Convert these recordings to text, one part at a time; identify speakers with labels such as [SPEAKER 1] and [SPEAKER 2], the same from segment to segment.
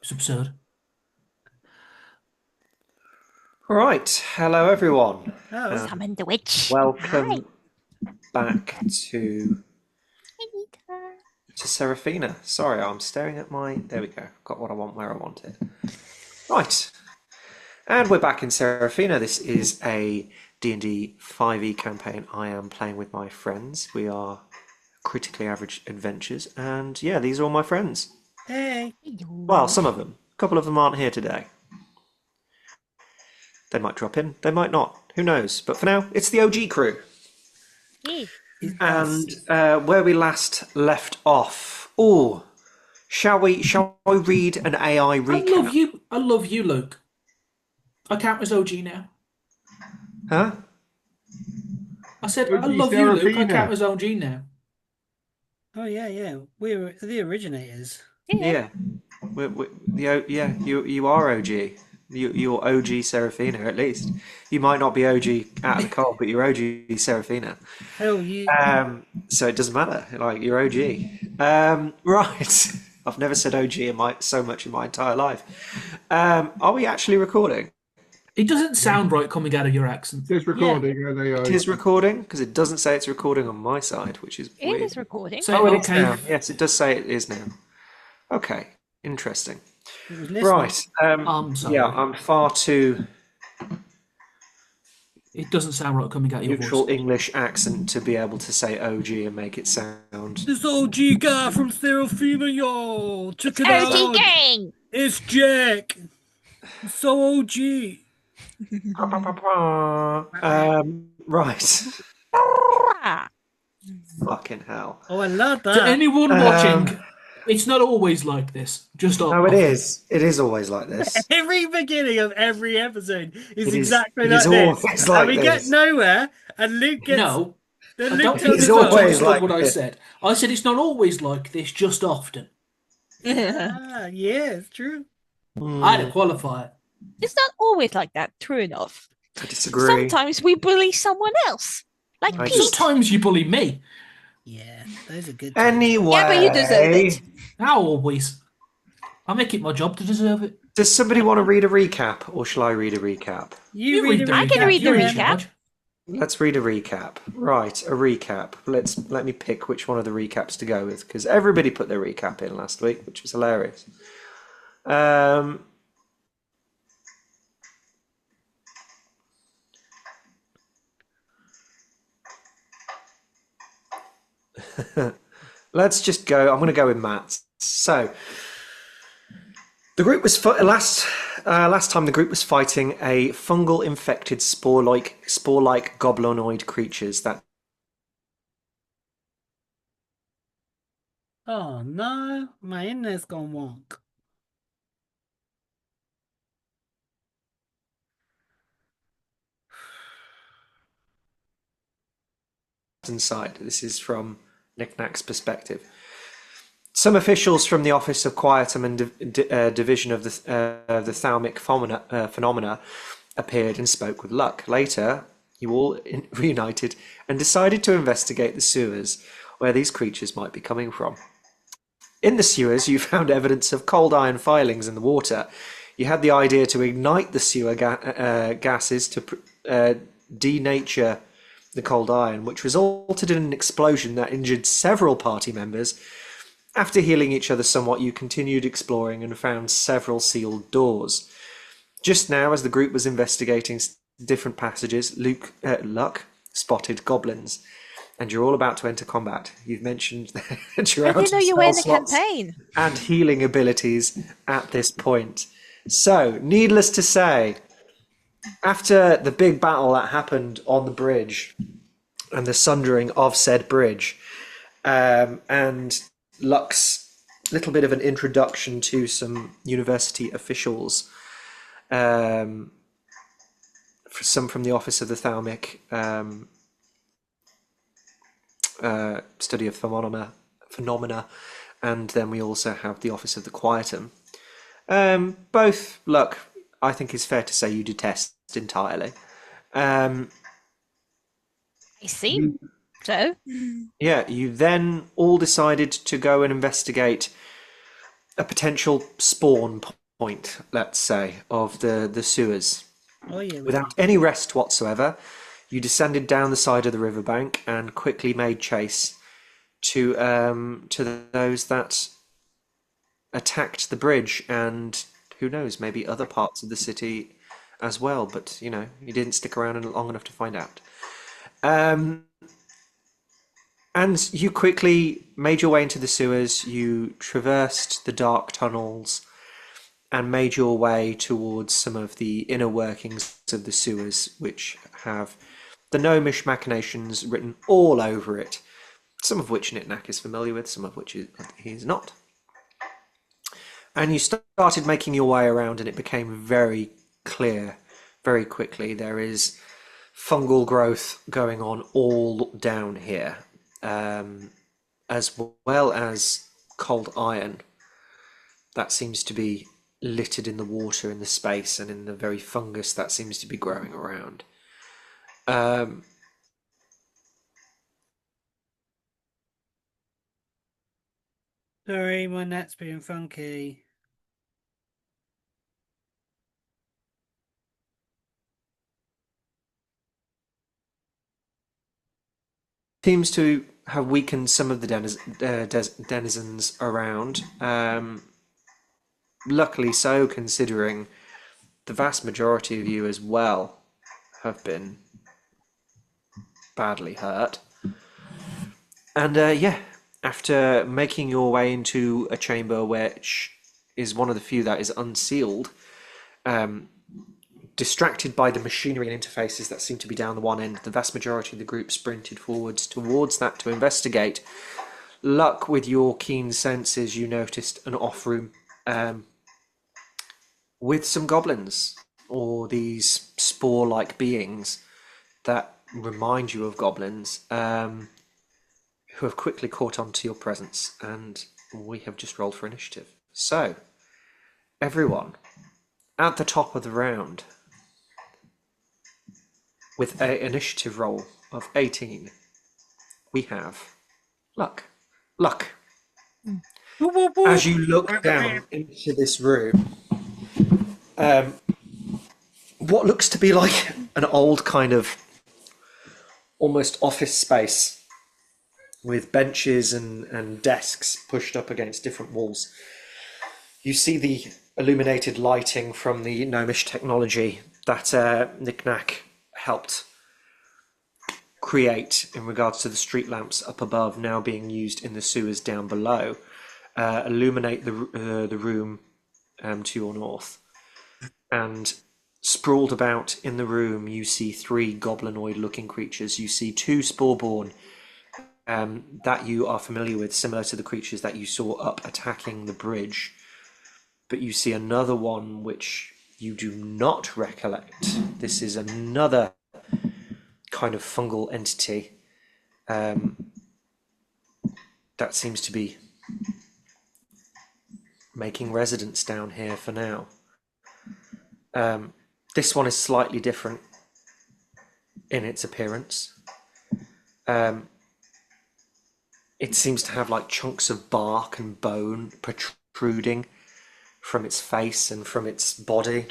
[SPEAKER 1] It's absurd.
[SPEAKER 2] All right, hello everyone.
[SPEAKER 3] Oh,
[SPEAKER 4] Summon the witch. Hi.
[SPEAKER 2] Welcome back
[SPEAKER 4] Anita.
[SPEAKER 2] to Serephina. Sorry, I'm staring at my. There we go. Got what I want where I want it. Right, and we're back in Serephina. This is a D&D 5e campaign. I am playing with my friends. We are Critically Average Adventures, and yeah, these are all my friends.
[SPEAKER 3] hey.
[SPEAKER 2] Well,
[SPEAKER 4] Hello.
[SPEAKER 2] some of them. A couple of them aren't here today. They might drop in. They might not. Who knows? But for now, it's the OG crew.
[SPEAKER 4] Yeah.
[SPEAKER 3] It's us.
[SPEAKER 2] And where we last left off. Oh, shall I read an AI
[SPEAKER 1] I love
[SPEAKER 2] recap?
[SPEAKER 1] you. I love you, Luke. I count as OG now.
[SPEAKER 2] Huh?
[SPEAKER 1] I said, I
[SPEAKER 5] OG
[SPEAKER 1] love you, Luke. I count
[SPEAKER 5] Serephina.
[SPEAKER 1] as OG now.
[SPEAKER 3] Oh yeah, yeah. We're the originators.
[SPEAKER 4] Yeah.
[SPEAKER 2] Yeah. Yeah, you are OG. You're OG Seraphina, at least. You might not be OG out of the cold, but you're OG Seraphina.
[SPEAKER 3] Hell, you.
[SPEAKER 2] So it doesn't matter. Like, you're OG. Right. I've never said OG so much in my entire life. Are we actually recording?
[SPEAKER 1] It doesn't sound right coming out of your accent.
[SPEAKER 5] Says
[SPEAKER 3] Yeah.
[SPEAKER 5] recording as
[SPEAKER 2] It
[SPEAKER 5] AI.
[SPEAKER 2] is recording because it doesn't say it's recording on my side, which is
[SPEAKER 4] It
[SPEAKER 2] weird.
[SPEAKER 4] is recording.
[SPEAKER 1] Say
[SPEAKER 2] Oh, it is
[SPEAKER 1] okay.
[SPEAKER 2] now. Yes, it does say it is now. Okay, interesting.
[SPEAKER 3] It was listening.
[SPEAKER 2] Right.
[SPEAKER 1] I'm
[SPEAKER 2] Yeah,
[SPEAKER 1] sorry.
[SPEAKER 2] I'm far too
[SPEAKER 1] It doesn't sound right coming out of your
[SPEAKER 2] neutral
[SPEAKER 1] voice.
[SPEAKER 2] English accent to be able to say OG and make it sound.
[SPEAKER 3] This OG guy from Serephina, y'all. Check
[SPEAKER 4] It's
[SPEAKER 3] it
[SPEAKER 4] OG
[SPEAKER 3] out.
[SPEAKER 4] gang.
[SPEAKER 3] It's Jack. It's so OG.
[SPEAKER 2] Right.
[SPEAKER 4] Ah.
[SPEAKER 2] Fucking hell.
[SPEAKER 3] Oh, I love
[SPEAKER 1] To
[SPEAKER 3] that.
[SPEAKER 1] anyone watching, it's not always like this. Just
[SPEAKER 2] No, it
[SPEAKER 1] often.
[SPEAKER 2] is. It is always like this.
[SPEAKER 3] Every beginning of every episode is
[SPEAKER 2] It is.
[SPEAKER 3] exactly
[SPEAKER 2] It is
[SPEAKER 3] like this,
[SPEAKER 2] always
[SPEAKER 3] and
[SPEAKER 2] like
[SPEAKER 3] we get
[SPEAKER 2] this.
[SPEAKER 3] nowhere. And Luke gets.
[SPEAKER 1] No,
[SPEAKER 3] Then
[SPEAKER 1] I
[SPEAKER 3] Luke
[SPEAKER 1] don't
[SPEAKER 2] It
[SPEAKER 1] think
[SPEAKER 3] tells
[SPEAKER 2] is
[SPEAKER 1] you
[SPEAKER 3] us
[SPEAKER 1] quite
[SPEAKER 3] off.
[SPEAKER 2] always
[SPEAKER 1] understood
[SPEAKER 2] like
[SPEAKER 1] what I
[SPEAKER 2] this.
[SPEAKER 1] said. I said it's not always like this, just often.
[SPEAKER 3] Ah, yeah, it's true.
[SPEAKER 1] I had to
[SPEAKER 2] Hmm,
[SPEAKER 1] qualify it.
[SPEAKER 4] It's not always like that, true enough.
[SPEAKER 2] I disagree.
[SPEAKER 4] Sometimes we bully someone else. Like
[SPEAKER 2] I
[SPEAKER 4] Pete.
[SPEAKER 2] just.
[SPEAKER 1] Sometimes you bully me.
[SPEAKER 3] Yeah, those are good times.
[SPEAKER 4] Yeah, but you deserve
[SPEAKER 2] Anyway,
[SPEAKER 4] it.
[SPEAKER 1] How always? I make it my job to deserve it.
[SPEAKER 2] does somebody want to read a recap, or shall I read a recap?
[SPEAKER 3] You
[SPEAKER 1] You
[SPEAKER 3] read
[SPEAKER 1] read
[SPEAKER 3] the
[SPEAKER 1] the
[SPEAKER 4] I can
[SPEAKER 1] recap.
[SPEAKER 4] read the
[SPEAKER 1] You're in
[SPEAKER 4] recap.
[SPEAKER 1] charge.
[SPEAKER 2] Let's read a recap. Right, a recap. Let me pick which one of the recaps to go with because everybody put their recap in last week, which was hilarious. Um, let's just go. I'm going to go with Matt. So the group was last time the group was fighting a fungal infected spore-like goblinoid creatures that
[SPEAKER 3] Oh no, my internet's gone wonk.
[SPEAKER 2] inside. This is from Knickknack's perspective. Some officials from the Office of Quietum and Division of the Thalmic Phenomena appeared and spoke with Luck. Later, you all reunited and decided to investigate the sewers where these creatures might be coming from. In the sewers, you found evidence of cold iron filings in the water. You had the idea to ignite the sewer gases to denature the cold iron, which resulted in an explosion that injured several party members. After healing each other somewhat, you continued exploring and found several sealed doors. Just now, as the group was investigating different passages, Luck spotted goblins, and you're all about to enter combat. You've mentioned that you're
[SPEAKER 4] I
[SPEAKER 2] out
[SPEAKER 4] didn't know
[SPEAKER 2] of
[SPEAKER 4] you were
[SPEAKER 2] spell
[SPEAKER 4] in the
[SPEAKER 2] slots
[SPEAKER 4] campaign.
[SPEAKER 2] and healing abilities at this point. So, needless to say, after the big battle that happened on the bridge and the sundering of said bridge, and Luck's little bit of an introduction to some university officials, for some from the Office of the Thalmic Study of Phenomena, and then we also have the Office of the Quietum. Both, Luck, I think it's fair to say you detest entirely. Um,
[SPEAKER 4] I see. So,
[SPEAKER 2] yeah, you then all decided to go and investigate a potential spawn point, let's say, of the sewers.
[SPEAKER 3] Oh yeah, we
[SPEAKER 2] Without any rest whatsoever, you descended down the side of the riverbank and quickly made chase to those that attacked the bridge, and who knows, maybe other parts of the city as well. But you know, you didn't stick around long enough to find out. Um, and you quickly made your way into the sewers. You traversed the dark tunnels and made your way towards some of the inner workings of the sewers, which have the gnomish machinations written all over it, some of which Knick-Knack is familiar with, some of which he is not. And you started making your way around, and it became very clear very quickly. There is fungal growth going on all down here, as well as cold iron that seems to be littered in the water, in the space, and in the very fungus that seems to be growing around.
[SPEAKER 3] Sorry, my net's being funky.
[SPEAKER 2] Seems to have weakened some of the denizens around. Luckily so, considering the vast majority of you as well have been badly hurt. And yeah, after making your way into a chamber which is one of the few that is unsealed, distracted by the machinery and interfaces that seem to be down the one end, the vast majority of the group sprinted forwards towards that to investigate. Luck with your keen senses, you noticed an off room with some goblins, or these spore-like beings that remind you of goblins, who have quickly caught on to your presence, and we have just rolled for initiative. So, everyone, at the top of the round, with an initiative roll of 18, we have Luck. Luck. As you look down into this room, what looks to be like an old kind of almost office space with benches and desks pushed up against different walls. You see the illuminated lighting from the gnomish technology that Knick-Knack helped create in regards to the street lamps up above, now being used in the sewers down below, illuminate the room to your north. And sprawled about in the room, you see 3 goblinoid-looking creatures. You see 2 Sporeborn that you are familiar with, similar to the creatures that you saw up attacking the bridge. But you see another one which you do not recollect. This is another kind of fungal entity that seems to be making residence down here for now. This one is slightly different in its appearance. It seems to have like chunks of bark and bone protruding from its face and from its body,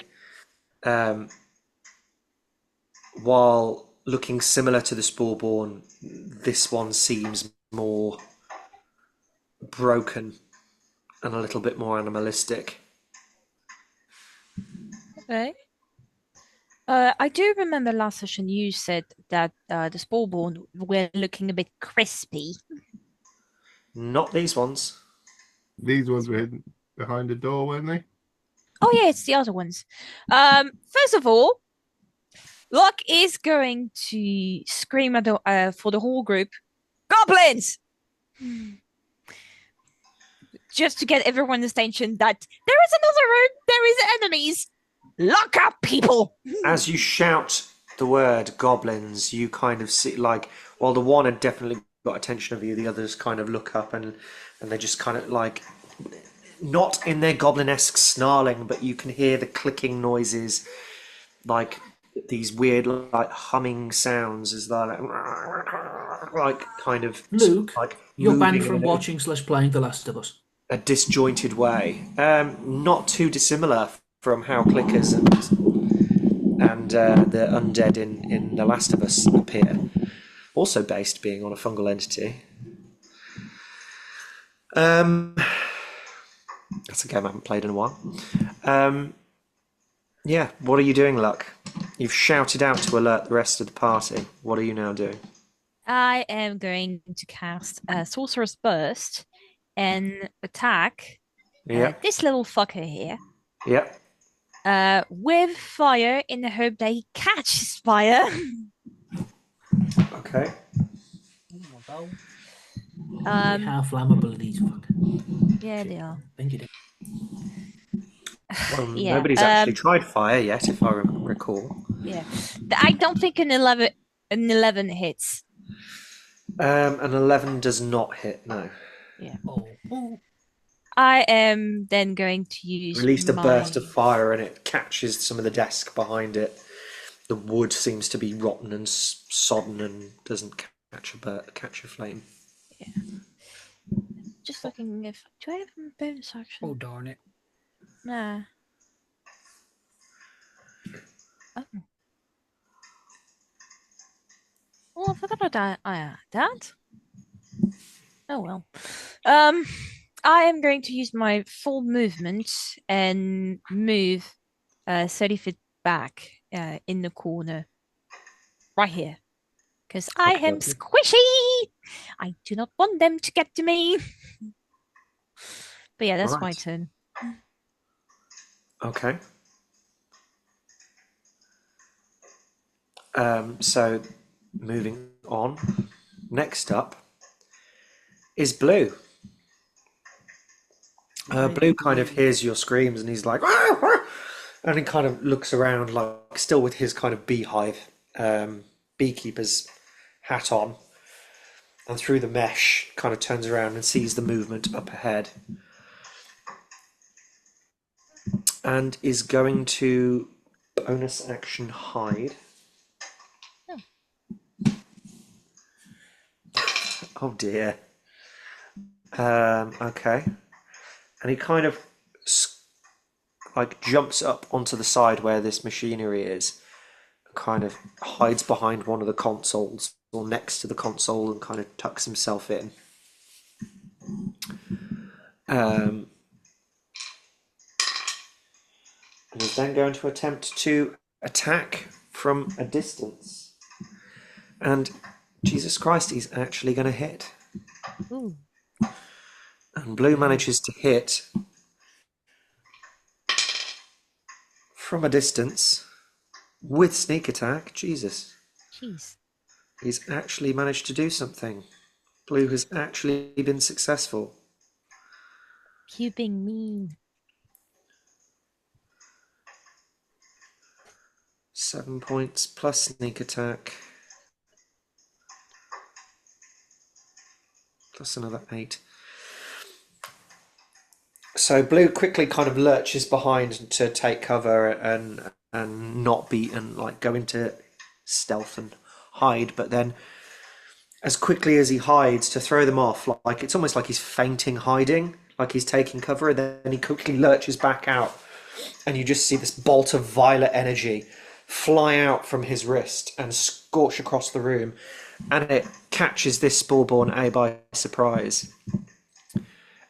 [SPEAKER 2] while looking similar to the Sporeborn, this one seems more broken and a little bit more animalistic.
[SPEAKER 4] Okay. I do remember last session you said that the Sporeborn were looking a bit crispy.
[SPEAKER 2] Not these ones.
[SPEAKER 5] These ones were hidden behind the door, weren't they?
[SPEAKER 4] Oh yeah, it's the other ones. First of all, Luck is going to scream at for the whole group, "Goblins!" Just to get everyone's attention that there is another room, there is enemies. Lock up, people!
[SPEAKER 2] As you shout the word goblins, you kind of see, like, while the one had definitely got attention of you, the others kind of look up and they just kind of like, not in their goblin-esque snarling, but you can hear the clicking noises, like these weird like humming sounds as they're like kind of
[SPEAKER 1] Luke,
[SPEAKER 2] like
[SPEAKER 1] you're
[SPEAKER 2] moving
[SPEAKER 1] banned from
[SPEAKER 2] in a-
[SPEAKER 1] watching/playing The Last of Us.
[SPEAKER 2] a disjointed way. Not too dissimilar from how clickers and the undead in The Last of Us appear. Also based being on a fungal entity. That's a game I haven't played in a while. Yeah, what are you doing, Luck? You've shouted out to alert the rest of the party. What are you now doing?
[SPEAKER 4] I am going to cast a Sorcerer's Burst and attack
[SPEAKER 2] Yep,
[SPEAKER 4] this little fucker here
[SPEAKER 2] yep.
[SPEAKER 4] with fire in the hope that he catches fire.
[SPEAKER 2] Okay.
[SPEAKER 1] Oh my God. How flammable are these fuckers?
[SPEAKER 4] Yeah, they are.
[SPEAKER 1] Think it is.
[SPEAKER 2] Well,
[SPEAKER 4] Yeah.
[SPEAKER 2] nobody's actually tried fire yet, if I recall.
[SPEAKER 4] Yeah. I don't think an 11 hits.
[SPEAKER 2] An 11 does not hit, no.
[SPEAKER 4] Yeah.
[SPEAKER 1] Oh.
[SPEAKER 4] I am then going to use
[SPEAKER 2] Released a
[SPEAKER 4] my...
[SPEAKER 2] burst of fire and it catches some of the desk behind it. The wood seems to be rotten and sodden and doesn't catch a flame.
[SPEAKER 4] Yeah. Just looking if... Do I have a bonus action?
[SPEAKER 3] Oh, darn it.
[SPEAKER 4] Nah. Oh. Well, I forgot about that. Oh well. I am going to use my full movement and move 30 feet back in the corner. Right here. Because I am
[SPEAKER 2] Okay.
[SPEAKER 4] squishy! I do not want them to get to me. But yeah, that's my
[SPEAKER 2] Right.
[SPEAKER 4] turn.
[SPEAKER 2] Okay. So, moving on. Next up is Blue. Blue kind of hears your screams and he's like, "Ah, ah," and he kind of looks around, like still with his kind of beehive beekeeper's hat on, and through the mesh, kind of turns around and sees the movement up ahead, and is going to bonus action hide. Oh dear. Okay. And he kind of like jumps up onto the side where this machinery is, kind of hides behind one of the consoles or next to the console and kind of tucks himself in. And he's then going to attempt to attack from a distance. And Jesus Christ, he's actually going to hit.
[SPEAKER 4] Ooh.
[SPEAKER 2] And Blue manages to hit from a distance with sneak attack. Jesus.
[SPEAKER 4] Jeez.
[SPEAKER 2] He's actually managed to do something. Blue has actually been successful.
[SPEAKER 4] You being mean.
[SPEAKER 2] 7 points plus sneak attack. Plus another 8. So Blue quickly kind of lurches behind to take cover and not beaten, like go into stealth and hide, but then as quickly as he hides to throw them off, like it's almost like he's feinting hiding, like he's taking cover, and then he quickly lurches back out, and you just see this bolt of violet energy fly out from his wrist and scorch across the room, and it catches this Spellborn A by surprise.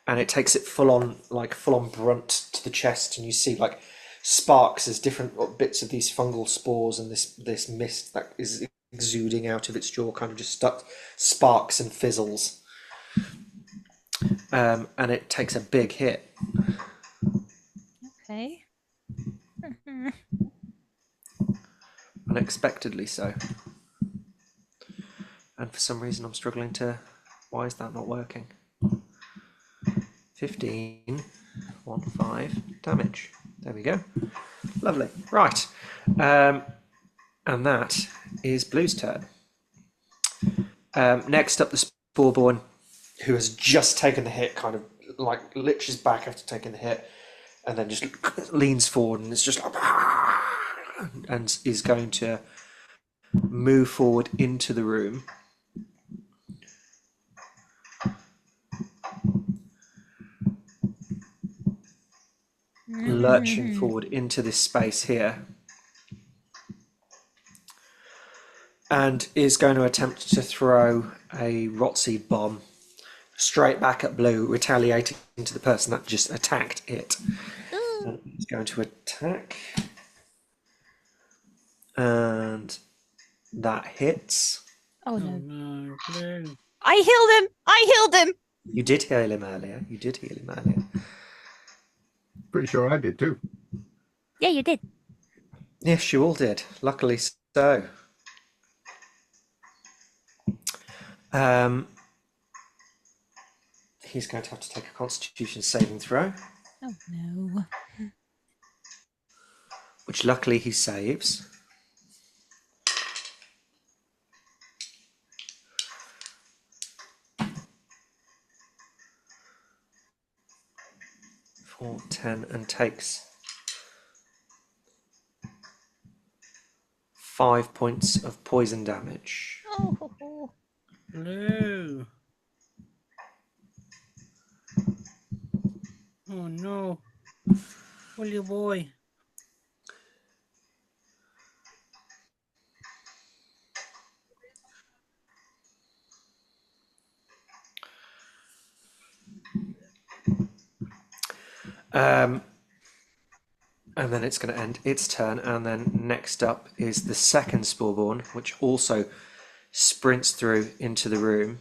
[SPEAKER 2] And it takes it full on brunt to the chest, and you see like sparks as different bits of these fungal spores and this mist that is exuding out of its jaw kind of just stuck sparks and fizzles. And it takes a big hit.
[SPEAKER 4] Okay.
[SPEAKER 2] Unexpectedly so. And for some reason I'm struggling to... Why is that not working? 15, 5 damage. There we go. Lovely. Right. And that is Blue's turn. Next up, the Spellborn, who has just taken the hit, kind of like liches back after taking the hit, and then just leans forward and it's just like, and is going to move forward into the room. lurching forward into this space here. And is going to attempt to throw a rotseed bomb straight back at Blue, retaliating to the person that just attacked it. And it's going to attack. And that hits.
[SPEAKER 4] Oh
[SPEAKER 3] Oh
[SPEAKER 4] no.
[SPEAKER 3] no, Blue.
[SPEAKER 4] I healed him! I healed him!
[SPEAKER 2] You did heal him earlier.
[SPEAKER 5] Pretty sure I did too.
[SPEAKER 4] Yeah, you did.
[SPEAKER 2] Yes, you all did. Luckily so. He's going to have to take a Constitution saving throw,
[SPEAKER 4] Oh no.
[SPEAKER 2] which luckily he saves. For 10 and takes 5 points of poison damage.
[SPEAKER 4] Oh.
[SPEAKER 3] Blue. Oh no. Will you boy?
[SPEAKER 2] And then it's going to end its turn, and then next up is the second Spawnborn, which also sprints through into the room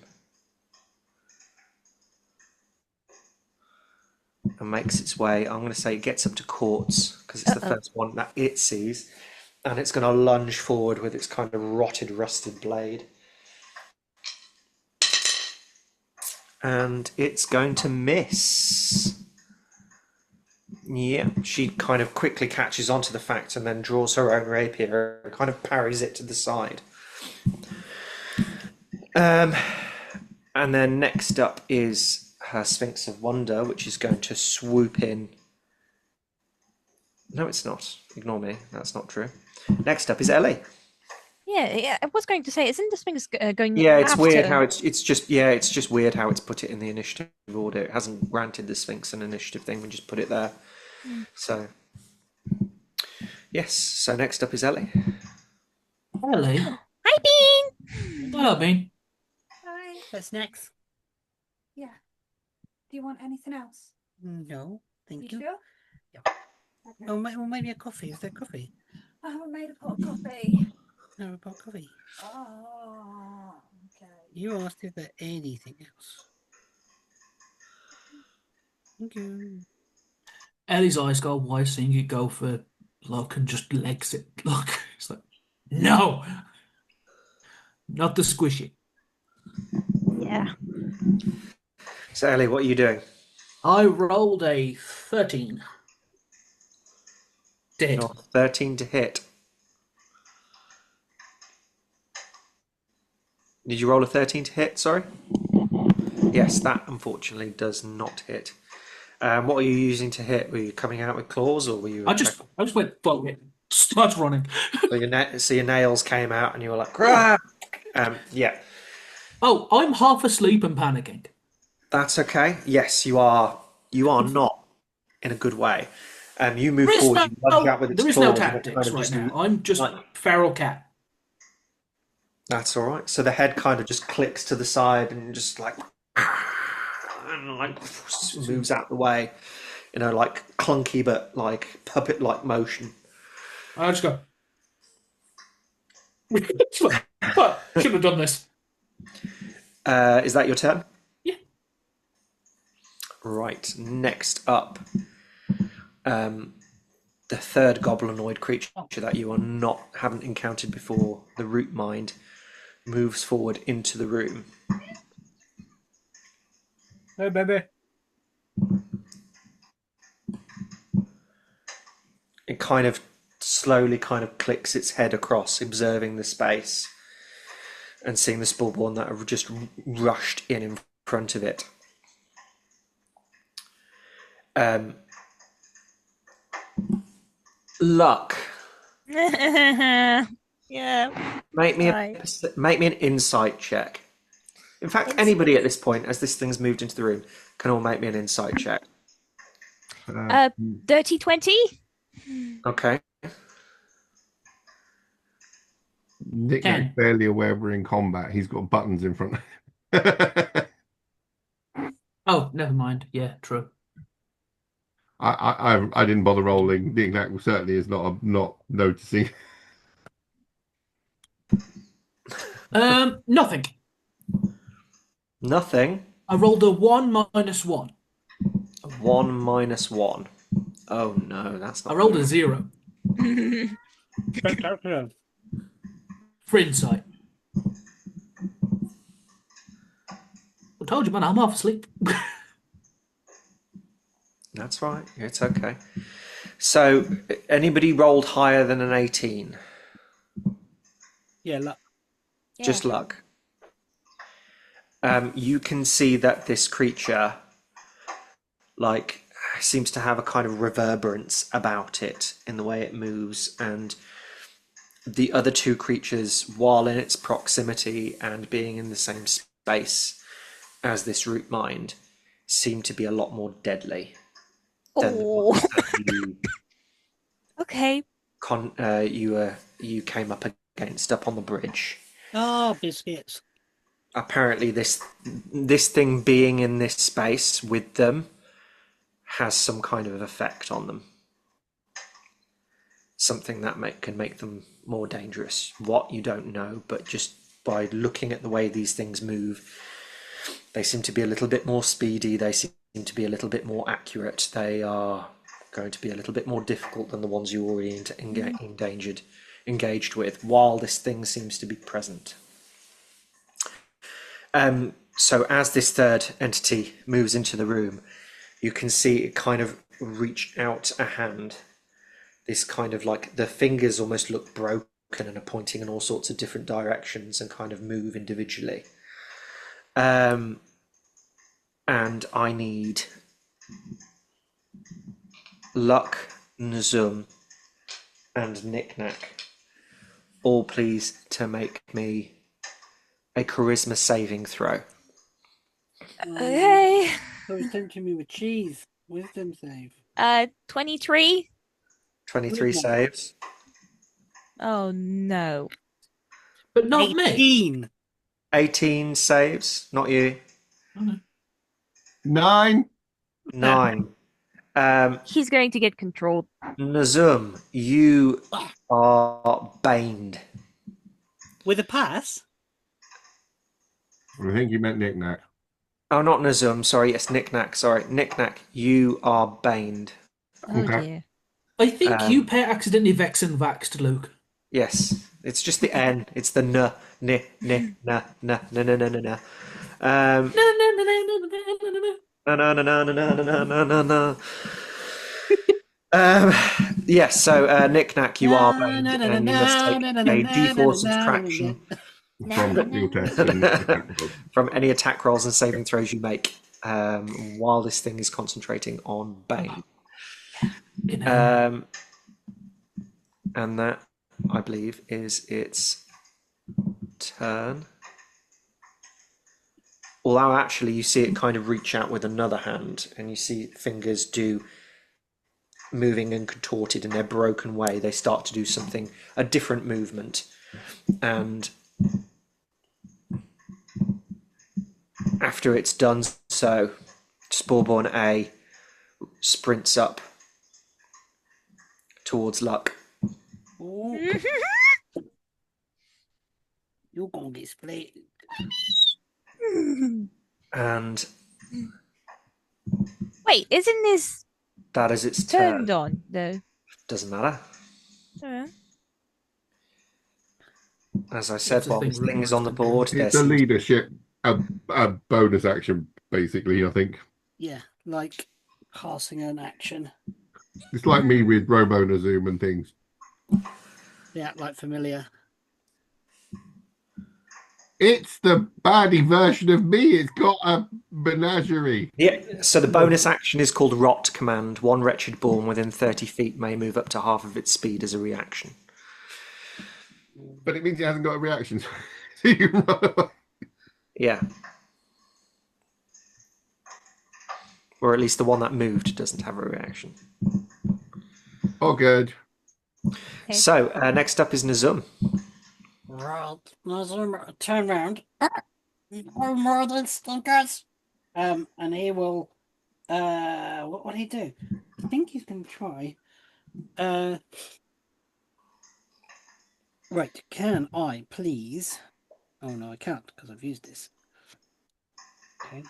[SPEAKER 2] and makes its way. I'm going to say it gets up to Quartz because it's the first one that it sees, and it's going to lunge forward with its kind of rotted, rusted blade. And it's going to miss. Yeah, she kind of quickly catches onto the fact and then draws her own rapier and kind of parries it to the side. And then next up is her Sphinx of Wonder, which is going to swoop in. No, it's not. Ignore me. That's not true. Next up is Ellie.
[SPEAKER 4] Yeah, I was going to say, isn't the Sphinx going
[SPEAKER 2] Yeah, it's
[SPEAKER 4] after?
[SPEAKER 2] weird how it's just weird how it's put it in the initiative order. It hasn't granted the Sphinx an initiative thing. We just put it there. So yes. So next up is Ellie.
[SPEAKER 1] Ellie.
[SPEAKER 4] Hi, Bean!
[SPEAKER 1] Hello, Bean.
[SPEAKER 6] Hi.
[SPEAKER 3] What's next?
[SPEAKER 6] Yeah. Do you want anything else?
[SPEAKER 3] No, thank
[SPEAKER 6] You
[SPEAKER 3] you.
[SPEAKER 6] sure?
[SPEAKER 3] Yeah.
[SPEAKER 6] Okay.
[SPEAKER 3] Oh, maybe a coffee. Is there coffee?
[SPEAKER 6] I haven't made a pot of coffee.
[SPEAKER 3] No, a pot of coffee.
[SPEAKER 6] Oh, okay.
[SPEAKER 3] You asked if there's anything else. Thank you.
[SPEAKER 1] Ellie's eyes go wide, seeing you go for look and just legs it. Look, it's like, no, not the squishy.
[SPEAKER 4] Yeah.
[SPEAKER 2] So Ellie, what are you doing?
[SPEAKER 1] I rolled a 13. Dead.
[SPEAKER 2] Not 13 to hit. Did you roll a 13 to hit? Sorry. Yes, that unfortunately does not hit. What were you using to hit? Were you coming out with claws, or were you?
[SPEAKER 1] I just went fuck it. Starts running.
[SPEAKER 2] So your nails came out, and you were like, "Grah!" Yeah.
[SPEAKER 1] Oh, I'm half asleep and panicking.
[SPEAKER 2] That's okay. Yes, you are. You are not in a good way. You move forward. You lunge out with its
[SPEAKER 1] There is no
[SPEAKER 2] claws, and it
[SPEAKER 1] tactics
[SPEAKER 2] kind of
[SPEAKER 1] right
[SPEAKER 2] just
[SPEAKER 1] now. I'm just
[SPEAKER 2] like-
[SPEAKER 1] feral cat.
[SPEAKER 2] That's all right. So the head kind of just clicks to the side and just like, and like moves out the way, like clunky but like puppet-like motion.
[SPEAKER 1] I just go. Fuck, should have done this.
[SPEAKER 2] Is that your turn?
[SPEAKER 1] Yeah.
[SPEAKER 2] Right. Next up, the third goblinoid creature that you haven't encountered before, the Root Mind, moves forward into the room.
[SPEAKER 3] Hey, baby.
[SPEAKER 2] It kind of slowly clicks its head across, observing the space and seeing the Spawnborn that have just rushed in front of it. Luck.
[SPEAKER 4] Yeah.
[SPEAKER 2] Make me
[SPEAKER 4] Right.
[SPEAKER 2] make me an insight check. In fact, anybody at this point, as this thing's moved into the room, can all make me an insight check.
[SPEAKER 4] Dirty 20.
[SPEAKER 2] Okay.
[SPEAKER 5] Nicknack's
[SPEAKER 1] 10.
[SPEAKER 5] barely aware we're in combat. He's got buttons in front.
[SPEAKER 1] Oh, never mind. Yeah, true.
[SPEAKER 5] I didn't bother rolling. Nicknack certainly is not noticing.
[SPEAKER 1] Nothing.
[SPEAKER 2] Nothing.
[SPEAKER 1] I rolled a 1 minus 1.
[SPEAKER 2] 1 minus 1. Oh no, that's
[SPEAKER 1] I
[SPEAKER 2] not
[SPEAKER 1] rolled
[SPEAKER 2] good.
[SPEAKER 1] a 0
[SPEAKER 3] Spectacular.
[SPEAKER 1] for insight. I told you, man, I'm half asleep.
[SPEAKER 2] That's right. It's okay. So, anybody rolled higher than an 18?
[SPEAKER 3] Yeah, look.
[SPEAKER 2] Just luck. You can see that this creature, like, seems to have a kind of reverberance about it in the way it moves, and the other two creatures, while in its proximity and being in the same space as this root mind, seem to be a lot more deadly than the
[SPEAKER 4] Oh.
[SPEAKER 2] ones that you
[SPEAKER 4] Okay.
[SPEAKER 2] you came up against up on the bridge.
[SPEAKER 3] Ah, biscuits.
[SPEAKER 2] Apparently, this thing being in this space with them has some kind of effect on them. Something that can make them more dangerous. What, you don't know, but just by looking at the way these things move, they seem to be a little bit more speedy. They seem to be a little bit more accurate. They are going to be a little bit more difficult than the ones you already engaged with, while this thing seems to be present. So as this third entity moves into the room, you can see it kind of reach out a hand. This kind of, like, the fingers almost look broken and are pointing in all sorts of different directions and kind of move individually. And I need Luck, Nzum, and Knick-Knack all please to make me a charisma saving throw.
[SPEAKER 4] Okay.
[SPEAKER 3] I was tempting me with cheese. Wisdom save.
[SPEAKER 4] 23.
[SPEAKER 2] 23 saves.
[SPEAKER 4] Oh no.
[SPEAKER 1] But not me.
[SPEAKER 3] 18.
[SPEAKER 2] 18 saves. Not you.
[SPEAKER 1] Oh, no.
[SPEAKER 5] 9.
[SPEAKER 2] 9.
[SPEAKER 4] He's going to get controlled.
[SPEAKER 2] Nazum, you are baned.
[SPEAKER 3] With a pass?
[SPEAKER 5] I think you meant Nicknack.
[SPEAKER 2] Oh, not Nazum. Sorry, yes, Knick-Knack. Sorry, Knick-Knack, you are baned.
[SPEAKER 4] Oh
[SPEAKER 5] Okay.
[SPEAKER 4] dear.
[SPEAKER 1] I think you pair accidentally vex and vaxed, Luke.
[SPEAKER 2] Yes, it's just the N. It's the N, N, N, N, N, N, N, N, N. Um,
[SPEAKER 1] No, no, no, no, no, no, no, no.
[SPEAKER 2] na na na na na na na na na. Yes, so Knick-Knack, you are baned, and you must take a D4 subtraction
[SPEAKER 5] From skill tests and attack rolls.
[SPEAKER 2] from any attack rolls and saving throws you make while this thing is concentrating on Bane. And that, I believe, is its turn. Although actually you see it kind of reach out with another hand, and you see fingers do moving and contorted in their broken way. They start to do something, a different movement. And after it's done so, Sporeborn A sprints up towards Luck.
[SPEAKER 3] Oh, you're gonna get split.
[SPEAKER 2] And
[SPEAKER 4] Wait, isn't this
[SPEAKER 2] that is its
[SPEAKER 4] turned
[SPEAKER 2] turn.
[SPEAKER 4] on though?
[SPEAKER 2] Doesn't matter.
[SPEAKER 4] Uh,
[SPEAKER 2] As I said,
[SPEAKER 1] It's a
[SPEAKER 2] while
[SPEAKER 1] thing
[SPEAKER 2] this thing is on the
[SPEAKER 1] Riverpoint's
[SPEAKER 2] board, there
[SPEAKER 5] It's a
[SPEAKER 2] seems
[SPEAKER 5] leadership, a bonus action, basically, I think.
[SPEAKER 3] Yeah, like passing an action.
[SPEAKER 5] It's like me with Robo Zoom and things.
[SPEAKER 3] Yeah, like familiar.
[SPEAKER 5] It's the baddie version of me. It's got a menagerie.
[SPEAKER 2] Yeah, so the bonus action is called Rot Command. One wretched born within 30 feet may move up to half of its speed as a reaction.
[SPEAKER 5] But it means it hasn't got a reaction. So you run away.
[SPEAKER 2] Yeah. Or at least the one that moved doesn't have a reaction.
[SPEAKER 5] Oh, good.
[SPEAKER 4] Okay.
[SPEAKER 2] So, next up is Nazum.
[SPEAKER 3] Right, Nazum, turn round. No more than stinkers. And he will. What will he do? I think he's going to try. Right, can I please? Oh no, I can't because I've used this. Okay.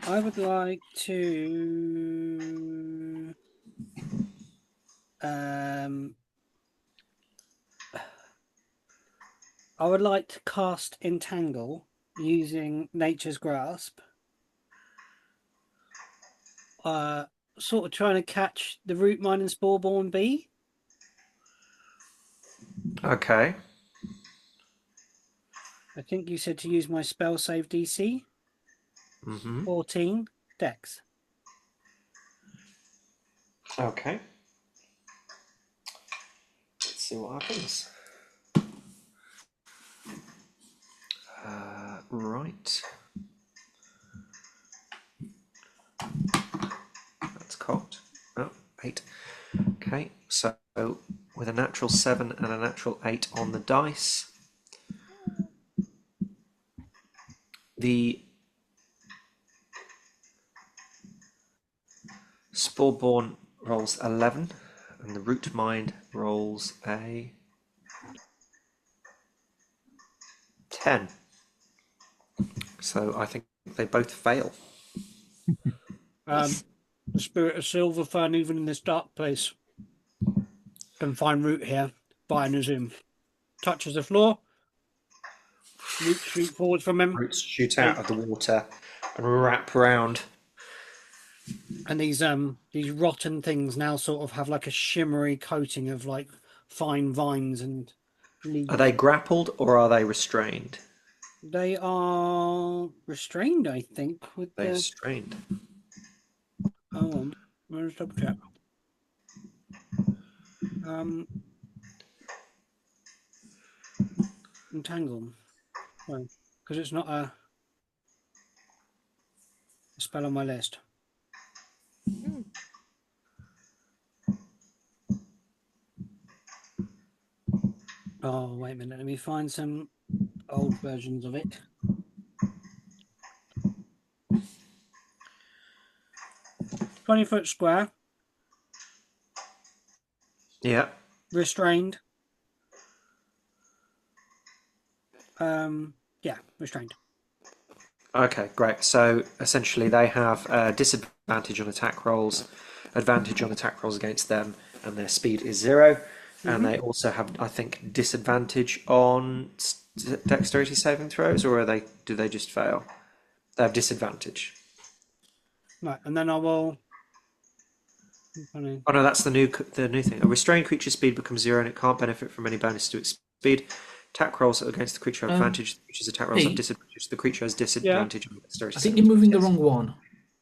[SPEAKER 3] I would like to. I would like to cast Entangle using Nature's Grasp. Sort of trying to catch the root mine and sporeborn bee.
[SPEAKER 2] Okay.
[SPEAKER 3] I think you said to use my spell save DC. 14 Dex.
[SPEAKER 2] Okay. Let's see what happens. Right. That's cocked. Oh, 8. Okay, so with a natural 7 and a natural 8 on the dice, the Sporeborn rolls 11, and the Root Mind rolls a 10. So I think they both fail.
[SPEAKER 3] The spirit of silver fun, even in this dark place, can find root here by Nazum. Touches the floor. Roots shoot forward from him.
[SPEAKER 2] Roots shoot out of the water and wrap round.
[SPEAKER 3] And these rotten things now sort of have like a shimmery coating of like fine vines and leaves.
[SPEAKER 2] Are they grappled or are they restrained?
[SPEAKER 3] They are restrained, I think, with
[SPEAKER 2] They're
[SPEAKER 3] the.
[SPEAKER 2] restrained.
[SPEAKER 3] Oh, let's double check. Entangle. Because it's not a spell on my list. Oh, wait a minute. Let me find some old versions of it. "20-foot square,
[SPEAKER 2] Yeah.
[SPEAKER 3] restrained." Yeah, restrained.
[SPEAKER 2] Okay, great. So essentially, they have disadvantage on attack rolls, advantage on attack rolls against them, and their speed is 0. And they also have, I think, disadvantage on dexterity saving throws, or do they just fail? They have disadvantage.
[SPEAKER 3] Right, and then I will.
[SPEAKER 2] Oh no, that's the new thing. A restrained creature's speed becomes 0, and it can't benefit from any bonus to its speed. Attack rolls against the creature have advantage. The creature's attack rolls have
[SPEAKER 1] Pete.
[SPEAKER 2] disadvantage. The creature has disadvantage on dexterity.
[SPEAKER 1] I think you're moving the wrong one.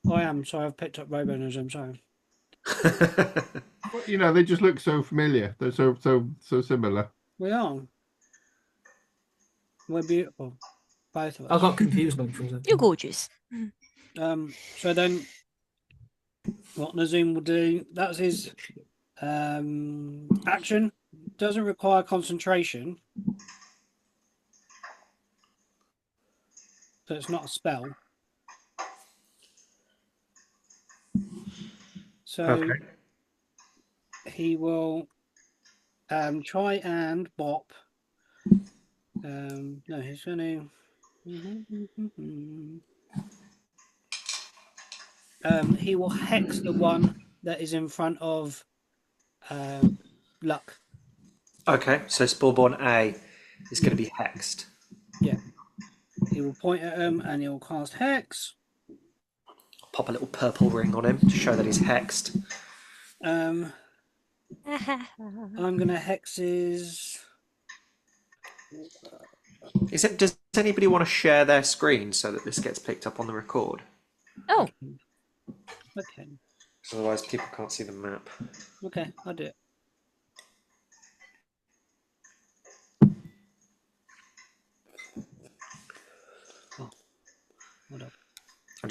[SPEAKER 3] I am, so I've picked up Robonism, sorry.
[SPEAKER 5] But, you know, they just look so familiar. They're so similar.
[SPEAKER 3] We are. We're beautiful. Both of us.
[SPEAKER 1] I got confused then for a second.
[SPEAKER 4] You're gorgeous.
[SPEAKER 3] So then what Nazum will do, that's his action. Doesn't require concentration. So it's not a spell. So
[SPEAKER 2] Okay.
[SPEAKER 3] he will try and bop. No, he's going to. He will hex the one that is in front of Luck.
[SPEAKER 2] Okay, so Sporeborn A is going to be hexed.
[SPEAKER 3] Yeah. He will point at him and he will cast Hex.
[SPEAKER 2] Pop a little purple ring on him to show that he's hexed.
[SPEAKER 3] I'm going to hex his.
[SPEAKER 2] Does anybody want to share their screen so that this gets picked up on the record?
[SPEAKER 4] Oh,
[SPEAKER 3] Okay.
[SPEAKER 2] Otherwise, people can't see the map.
[SPEAKER 3] Okay, I'll do it.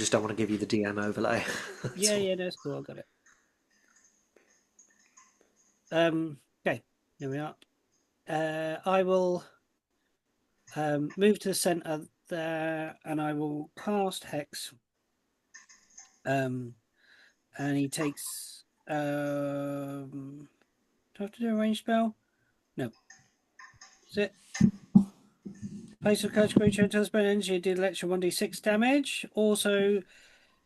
[SPEAKER 2] just don't want to give you the DM overlay. That's
[SPEAKER 3] Yeah,
[SPEAKER 2] all.
[SPEAKER 3] yeah, that's cool. I got it. Okay, here we are. I will move to the center there, and I will cast Hex. And he takes. Do I have to do a range spell? No. Is it? Place of coach creature until spell ends, you did lecture 1d6 damage. Also,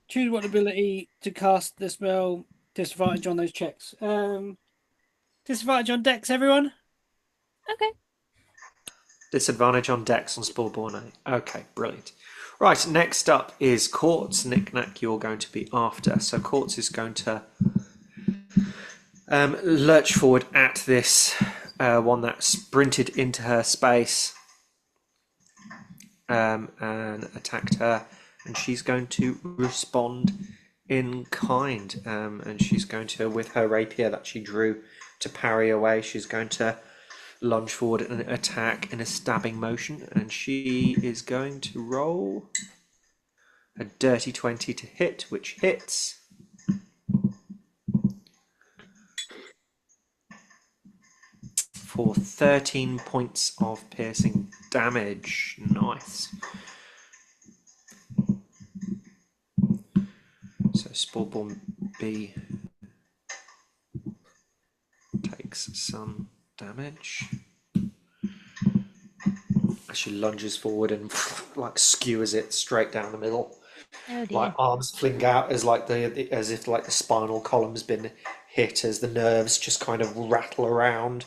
[SPEAKER 3] choose what ability to cast the spell. Disadvantage on those checks. Disadvantage on Dex, everyone.
[SPEAKER 4] Okay.
[SPEAKER 2] Disadvantage on Dex on Spellborn. Okay, brilliant. Right, next up is Quartz. Knick-Knack, you're going to be after. So Quartz is going to lurch forward at this one that sprinted into her space and attacked her. And she's going to respond in kind. And she's going to, with her rapier that she drew to parry away, she's going to lunge forward and attack in a stabbing motion, and she is going to roll a dirty 20 to hit, which hits. For 13 points of piercing damage. Nice. So Spellborn B takes some damage. She lunges forward and like skewers it straight down the middle.
[SPEAKER 4] Oh dear.
[SPEAKER 2] Like arms fling out as like as if like the spinal column's been hit, as the nerves just kind of rattle around.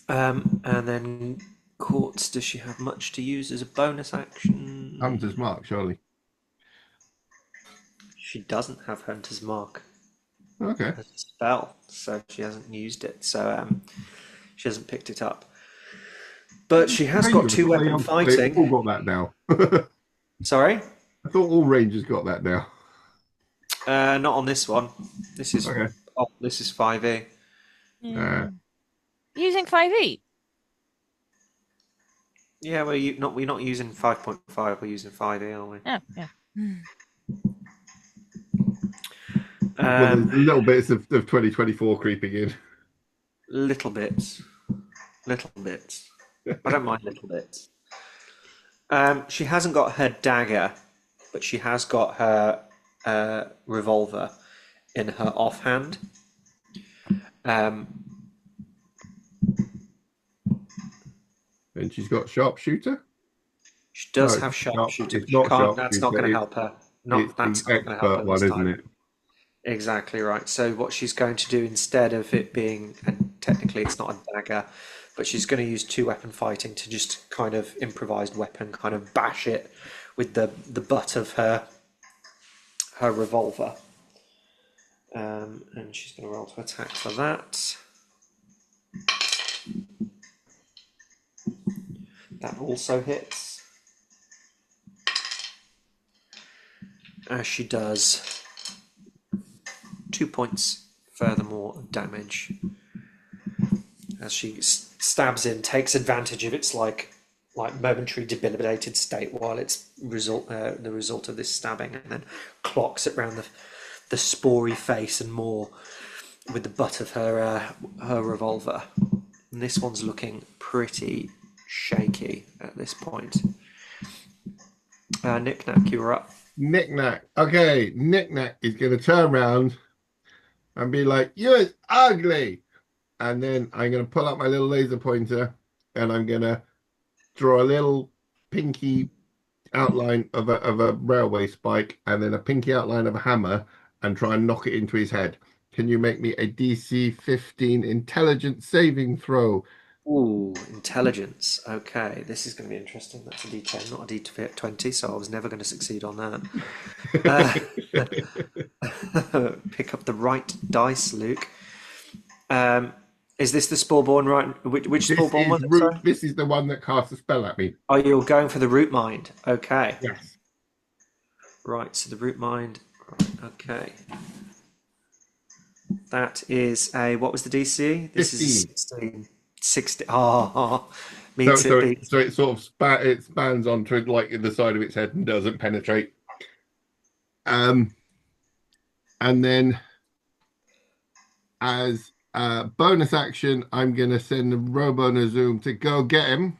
[SPEAKER 2] And then Quartz, does she have much to use as a bonus action?
[SPEAKER 5] Hunter's Mark, surely.
[SPEAKER 2] She doesn't have Hunter's Mark
[SPEAKER 5] Okay.
[SPEAKER 2] as a spell, so she hasn't used it. So she hasn't picked it up. But she has got
[SPEAKER 5] Rangers,
[SPEAKER 2] 2-weapon
[SPEAKER 5] They've
[SPEAKER 2] fighting.
[SPEAKER 5] all got that now.
[SPEAKER 2] Sorry?
[SPEAKER 5] I thought all Rangers got that now.
[SPEAKER 2] Not on this one. This is
[SPEAKER 5] Okay.
[SPEAKER 2] this is 5e.
[SPEAKER 4] Using 5e.
[SPEAKER 2] Yeah, we're not using 5.5. We're using 5e, aren't we?
[SPEAKER 4] Oh, yeah.
[SPEAKER 5] Well, there's little bits of 2024 creeping in.
[SPEAKER 2] Little bits. I don't mind little bits. She hasn't got her dagger, but she has got her revolver in her offhand.
[SPEAKER 5] And she's got sharpshooter.
[SPEAKER 2] She does
[SPEAKER 5] No,
[SPEAKER 2] have sharpshooter.
[SPEAKER 5] it's
[SPEAKER 2] But
[SPEAKER 5] not
[SPEAKER 2] that's not going to help her.
[SPEAKER 5] It's
[SPEAKER 2] That's
[SPEAKER 5] the
[SPEAKER 2] not going to help her
[SPEAKER 5] expert one,
[SPEAKER 2] this
[SPEAKER 5] isn't
[SPEAKER 2] time.
[SPEAKER 5] it?
[SPEAKER 2] Exactly right. So what she's going to do, instead of it being, and technically it's not a dagger, but she's going to use 2-weapon fighting to just kind of improvised weapon, kind of bash it with the butt of her revolver. And she's going to roll to attack for that. That also hits. As she does 2 points furthermore of damage. As she stabs in, takes advantage of its like momentary debilitated state while it's the result of this stabbing, and then clocks it round the spory face and more with the butt of her revolver. And this one's looking pretty shaky at this point. Knick-Knack, you're up.
[SPEAKER 5] Knick-Knack. Okay, Knick-Knack is going to turn around and be like, "You're ugly." And then I'm going to pull out my little laser pointer and I'm going to draw a little pinky outline of a railway spike and then a pinky outline of a hammer and try and knock it into his head. Can you make me a DC 15 intelligence saving throw?
[SPEAKER 2] Ooh, intelligence. Okay, this is going to be interesting. That's a D10, not a D20, so I was never going to succeed on that. Pick up the right dice, Luke. Is this the Spellborn, right? Which Spellborn was it? Sorry?
[SPEAKER 5] This is the one that casts a spell at me.
[SPEAKER 2] Oh, you're going for the Root Mind. Okay.
[SPEAKER 5] Yes.
[SPEAKER 2] Right, so the Root Mind. Right, okay. That is a, what was the DC? This
[SPEAKER 5] 15.
[SPEAKER 2] is 16. 60. Oh, means it be.
[SPEAKER 5] So it sort of it spans onto it like the side of its head and doesn't penetrate. And then as a bonus action, I'm going to send the Robo-Zoom to go get him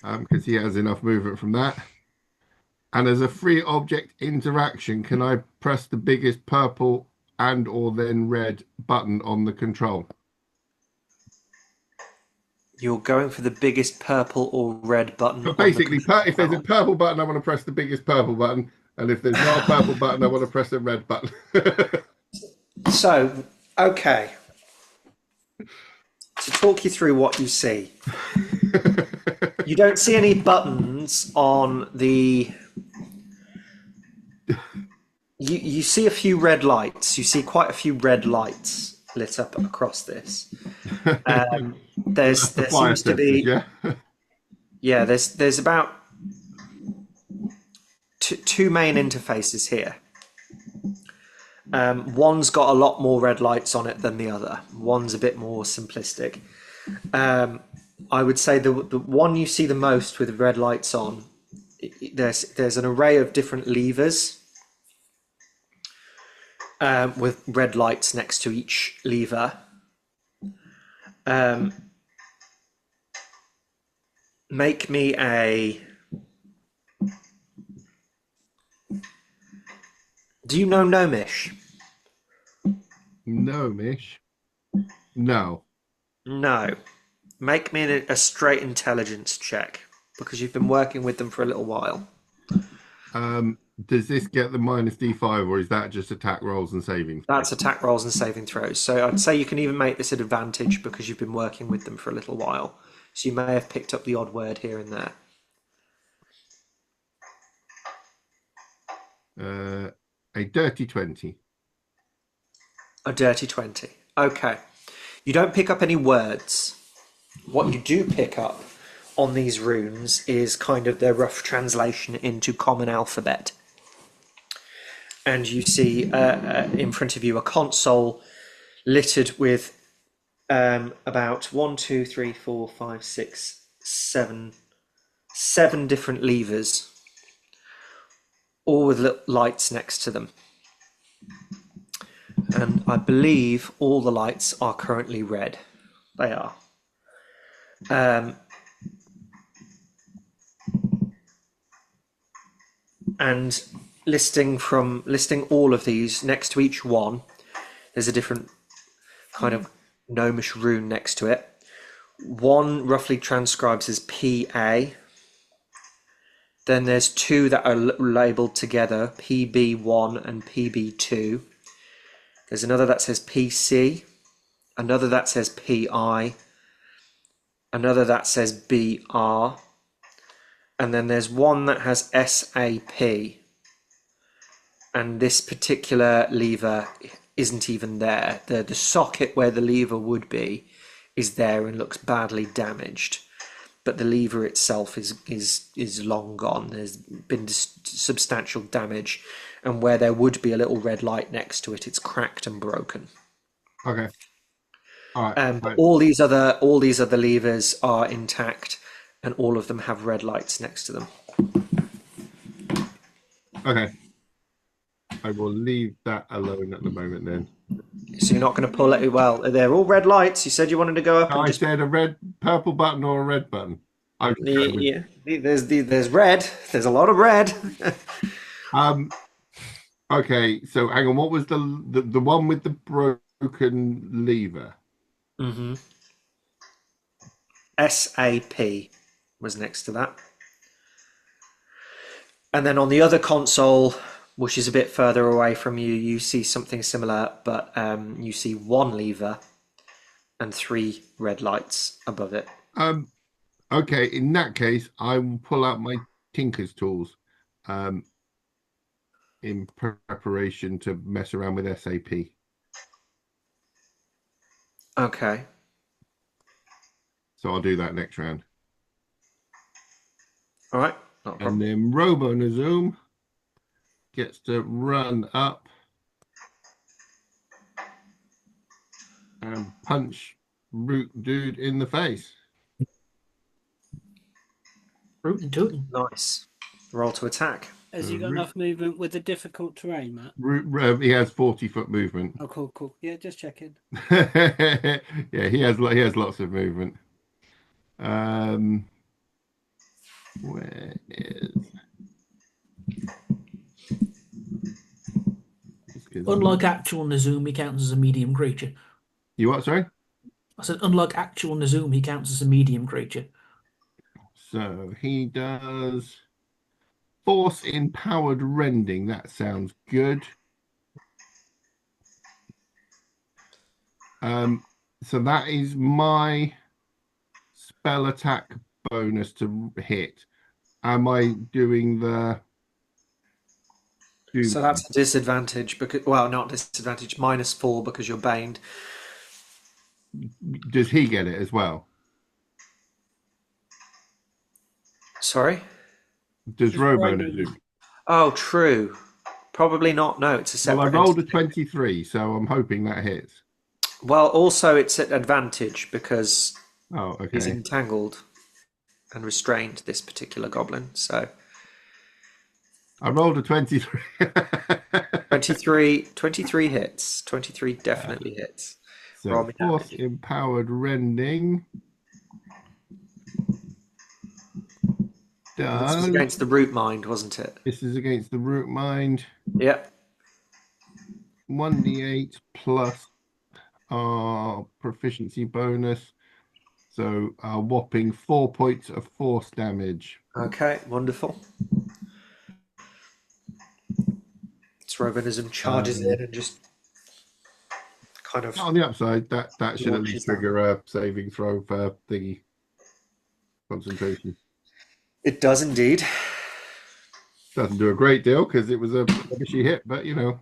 [SPEAKER 5] because he has enough movement from that. And as a free object interaction, can I press the biggest purple and or then red button on the control?
[SPEAKER 2] You're going for the biggest purple or red button
[SPEAKER 5] So
[SPEAKER 2] on the
[SPEAKER 5] basically,
[SPEAKER 2] control
[SPEAKER 5] if there's a
[SPEAKER 2] panel.
[SPEAKER 5] purple button, I want to press the biggest purple button. And if there's not a purple button, I want to press the red button.
[SPEAKER 2] So, okay. To talk you through what you see. You don't see any buttons on the... You see a few red lights. You see quite a few red lights lit up across this. There
[SPEAKER 5] Fire
[SPEAKER 2] seems to
[SPEAKER 5] sensors,
[SPEAKER 2] be...
[SPEAKER 5] yeah.
[SPEAKER 2] Yeah, there's about two main interfaces here. One's got a lot more red lights on it than the other. One's a bit more simplistic. I would say the one you see the most with red lights on, there's an array of different levers with red lights next to each lever. Make me a... Do you know Gnomish?
[SPEAKER 5] Gnomish? No.
[SPEAKER 2] No. Make me a straight intelligence check because you've been working with them for a little while.
[SPEAKER 5] Does this get the minus D5 or is that just attack rolls and saving?
[SPEAKER 2] That's attack rolls and saving throws. So I'd say you can even make this an advantage because you've been working with them for a little while. So you may have picked up the odd word here and there.
[SPEAKER 5] A dirty 20.
[SPEAKER 2] A dirty 20. Okay. You don't pick up any words. What you do pick up on these runes is kind of their rough translation into common alphabet. And you see in front of you a console littered with about 7 different levers, all with lights next to them. And I believe all the lights are currently red. They are. And listing all of these next to each one, there's a different kind of gnomish rune next to it. One roughly transcribes as PA. Then there's two that are labeled together, PB1 and PB2. There's another that says PC, another that says PI, another that says BR, and then there's one that has SAP. And this particular lever isn't even there. The socket where the lever would be is there and looks badly damaged. But the lever itself is long gone. There's been substantial damage, and where there would be a little red light next to it, it's cracked and broken.
[SPEAKER 5] Okay. All right.
[SPEAKER 2] But all these other levers are intact, and all of them have red lights next to them.
[SPEAKER 5] Okay. I will leave that alone at the moment then.
[SPEAKER 2] So you're not going to pull it. Well, they're all red lights. You said you wanted to go up.
[SPEAKER 5] No,
[SPEAKER 2] And
[SPEAKER 5] I
[SPEAKER 2] just...
[SPEAKER 5] said a purple button or a red button.
[SPEAKER 2] Yeah, there's red. There's a lot of red.
[SPEAKER 5] Okay, so hang on. What was the one with the broken lever?
[SPEAKER 2] Mm-hmm. SAP was next to that. And then on the other console, which is a bit further away from you, you see something similar, but you see one lever and 3 red lights above it.
[SPEAKER 5] Okay, in that case, I will pull out my tinker's tools in preparation to mess around with SAP.
[SPEAKER 2] Okay.
[SPEAKER 5] So I'll do that next round.
[SPEAKER 2] All right. Not a problem.
[SPEAKER 5] And then Robo-Zoom gets to run up and punch Root Dude in the face.
[SPEAKER 1] Rootin' tootin'.
[SPEAKER 2] Nice. Roll to attack.
[SPEAKER 3] Has he got enough movement with the difficult terrain, Matt?
[SPEAKER 5] He has 40-foot movement.
[SPEAKER 3] Oh, cool, cool. Yeah, just checking.
[SPEAKER 5] Yeah, he has lots of movement. Where is
[SPEAKER 1] Unlike actual Nazum, he counts as a medium creature.
[SPEAKER 5] you what, sorry?
[SPEAKER 1] I said, unlike actual Nazum, he counts as a medium creature.
[SPEAKER 5] So he does force empowered rending. That sounds good. So that is my spell attack bonus to hit. Am I doing the
[SPEAKER 2] So that's a disadvantage because, well, not disadvantage, -4 because you're baned.
[SPEAKER 5] Does he get it as well?
[SPEAKER 2] Sorry?
[SPEAKER 5] Does
[SPEAKER 3] Just
[SPEAKER 5] Robo
[SPEAKER 3] Robo.
[SPEAKER 5] do?
[SPEAKER 2] Oh, true. Probably not. No, it's a
[SPEAKER 5] Well, I
[SPEAKER 2] separate.
[SPEAKER 5] rolled a
[SPEAKER 2] entity.
[SPEAKER 5] 23, so I'm hoping that hits.
[SPEAKER 2] Well, also it's at advantage because
[SPEAKER 5] Oh,
[SPEAKER 2] he's
[SPEAKER 5] okay.
[SPEAKER 2] entangled and restrained, this particular goblin. So
[SPEAKER 5] I rolled a 23.
[SPEAKER 2] 23 hits. 23 definitely hits. Roll
[SPEAKER 5] So
[SPEAKER 2] me
[SPEAKER 5] force
[SPEAKER 2] damage.
[SPEAKER 5] empowered rending
[SPEAKER 2] This was
[SPEAKER 5] does.
[SPEAKER 2] against the root mind, wasn't it?
[SPEAKER 5] This is against the root mind.
[SPEAKER 2] Yep.
[SPEAKER 5] 1d8 plus our proficiency bonus. So a whopping 4 points of force damage.
[SPEAKER 2] Okay, wonderful. Robonism charges in and just kind of
[SPEAKER 5] On the upside, that should at
[SPEAKER 2] launches
[SPEAKER 5] least
[SPEAKER 2] that.
[SPEAKER 5] trigger a saving throw for thingy concentration.
[SPEAKER 2] It does indeed.
[SPEAKER 5] Doesn't do a great deal because it was a rubbishy hit, but you know.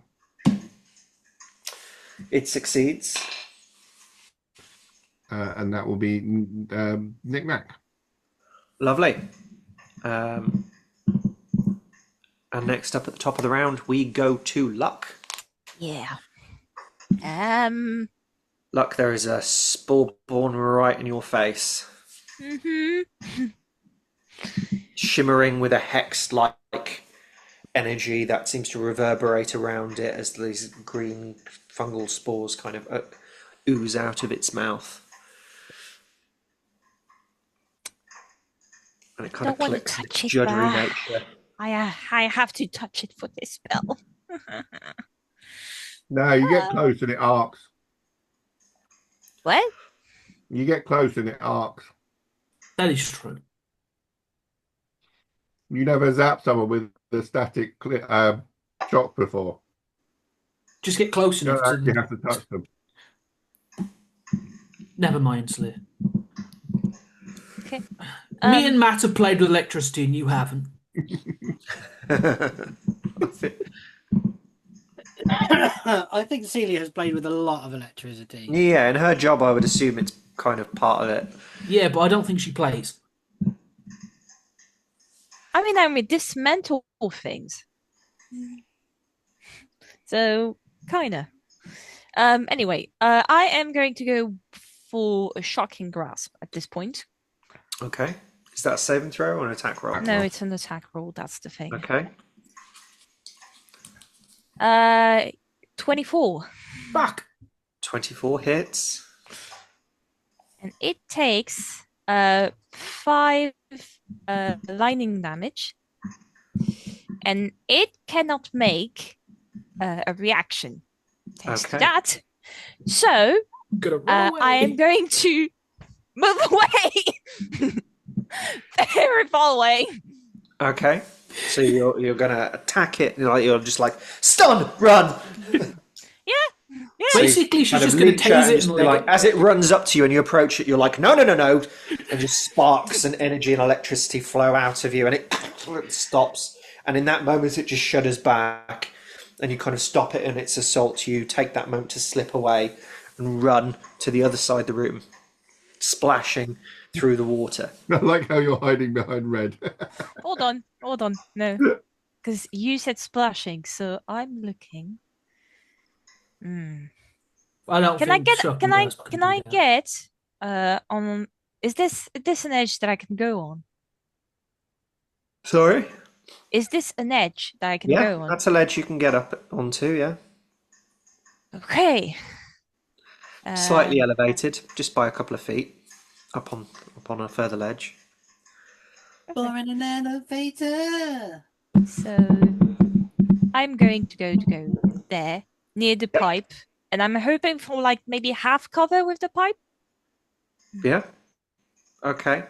[SPEAKER 2] It succeeds.
[SPEAKER 5] And that will be Knick Knack.
[SPEAKER 2] Lovely. And next up at the top of the round, we go to Luck.
[SPEAKER 4] Yeah.
[SPEAKER 2] Luck, there is a spore born right in your face, shimmering with a hex-like energy that seems to reverberate around it as these green fungal spores kind of ooze out of its mouth. And it kind of
[SPEAKER 4] Don't want to
[SPEAKER 2] clicks
[SPEAKER 4] touch
[SPEAKER 2] its
[SPEAKER 4] it,
[SPEAKER 2] juddery
[SPEAKER 4] but
[SPEAKER 2] nature.
[SPEAKER 4] I have to touch it for this spell.
[SPEAKER 5] No, you get close and it arcs.
[SPEAKER 4] What?
[SPEAKER 5] You get close and it arcs.
[SPEAKER 1] That is true.
[SPEAKER 5] You never zapped someone with the static shock before.
[SPEAKER 1] Just get close
[SPEAKER 5] You
[SPEAKER 1] enough
[SPEAKER 5] don't actually
[SPEAKER 1] to.
[SPEAKER 5] have to touch them.
[SPEAKER 1] Never mind, Slayer.
[SPEAKER 4] Okay.
[SPEAKER 1] Me and Matt have played with electricity, and you haven't.
[SPEAKER 3] I think Celia has played with a lot of electricity.
[SPEAKER 2] Yeah, in her job, I would assume it's kind of part of it.
[SPEAKER 1] Yeah, but I don't think she plays.
[SPEAKER 4] I mean, I dismantle things. So, kinda. Anyway, I am going to go for a shocking grasp at this point.
[SPEAKER 2] Okay. Is that a saving throw or an attack roll?
[SPEAKER 4] No, it's an attack roll. That's the thing.
[SPEAKER 2] Okay.
[SPEAKER 4] 24.
[SPEAKER 1] Fuck.
[SPEAKER 2] 24 hits.
[SPEAKER 4] And it takes 5 lightning damage. And it cannot make a reaction thanks to
[SPEAKER 2] Okay.
[SPEAKER 4] that. So
[SPEAKER 1] Gonna run away.
[SPEAKER 4] I am going to move away. Very far away.
[SPEAKER 2] Okay. So you're gonna attack it. You're just like stun, run.
[SPEAKER 4] Yeah.
[SPEAKER 1] Basically, she's
[SPEAKER 2] Kind of
[SPEAKER 1] just going to
[SPEAKER 2] leech out
[SPEAKER 1] tase
[SPEAKER 2] and
[SPEAKER 1] it
[SPEAKER 2] just
[SPEAKER 1] and
[SPEAKER 2] be
[SPEAKER 1] leg
[SPEAKER 2] like,
[SPEAKER 1] it.
[SPEAKER 2] as it runs up to you and you approach it, you're like, no, and just sparks and energy and electricity flow out of you, and it stops. And in that moment, it just shudders back, and you kind of stop it in its assault. You take that moment to slip away and run to the other side of the room, splashing through the water.
[SPEAKER 5] I like how you're hiding behind red.
[SPEAKER 4] Hold on. No. Because you said splashing, so I'm looking.
[SPEAKER 1] I don't
[SPEAKER 4] Can I
[SPEAKER 1] think
[SPEAKER 4] get
[SPEAKER 1] shocking
[SPEAKER 4] can I
[SPEAKER 1] grasp
[SPEAKER 4] can
[SPEAKER 1] do
[SPEAKER 4] I
[SPEAKER 1] that.
[SPEAKER 4] get on is this an edge that I can go on?
[SPEAKER 2] Sorry?
[SPEAKER 4] Is this an edge that I can
[SPEAKER 2] Yeah,
[SPEAKER 4] go on?
[SPEAKER 2] that's a ledge you can get up onto, yeah.
[SPEAKER 4] Okay.
[SPEAKER 2] Slightly elevated, just by a couple of feet, up on a further ledge.
[SPEAKER 3] Or in an elevator.
[SPEAKER 4] So I'm going to go there near the
[SPEAKER 2] Yep.
[SPEAKER 4] pipe, and I'm hoping for like maybe half cover with the pipe.
[SPEAKER 2] Yeah. Okay.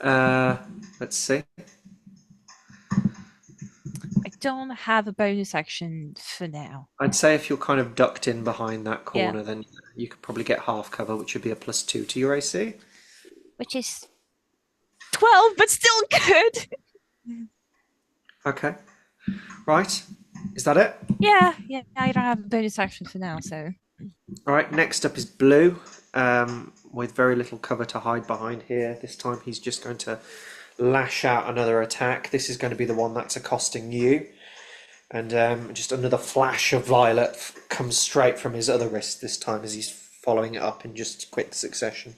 [SPEAKER 2] Let's see.
[SPEAKER 4] I don't have a bonus action for now.
[SPEAKER 2] I'd say if you're kind of ducked in behind that
[SPEAKER 4] Yeah.
[SPEAKER 2] corner, then you could probably get half cover, which would be a +2 to your AC.
[SPEAKER 4] Which is 12, but still good.
[SPEAKER 2] Okay. Right. Is that it?
[SPEAKER 4] Yeah, I don't have a bonus action for now, so.
[SPEAKER 2] All right. Next up is Blue, with very little cover to hide behind here. This time he's just going to lash out another attack. This is going to be the one that's accosting you. And just another flash of violet comes straight from his other wrist this time as he's following it up in just quick succession.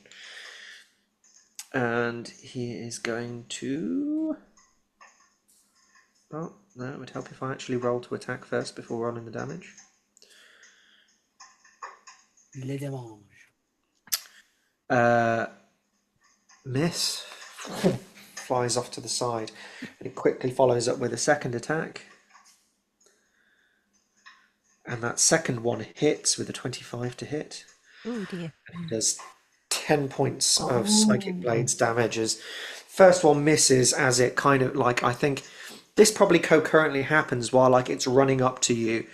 [SPEAKER 2] And he is going to... Oh, no, it would help if I actually roll to attack first before rolling the damage.
[SPEAKER 3] Le demange.
[SPEAKER 2] Miss. Flies off to the side. And he quickly follows up with a second attack. And that second one hits with a 25 to hit.
[SPEAKER 4] Oh dear.
[SPEAKER 2] Does 10 points of Psychic Blades damage as first one misses as it kind of like, I think this probably concurrently happens while like it's running up to you.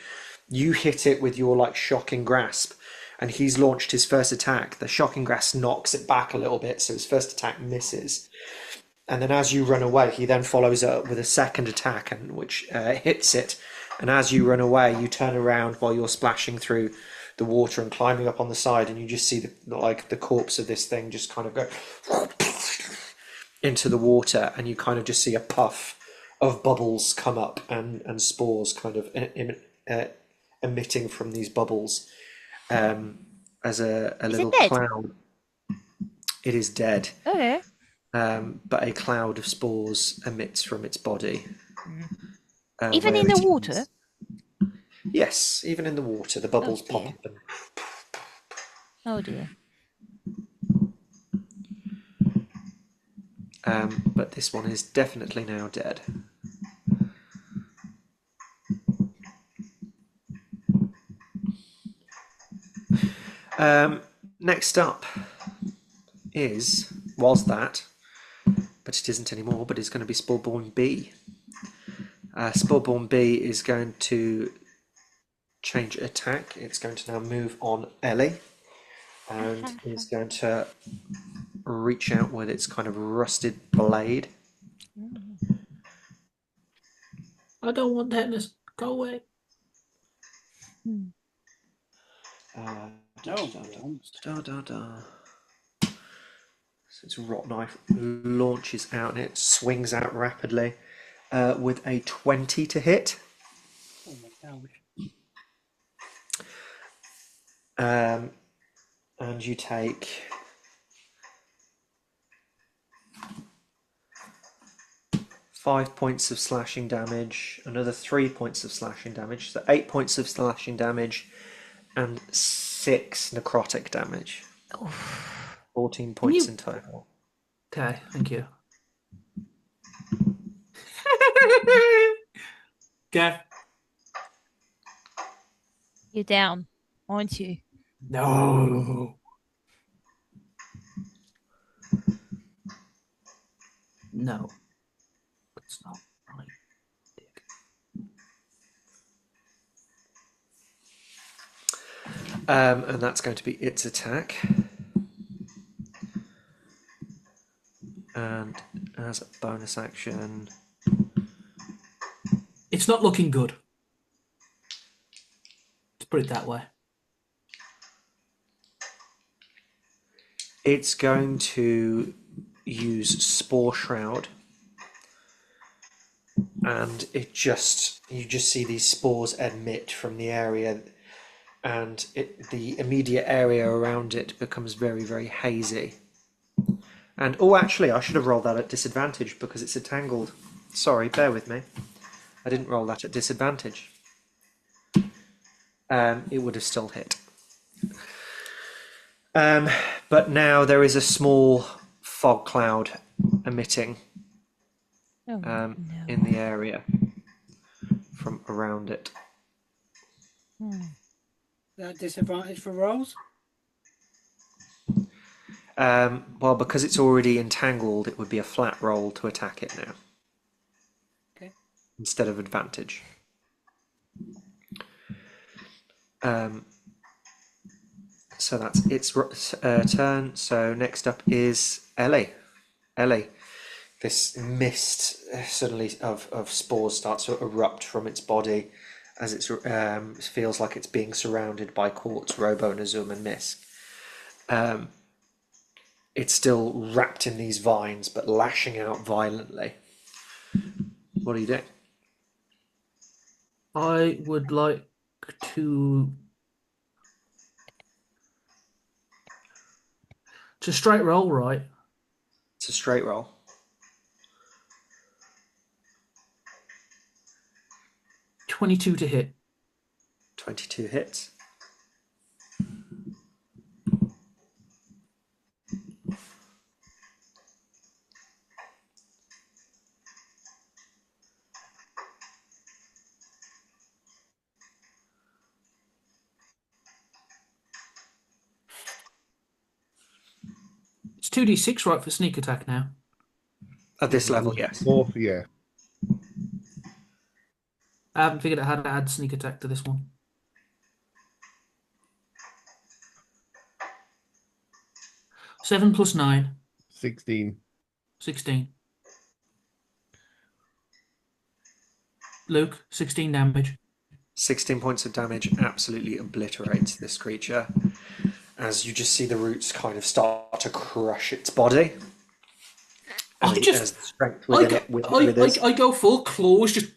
[SPEAKER 2] You hit it with your like Shocking Grasp and he's launched his first attack. The Shocking Grasp knocks it back a little bit, so his first attack misses. And then as you run away, he then follows it up with a second attack, and which hits it. And as you run away, you turn around while you're splashing through the water and climbing up on the side, and you just see the corpse of this thing just kind of go into the water, and you kind of just see a puff of bubbles come up and spores kind of emitting from these bubbles as a little cloud. It is dead.
[SPEAKER 4] Okay.
[SPEAKER 2] But a cloud of spores emits from its body.
[SPEAKER 4] Even in the water?
[SPEAKER 2] Yes, even in the water, the bubbles
[SPEAKER 4] Oh,
[SPEAKER 2] pop
[SPEAKER 4] dear.
[SPEAKER 2] up.
[SPEAKER 4] Oh dear.
[SPEAKER 2] But this one is definitely now dead. Next up was that, but it isn't anymore, but it's going to be Sporeborn B. Sporeborn B is going to change attack. It's going to now move on Ellie, and is going to reach out with its kind of rusted blade.
[SPEAKER 1] I don't want tetanus. Go away.
[SPEAKER 2] So its rot knife launches out and it swings out rapidly with a 20 to hit.
[SPEAKER 3] Oh my gosh.
[SPEAKER 2] And you take 5 points of slashing damage, another 3 points of slashing damage, so 8 points of slashing damage, and 6 necrotic damage. 14 points in total.
[SPEAKER 1] Okay, thank you. Okay.
[SPEAKER 4] You're down, aren't you?
[SPEAKER 1] No. No. It's not right. Dick.
[SPEAKER 2] And that's going to be its attack. And as a bonus action,
[SPEAKER 1] It's not looking good. Let's put it that way.
[SPEAKER 2] it's going to use Spore Shroud. And you just see these spores emit from the area, and the immediate area around it becomes very, very hazy. And oh, actually, I should have rolled that at disadvantage because it's entangled. Sorry, bear with me. I didn't roll that at disadvantage. It would have still hit. But now there is a small fog cloud emitting
[SPEAKER 4] No.
[SPEAKER 2] in the area from around it.
[SPEAKER 3] That disadvantage for rolls?
[SPEAKER 2] Well, because it's already entangled, it would be a flat roll to attack it now.
[SPEAKER 3] Okay.
[SPEAKER 2] Instead of advantage. So that's its turn. So next up is Ellie. Ellie, this mist suddenly of spores starts to erupt from its body as it feels like it's being surrounded by Quartz, Robonazum, and Mist. It's still wrapped in these vines, but lashing out violently. What do you do?
[SPEAKER 1] I would like to. It's a straight roll, right?
[SPEAKER 2] It's a straight roll.
[SPEAKER 1] .22 to hit.
[SPEAKER 2] 22 hits.
[SPEAKER 1] It's 2d6, right, for sneak attack now.
[SPEAKER 2] At this level, yes.
[SPEAKER 5] Fourth, yeah.
[SPEAKER 1] I haven't figured out how to add sneak attack to this one. Seven plus 9,
[SPEAKER 5] 16.
[SPEAKER 1] 16. Luke, 16 damage.
[SPEAKER 2] 16 points of damage absolutely obliterates this creature as you just see the roots kind of start to crush its body. As the strength within it withers.
[SPEAKER 1] I go full claws, just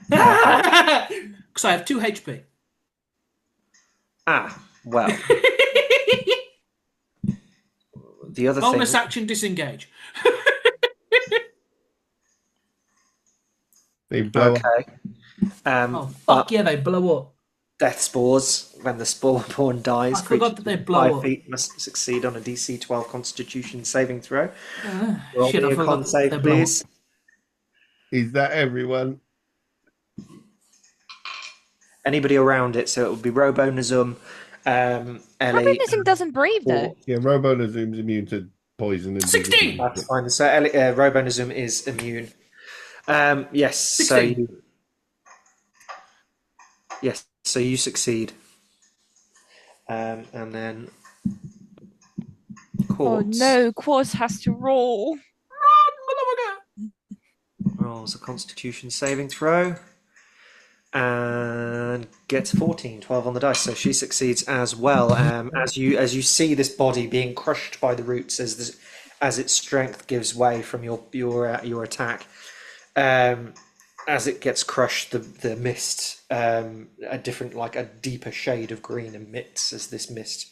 [SPEAKER 1] because I have 2 HP.
[SPEAKER 2] Well. The other
[SPEAKER 1] Bonus
[SPEAKER 2] thing.
[SPEAKER 1] action disengage.
[SPEAKER 5] They blow up.
[SPEAKER 2] Okay.
[SPEAKER 1] Fuck yeah, they blow up.
[SPEAKER 2] Death spores. When the spawn dies,
[SPEAKER 1] I forgot that they
[SPEAKER 2] creatures
[SPEAKER 1] blow
[SPEAKER 2] 5
[SPEAKER 1] up.
[SPEAKER 2] feet must succeed on a DC 12 Constitution saving throw. Roll
[SPEAKER 1] Shit,
[SPEAKER 2] me
[SPEAKER 1] I
[SPEAKER 2] a
[SPEAKER 1] forgot
[SPEAKER 2] con
[SPEAKER 1] that
[SPEAKER 2] save,
[SPEAKER 1] they blow
[SPEAKER 2] please.
[SPEAKER 5] Is that everyone?
[SPEAKER 2] Anybody around it, so it would be Robonazum, Ellie.
[SPEAKER 4] Robonazum doesn't breathe though.
[SPEAKER 5] Yeah, Robonazum's immune to poison and
[SPEAKER 1] 16!
[SPEAKER 2] That's fine. So Robonazum is immune. Yes.
[SPEAKER 1] 16.
[SPEAKER 2] So you succeed. And then Quartz
[SPEAKER 4] Oh no, Quartz has to roll.
[SPEAKER 2] rolls a Constitution saving throw and gets 14, 12 on the dice. So she succeeds as well. As you see this body being crushed by the roots as its strength gives way from your attack. As it gets crushed, the mist, a deeper shade of green emits as this mist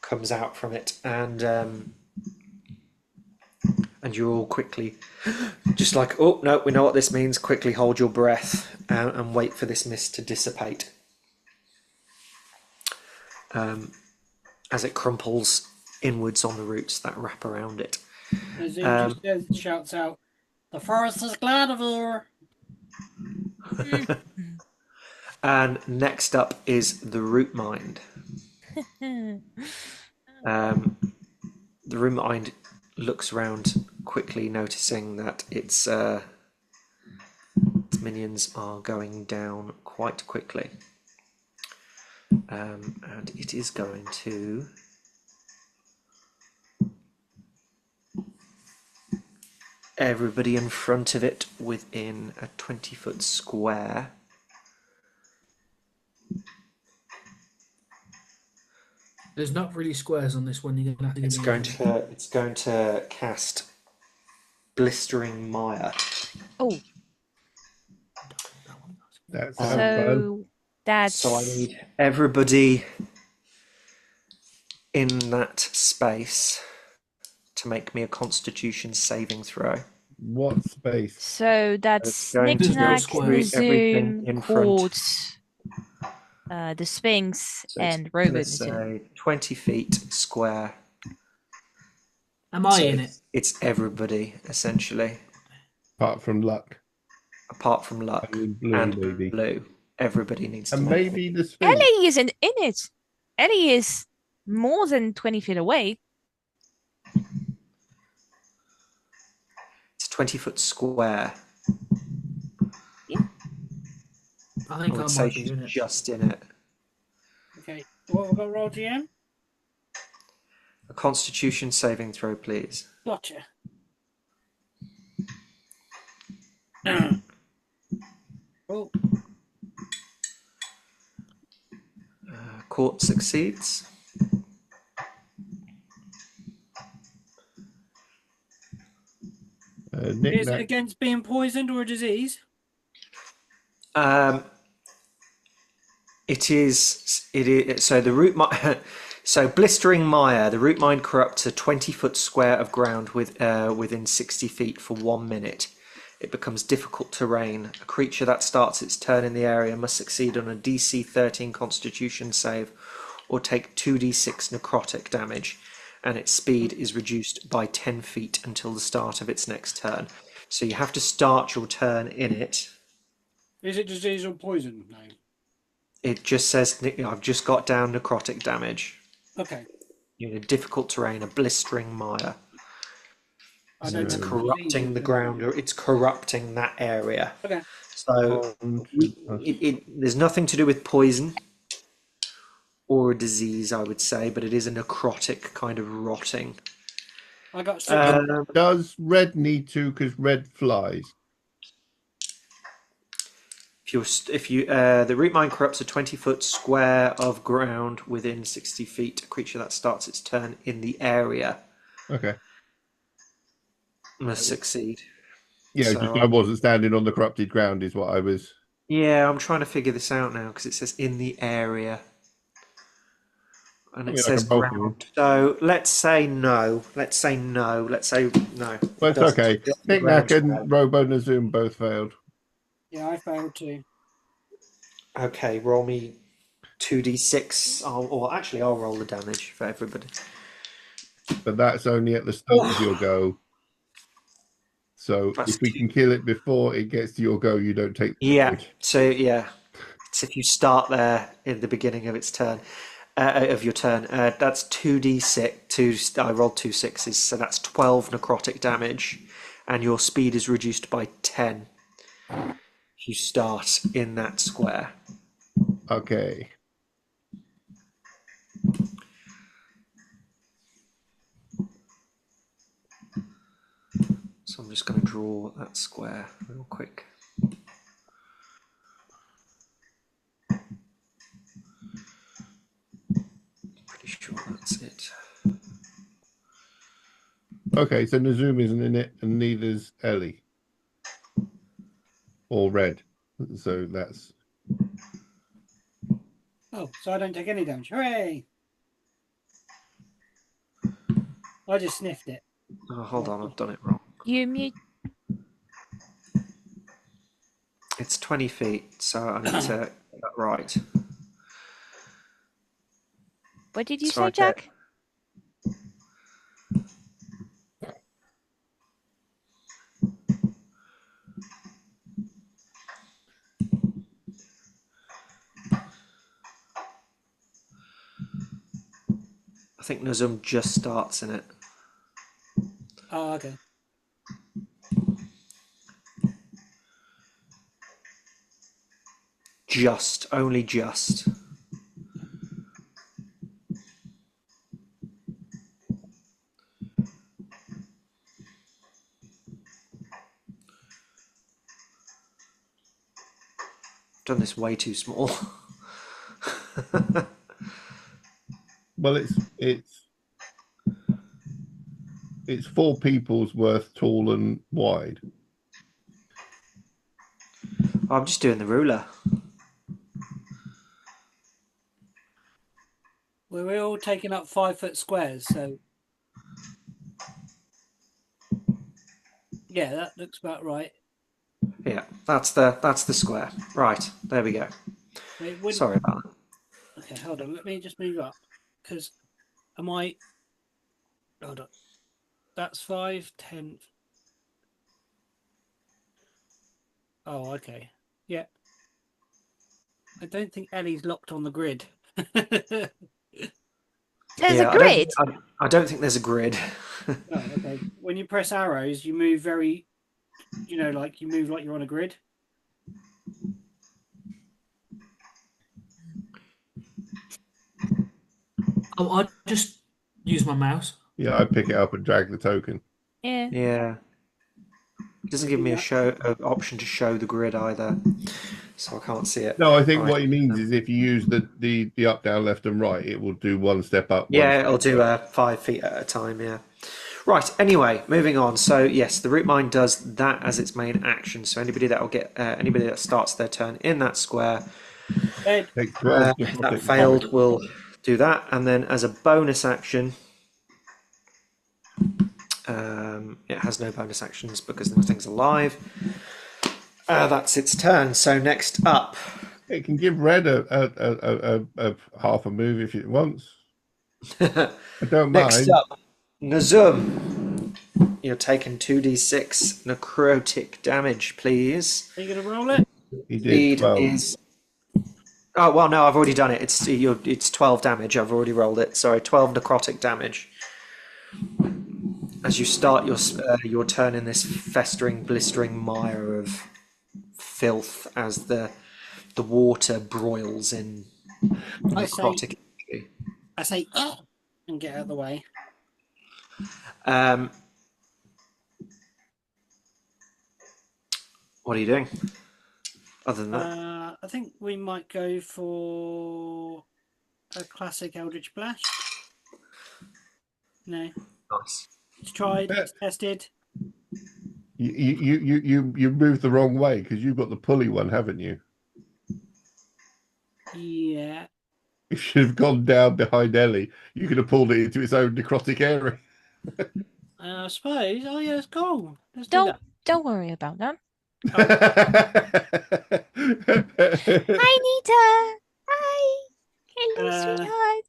[SPEAKER 2] comes out from it, and you're all quickly just like, oh no, we know what this means. Quickly hold your breath and wait for this mist to dissipate. As it crumples inwards on the roots that wrap around it.
[SPEAKER 3] Azim just shouts out, "The forest is glad of you."
[SPEAKER 2] And next up is the root mind. The root mind looks around quickly, noticing that its minions are going down quite quickly. And it is going to everybody in front of it within a 20-foot square.
[SPEAKER 1] There's not really squares on this one. You're gonna have to give me
[SPEAKER 2] It's going to cast Blistering Mire.
[SPEAKER 4] Oh,
[SPEAKER 5] That sounds fun.
[SPEAKER 2] So I need everybody in that space to make me a Constitution saving throw.
[SPEAKER 5] what space?
[SPEAKER 4] So that's
[SPEAKER 2] going
[SPEAKER 1] There's no
[SPEAKER 4] knick-knack,
[SPEAKER 1] squares.
[SPEAKER 2] everything
[SPEAKER 4] Nazoom,
[SPEAKER 2] in front.
[SPEAKER 4] Quartz, the Sphinx,
[SPEAKER 2] So it's
[SPEAKER 4] and
[SPEAKER 2] going to
[SPEAKER 4] Robot Nazoom.
[SPEAKER 2] say 20 feet square.
[SPEAKER 1] Am I
[SPEAKER 2] So
[SPEAKER 1] in it?
[SPEAKER 2] it's everybody, essentially,
[SPEAKER 5] Apart from luck
[SPEAKER 2] apart from luck
[SPEAKER 5] and blue,
[SPEAKER 2] and
[SPEAKER 5] maybe.
[SPEAKER 2] blue. Everybody needs to
[SPEAKER 5] And
[SPEAKER 2] make
[SPEAKER 5] maybe the Sphinx.
[SPEAKER 4] Ellie isn't in it. Ellie is more than 20 feet away.
[SPEAKER 2] It's 20-foot square.
[SPEAKER 1] I
[SPEAKER 2] I
[SPEAKER 1] think I
[SPEAKER 2] would say
[SPEAKER 1] might be
[SPEAKER 2] she's
[SPEAKER 1] in it.
[SPEAKER 2] just in it.
[SPEAKER 3] Okay. What have we got, roll GM?
[SPEAKER 2] A Constitution saving throw, please.
[SPEAKER 3] Gotcha. Oh,
[SPEAKER 2] Court succeeds.
[SPEAKER 3] is it
[SPEAKER 5] Knick-knack.
[SPEAKER 3] against being poisoned or a disease?
[SPEAKER 2] It is. So the root. So blistering mire. The root mine corrupts a 20-foot square of ground within 60 feet for 1 minute. It becomes difficult terrain. A creature that starts its turn in the area must succeed on a DC 13 Constitution save, or take 2d6 necrotic damage, and its speed is reduced by 10 feet until the start of its next turn. So you have to start your turn in it.
[SPEAKER 3] Is it disease or poison? No.
[SPEAKER 2] It just says, I've just got down necrotic damage.
[SPEAKER 3] Okay.
[SPEAKER 2] In a difficult terrain, a blistering mire.
[SPEAKER 3] I
[SPEAKER 2] So
[SPEAKER 3] don't
[SPEAKER 2] it's
[SPEAKER 3] have
[SPEAKER 2] corrupting the ground, or it's corrupting that area.
[SPEAKER 3] Okay.
[SPEAKER 2] So there's nothing to do with poison or a disease, I would say, but it is a necrotic kind of rotting.
[SPEAKER 3] I got 6.
[SPEAKER 5] Does red need to? Because red flies.
[SPEAKER 2] The root mine corrupts a 20-foot square of ground within 60 feet. A creature that starts its turn in the area
[SPEAKER 5] Okay.
[SPEAKER 2] must succeed.
[SPEAKER 5] Yeah,
[SPEAKER 2] So,
[SPEAKER 5] just I wasn't standing on the corrupted ground, is what I was.
[SPEAKER 2] yeah, I'm trying to figure this out now because it says in the area. And
[SPEAKER 5] I
[SPEAKER 2] it
[SPEAKER 5] mean, I
[SPEAKER 2] says
[SPEAKER 5] can roll for you.
[SPEAKER 2] ground. So let's say no. Let's say no. Let's say no.
[SPEAKER 5] Well, it's okay.
[SPEAKER 2] The
[SPEAKER 5] Knick-knack
[SPEAKER 2] ground's
[SPEAKER 5] and Robo Nazoom both failed.
[SPEAKER 3] Yeah, I failed too.
[SPEAKER 2] Okay, roll me 2d6. I'll roll the damage for everybody.
[SPEAKER 5] But that's only at the start of your go. So
[SPEAKER 2] That's
[SPEAKER 5] if we can kill it before it gets to your go, you don't take the
[SPEAKER 2] Yeah.
[SPEAKER 5] damage.
[SPEAKER 2] So yeah. So if you start there in the beginning of its turn, of your turn, that's 2d6. I rolled 2 6s, so that's 12 necrotic damage, and your speed is reduced by 10. If you start in that square.
[SPEAKER 5] Okay.
[SPEAKER 2] So I'm just going to draw that square real quick. Pretty sure that's it.
[SPEAKER 5] Okay, so Nazoom isn't in it, and neither's Ellie. Or red. So that's
[SPEAKER 3] Oh, so I don't take any damage. Hooray! I just sniffed it.
[SPEAKER 2] Oh, hold on, I've done it wrong.
[SPEAKER 4] You mute.
[SPEAKER 2] It's 20 feet, so I need to get that right.
[SPEAKER 4] What did you
[SPEAKER 2] So
[SPEAKER 4] say,
[SPEAKER 2] I get-
[SPEAKER 4] Jack?
[SPEAKER 2] I think Nazum just starts in it.
[SPEAKER 3] Oh, okay.
[SPEAKER 2] Just, only just. Done this way too small.
[SPEAKER 5] well, it's 4 people's worth tall and wide.
[SPEAKER 2] I'm just doing the ruler.
[SPEAKER 3] We're all taking up 5-foot squares, so yeah, Yeah, that looks about right.
[SPEAKER 2] Yeah, that's the square. Right, there we go.
[SPEAKER 3] It wouldn't.
[SPEAKER 2] Sorry about that.
[SPEAKER 3] Okay, hold on. Let me just move up because am I? Hold on. That's 5, 10. Oh, okay. Yeah. I don't think Ellie's locked on the grid.
[SPEAKER 4] There's a
[SPEAKER 2] Yeah,
[SPEAKER 4] grid.
[SPEAKER 2] I don't think there's a grid.
[SPEAKER 3] Oh, okay. When you press arrows, you move very, like you move like you're on a grid.
[SPEAKER 1] Oh, I just use my mouse.
[SPEAKER 5] Yeah, I pick it up and drag the token.
[SPEAKER 4] Yeah.
[SPEAKER 2] Yeah. It doesn't give me an option to show the grid either, so I can't see it.
[SPEAKER 5] No, I think
[SPEAKER 2] Right.
[SPEAKER 5] what he means is if you use the up, down, left, and right, it will do one step up. One
[SPEAKER 2] Yeah,
[SPEAKER 5] step
[SPEAKER 2] it'll do
[SPEAKER 5] down.
[SPEAKER 2] 5 feet at a time. Yeah. Right. Anyway, moving on. So yes, the root mine does that as its main action. So anybody that starts their turn in that square
[SPEAKER 3] Ed,
[SPEAKER 5] Take 12
[SPEAKER 2] that
[SPEAKER 5] necrotic
[SPEAKER 2] failed
[SPEAKER 5] damage.
[SPEAKER 2] will do that, and then as a bonus action, it has no bonus actions because nothing's alive. That's its turn. So next up,
[SPEAKER 5] It can give red a half a move if it wants. I don't
[SPEAKER 2] next
[SPEAKER 5] mind.
[SPEAKER 2] up, Nazum. You're taking 2d6 necrotic damage, please.
[SPEAKER 3] are you going to roll it?
[SPEAKER 5] He did
[SPEAKER 2] Speed
[SPEAKER 5] 12.
[SPEAKER 2] is. Oh well, no, I've already done it. It's 12 damage. I've already rolled it. Sorry, 12 necrotic damage. As you start your turn in this festering, blistering mire of filth, as the water broils in
[SPEAKER 3] I say,
[SPEAKER 2] necrotic energy.
[SPEAKER 3] and get out of the way.
[SPEAKER 2] Um, what are you doing? Other than that,
[SPEAKER 3] I think we might go for a classic Eldritch Blast. No,
[SPEAKER 2] nice.
[SPEAKER 3] it's tried, it's tested.
[SPEAKER 5] You moved the wrong way because you've got the pulley one, haven't you?
[SPEAKER 3] Yeah.
[SPEAKER 5] You should have gone down behind Ellie. You could have pulled it into its own necrotic area.
[SPEAKER 3] I suppose. Oh yeah, it's cool. Let's do
[SPEAKER 4] Don't
[SPEAKER 3] that.
[SPEAKER 4] don't worry about that.
[SPEAKER 3] Oh,
[SPEAKER 4] Hi, Nita. Hi. Hello, sweetheart.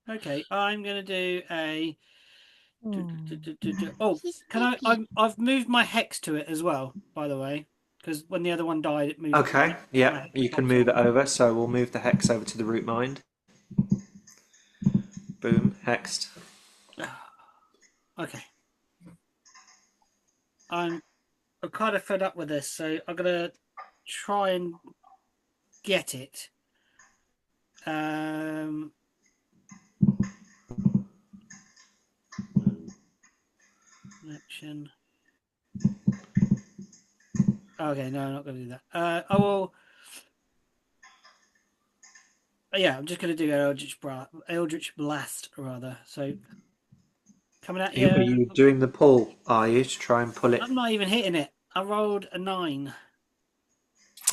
[SPEAKER 3] okay, I'm gonna do a. Oh,
[SPEAKER 4] He's
[SPEAKER 3] can I?
[SPEAKER 4] sleepy.
[SPEAKER 3] I've moved my hex to it as well. By the way, because when the other one died, it moved.
[SPEAKER 2] Okay,
[SPEAKER 3] my
[SPEAKER 2] yeah,
[SPEAKER 3] hex
[SPEAKER 2] you can
[SPEAKER 3] pops
[SPEAKER 2] move
[SPEAKER 3] on.
[SPEAKER 2] it over. So we'll move the hex over to the root mind. Boom, hexed.
[SPEAKER 3] Okay. I'm kind of fed up with this, so I'm gonna try and get it. Action. Okay, no, I'm not going to do that. I will. Yeah, I'm just going to do Eldritch Blast, rather. So, coming at
[SPEAKER 2] Are
[SPEAKER 3] you.
[SPEAKER 2] you doing the pull? Are you to try and pull it?
[SPEAKER 3] I'm not even hitting it. I rolled a 9.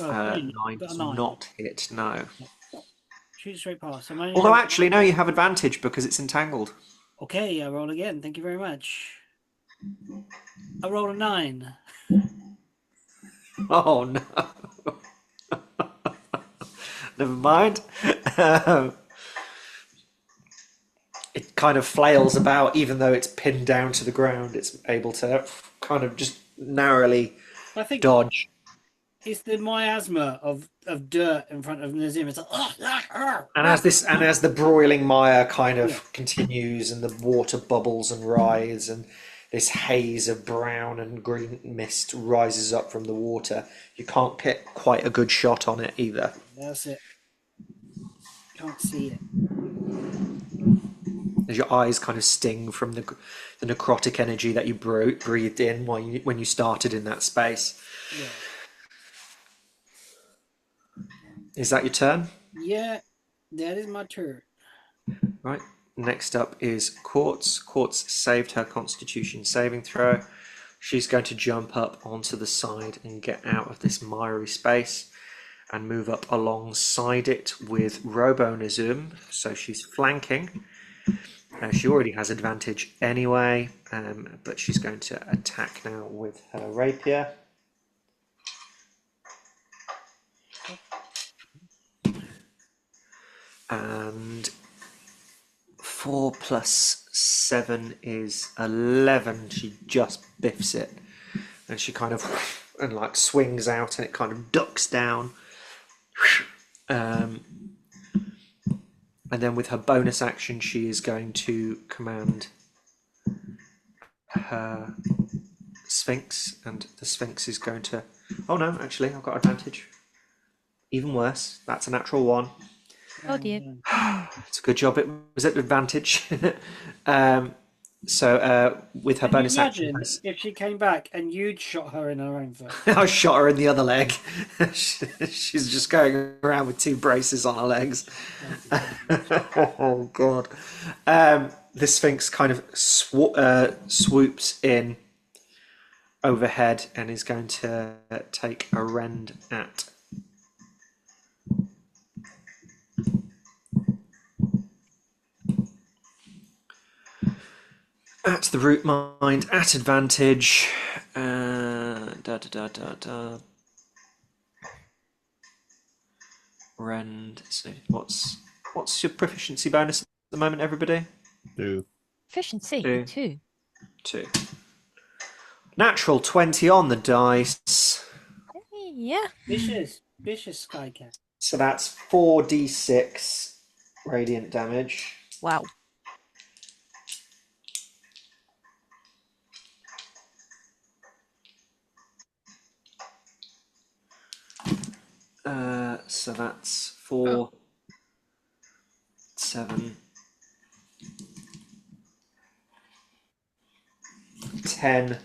[SPEAKER 3] Well,
[SPEAKER 2] 9
[SPEAKER 3] got a
[SPEAKER 2] does
[SPEAKER 3] 9.
[SPEAKER 2] not hit. No.
[SPEAKER 3] Shoot straight past. I'm only
[SPEAKER 2] Although actually, no, you have advantage because it's entangled.
[SPEAKER 3] Okay, I roll again. Thank you very much. I rolled a 9.
[SPEAKER 2] Oh no. Never mind. It kind of flails about, even though it's pinned down to the ground. It's able to kind of just narrowly
[SPEAKER 3] I think
[SPEAKER 2] dodge.
[SPEAKER 3] it's the miasma of dirt in front of Nazim. It's like,
[SPEAKER 2] And as the broiling mire kind of
[SPEAKER 3] Yeah.
[SPEAKER 2] continues, and the water bubbles and writhes, and this haze of brown and green mist rises up from the water, you can't get quite a good shot on it either.
[SPEAKER 3] That's it. Can't see it.
[SPEAKER 2] As your eyes kind of sting from the necrotic energy that you breathed in when you started in that space.
[SPEAKER 3] Yeah.
[SPEAKER 2] Is that your turn?
[SPEAKER 3] Yeah, that is my turn.
[SPEAKER 2] Right. Next up is Quartz. Quartz saved her Constitution saving throw. She's going to jump up onto the side and get out of this miry space and move up alongside it with Robonazum. So she's flanking. She already has advantage anyway, but she's going to attack now with her rapier. And 4 plus 7 is 11. She just biffs it, and she kind of like swings out, and it kind of ducks down. And then with her bonus action, she is going to command her Sphinx, and the Sphinx is going to. Oh no, actually, I've got advantage. Even worse, that's a natural 1.
[SPEAKER 4] Oh dear.
[SPEAKER 2] It's a good job it was at advantage. So with her
[SPEAKER 3] Can you
[SPEAKER 2] bonus action,
[SPEAKER 3] imagine if she came back and you'd shot her in her own foot?
[SPEAKER 2] I shot her in the other leg. She's just going around with 2 braces on her legs. Oh god. The Sphinx kind of swoops in overhead and is going to take a rend at the root mind at advantage. Rend. So what's your proficiency bonus at the moment, everybody?
[SPEAKER 5] 2.
[SPEAKER 4] Efficiency,
[SPEAKER 2] Two.
[SPEAKER 4] 2.
[SPEAKER 2] 2. Natural 20 on the dice.
[SPEAKER 4] Yeah.
[SPEAKER 3] Vicious Skycat.
[SPEAKER 2] So that's 4d6 radiant damage.
[SPEAKER 4] Wow.
[SPEAKER 2] So that's 4, 7, 10,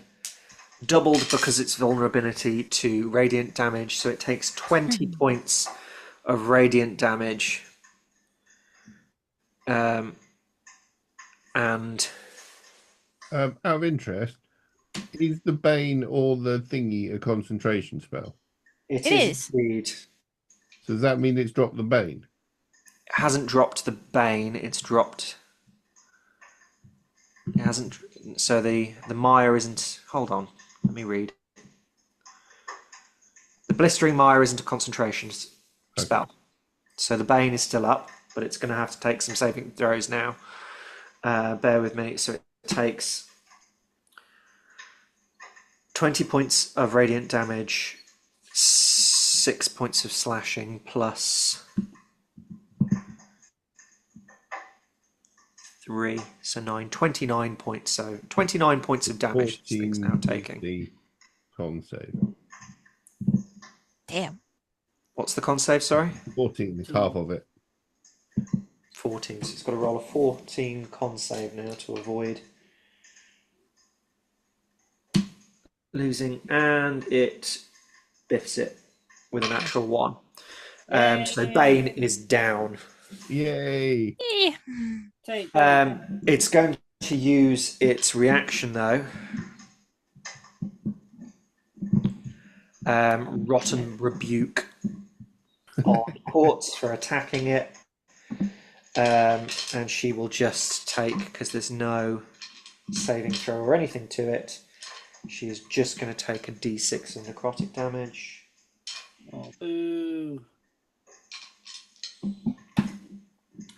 [SPEAKER 2] doubled because it's vulnerability to radiant damage, so it takes 20 points of radiant damage. And
[SPEAKER 5] Out of interest, is the Bane or the thingy a concentration spell?
[SPEAKER 2] it
[SPEAKER 4] It
[SPEAKER 2] is
[SPEAKER 4] is.
[SPEAKER 2] indeed.
[SPEAKER 5] So does that mean it's dropped the Bane?
[SPEAKER 2] It hasn't dropped the Bane, it's dropped. It hasn't. So the Mire isn't. Hold on, let me read. The Blistering Mire isn't a concentration spell.
[SPEAKER 5] Okay.
[SPEAKER 2] So the Bane is still up, but it's going to have to take some saving throws now. Bear with me. So it takes 20 points of radiant damage, 6 points of slashing, plus 3, so 9, 29 points. So 29 points of damage this thing's now
[SPEAKER 5] 14
[SPEAKER 2] taking.
[SPEAKER 5] the con save.
[SPEAKER 4] Damn.
[SPEAKER 2] What's the con save, sorry?
[SPEAKER 5] 14 is half of it.
[SPEAKER 2] 14, so it's got to roll a 14 con save now to avoid losing, and it biffs it with a natural 1. So Bane is down.
[SPEAKER 5] Yay!
[SPEAKER 4] Eh.
[SPEAKER 3] Take that.
[SPEAKER 2] It's going to use its reaction though. Rotten Rebuke on Quartz for attacking it. And she will just take, because there's no saving throw or anything to it, she is just going to take a d6 of necrotic damage.
[SPEAKER 3] Oh, boo.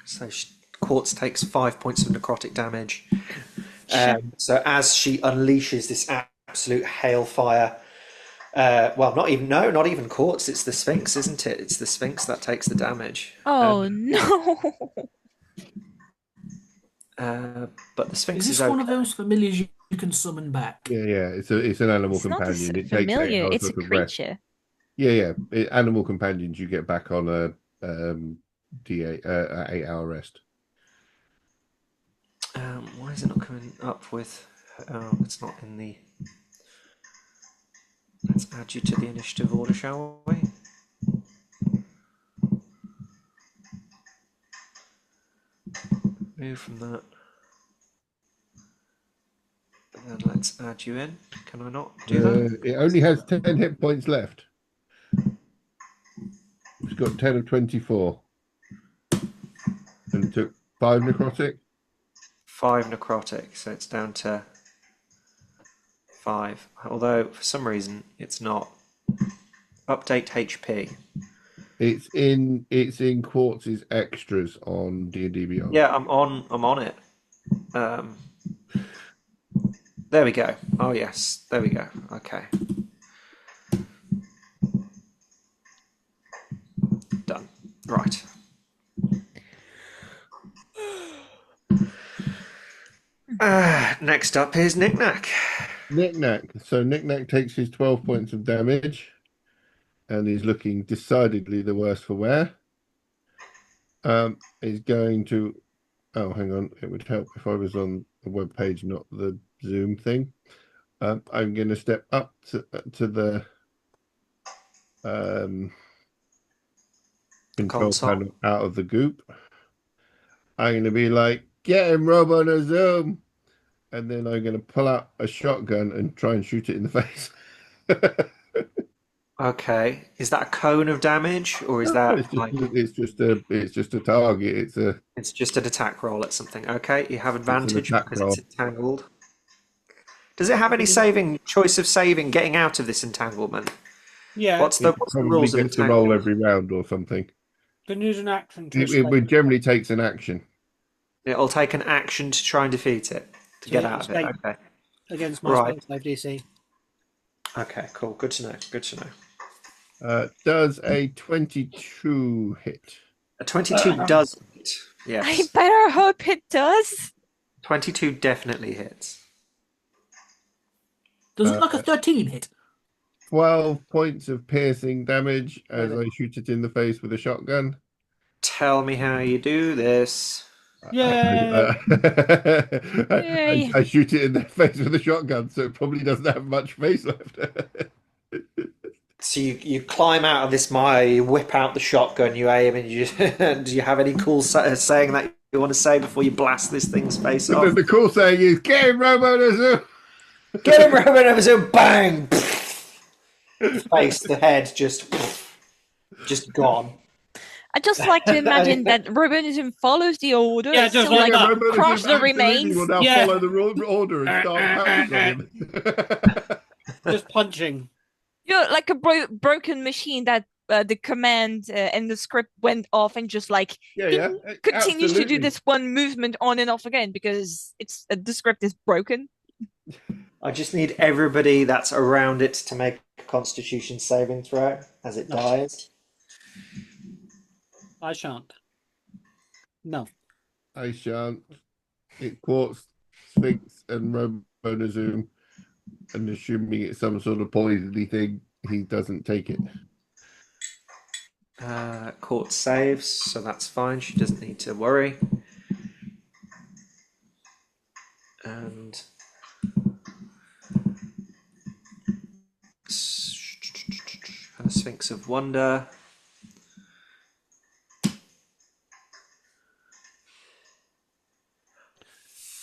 [SPEAKER 2] So Quartz takes 5 points of necrotic damage. So as she unleashes this absolute hailfire, well, not even Quartz, it's the Sphinx, isn't it? It's the Sphinx that takes the damage.
[SPEAKER 4] Oh no.
[SPEAKER 2] But the Sphinx
[SPEAKER 1] Is
[SPEAKER 2] is
[SPEAKER 1] this one of
[SPEAKER 2] okay.
[SPEAKER 1] those familiars you can summon back?
[SPEAKER 5] Yeah. It's an animal
[SPEAKER 4] It's not a
[SPEAKER 5] companion. It takes 8
[SPEAKER 4] familiar,
[SPEAKER 5] hours
[SPEAKER 4] it's a
[SPEAKER 5] worth of rest.
[SPEAKER 4] creature.
[SPEAKER 5] Yeah. Animal companions you get back on a D8 8-hour rest.
[SPEAKER 2] Why is it not coming up with? Oh, it's not in the. Let's add you to the initiative order, shall we? Move from that. And then let's add you in. Can I not do that?
[SPEAKER 5] It only has 10 hit points left. It's got 10 of 24. And it took 5 necrotic.
[SPEAKER 2] 5 necrotic, so it's down to 5. Although for some reason it's not. Update HP.
[SPEAKER 5] It's in Quartz's extras on D&D Beyond.
[SPEAKER 2] Yeah, I'm on it. There we go. Oh yes, there we go. Okay. Done. Right. Next up is Knick-Knack.
[SPEAKER 5] Knick-Knack. So Knick-Knack takes his 12 points of damage, and he's looking decidedly the worse for wear. He's going to... Oh, hang on. It would help if I was on the web page, not the Zoom thing. I'm going to step up to the control
[SPEAKER 2] Console.
[SPEAKER 5] panel out of the goop. I'm going to be like, get him, Robo no Zoom. And then I'm going to pull out a shotgun and try and shoot it in the face.
[SPEAKER 2] Okay. Is that a cone of damage, or is that like
[SPEAKER 5] it's just a target.
[SPEAKER 2] it's just an attack roll at something? Okay, you have advantage
[SPEAKER 5] attack
[SPEAKER 2] because
[SPEAKER 5] roll.
[SPEAKER 2] it's entangled. Does it have any choice of saving getting out of this entanglement?
[SPEAKER 3] Yeah.
[SPEAKER 2] What's the
[SPEAKER 5] Probably
[SPEAKER 2] rules of
[SPEAKER 5] gets to roll
[SPEAKER 2] entanglement?
[SPEAKER 5] every round or something.
[SPEAKER 3] Can use an action to
[SPEAKER 5] It generally takes an action.
[SPEAKER 2] It'll take an action to try and defeat it, to get out of it.
[SPEAKER 3] escape.
[SPEAKER 2] Okay.
[SPEAKER 3] against my
[SPEAKER 2] Right.
[SPEAKER 3] spell save DC.
[SPEAKER 2] Okay, cool. Good to know. Good to know.
[SPEAKER 5] Does a 22 hit?
[SPEAKER 2] A 22 does hit.
[SPEAKER 4] I
[SPEAKER 2] Yes.
[SPEAKER 4] better hope it does.
[SPEAKER 2] 22 definitely hits.
[SPEAKER 1] Does it like a 13 hit?
[SPEAKER 5] 12 points of piercing damage as I shoot it in the face with a shotgun.
[SPEAKER 2] Tell me how you do this.
[SPEAKER 3] Yay!
[SPEAKER 5] I shoot it in the face with a shotgun, so it probably doesn't have much face left.
[SPEAKER 2] So you climb out of this mire, you whip out the shotgun, you aim, and you do you have any cool saying that you want to say before you blast this thing's face
[SPEAKER 5] But
[SPEAKER 2] off?
[SPEAKER 5] then the cool saying is, get him, Robo Nazu!
[SPEAKER 2] Get him, Robin Emerson! Bang! Face, the head, just gone.
[SPEAKER 4] I just like to imagine that Urbanism follows the order.
[SPEAKER 3] Yeah,
[SPEAKER 4] and
[SPEAKER 3] just
[SPEAKER 4] still,
[SPEAKER 3] like that.
[SPEAKER 4] crush the
[SPEAKER 5] Absolutely
[SPEAKER 4] remains.
[SPEAKER 5] will now
[SPEAKER 3] Yeah.
[SPEAKER 5] follow the order and start pounding on him.
[SPEAKER 3] Just punching.
[SPEAKER 4] You're like a broken machine that the command and the script went off and just like
[SPEAKER 5] Yeah.
[SPEAKER 4] continues to do
[SPEAKER 5] Absolutely.
[SPEAKER 4] this one movement on and off again because it's the script is broken.
[SPEAKER 2] I just need everybody that's around it to make a Constitution saving throw as it dies.
[SPEAKER 3] I shan't. No.
[SPEAKER 5] I shan't. It Quartz, Sphinx, and Robonazoom, and assuming it's some sort of poisony thing, he doesn't take it.
[SPEAKER 2] Court saves, so that's fine. She doesn't need to worry. And her Sphinx of Wonder.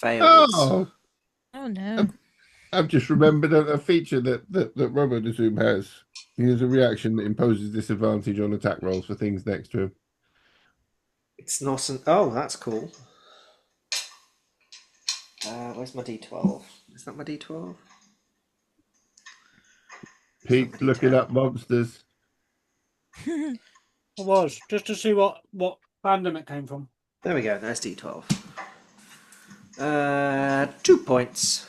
[SPEAKER 2] Fails.
[SPEAKER 4] Oh no.
[SPEAKER 5] I've just remembered a feature that Robonazoom has. He has a reaction that imposes disadvantage on attack rolls for things next to him.
[SPEAKER 2] It's not an. Oh, that's cool. Where's my D12? Is that my D12?
[SPEAKER 5] Pete's looking up monsters.
[SPEAKER 3] I was just to see what fandom it came from.
[SPEAKER 2] There we go. There's D12. 2 points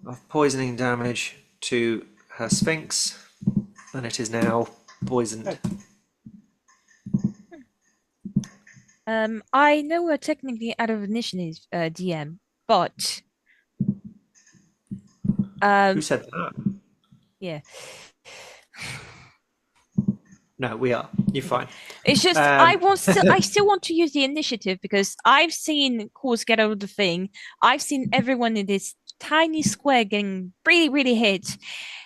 [SPEAKER 2] of poisoning damage to her Sphinx, and it is now poisoned.
[SPEAKER 4] I know we're technically out of initiative, DM, but
[SPEAKER 2] Who said that?
[SPEAKER 4] yeah.
[SPEAKER 2] No, we are. You're fine.
[SPEAKER 4] It's just I still want to use the initiative because I've seen Course get over the thing. I've seen everyone in this tiny square getting really, really hit,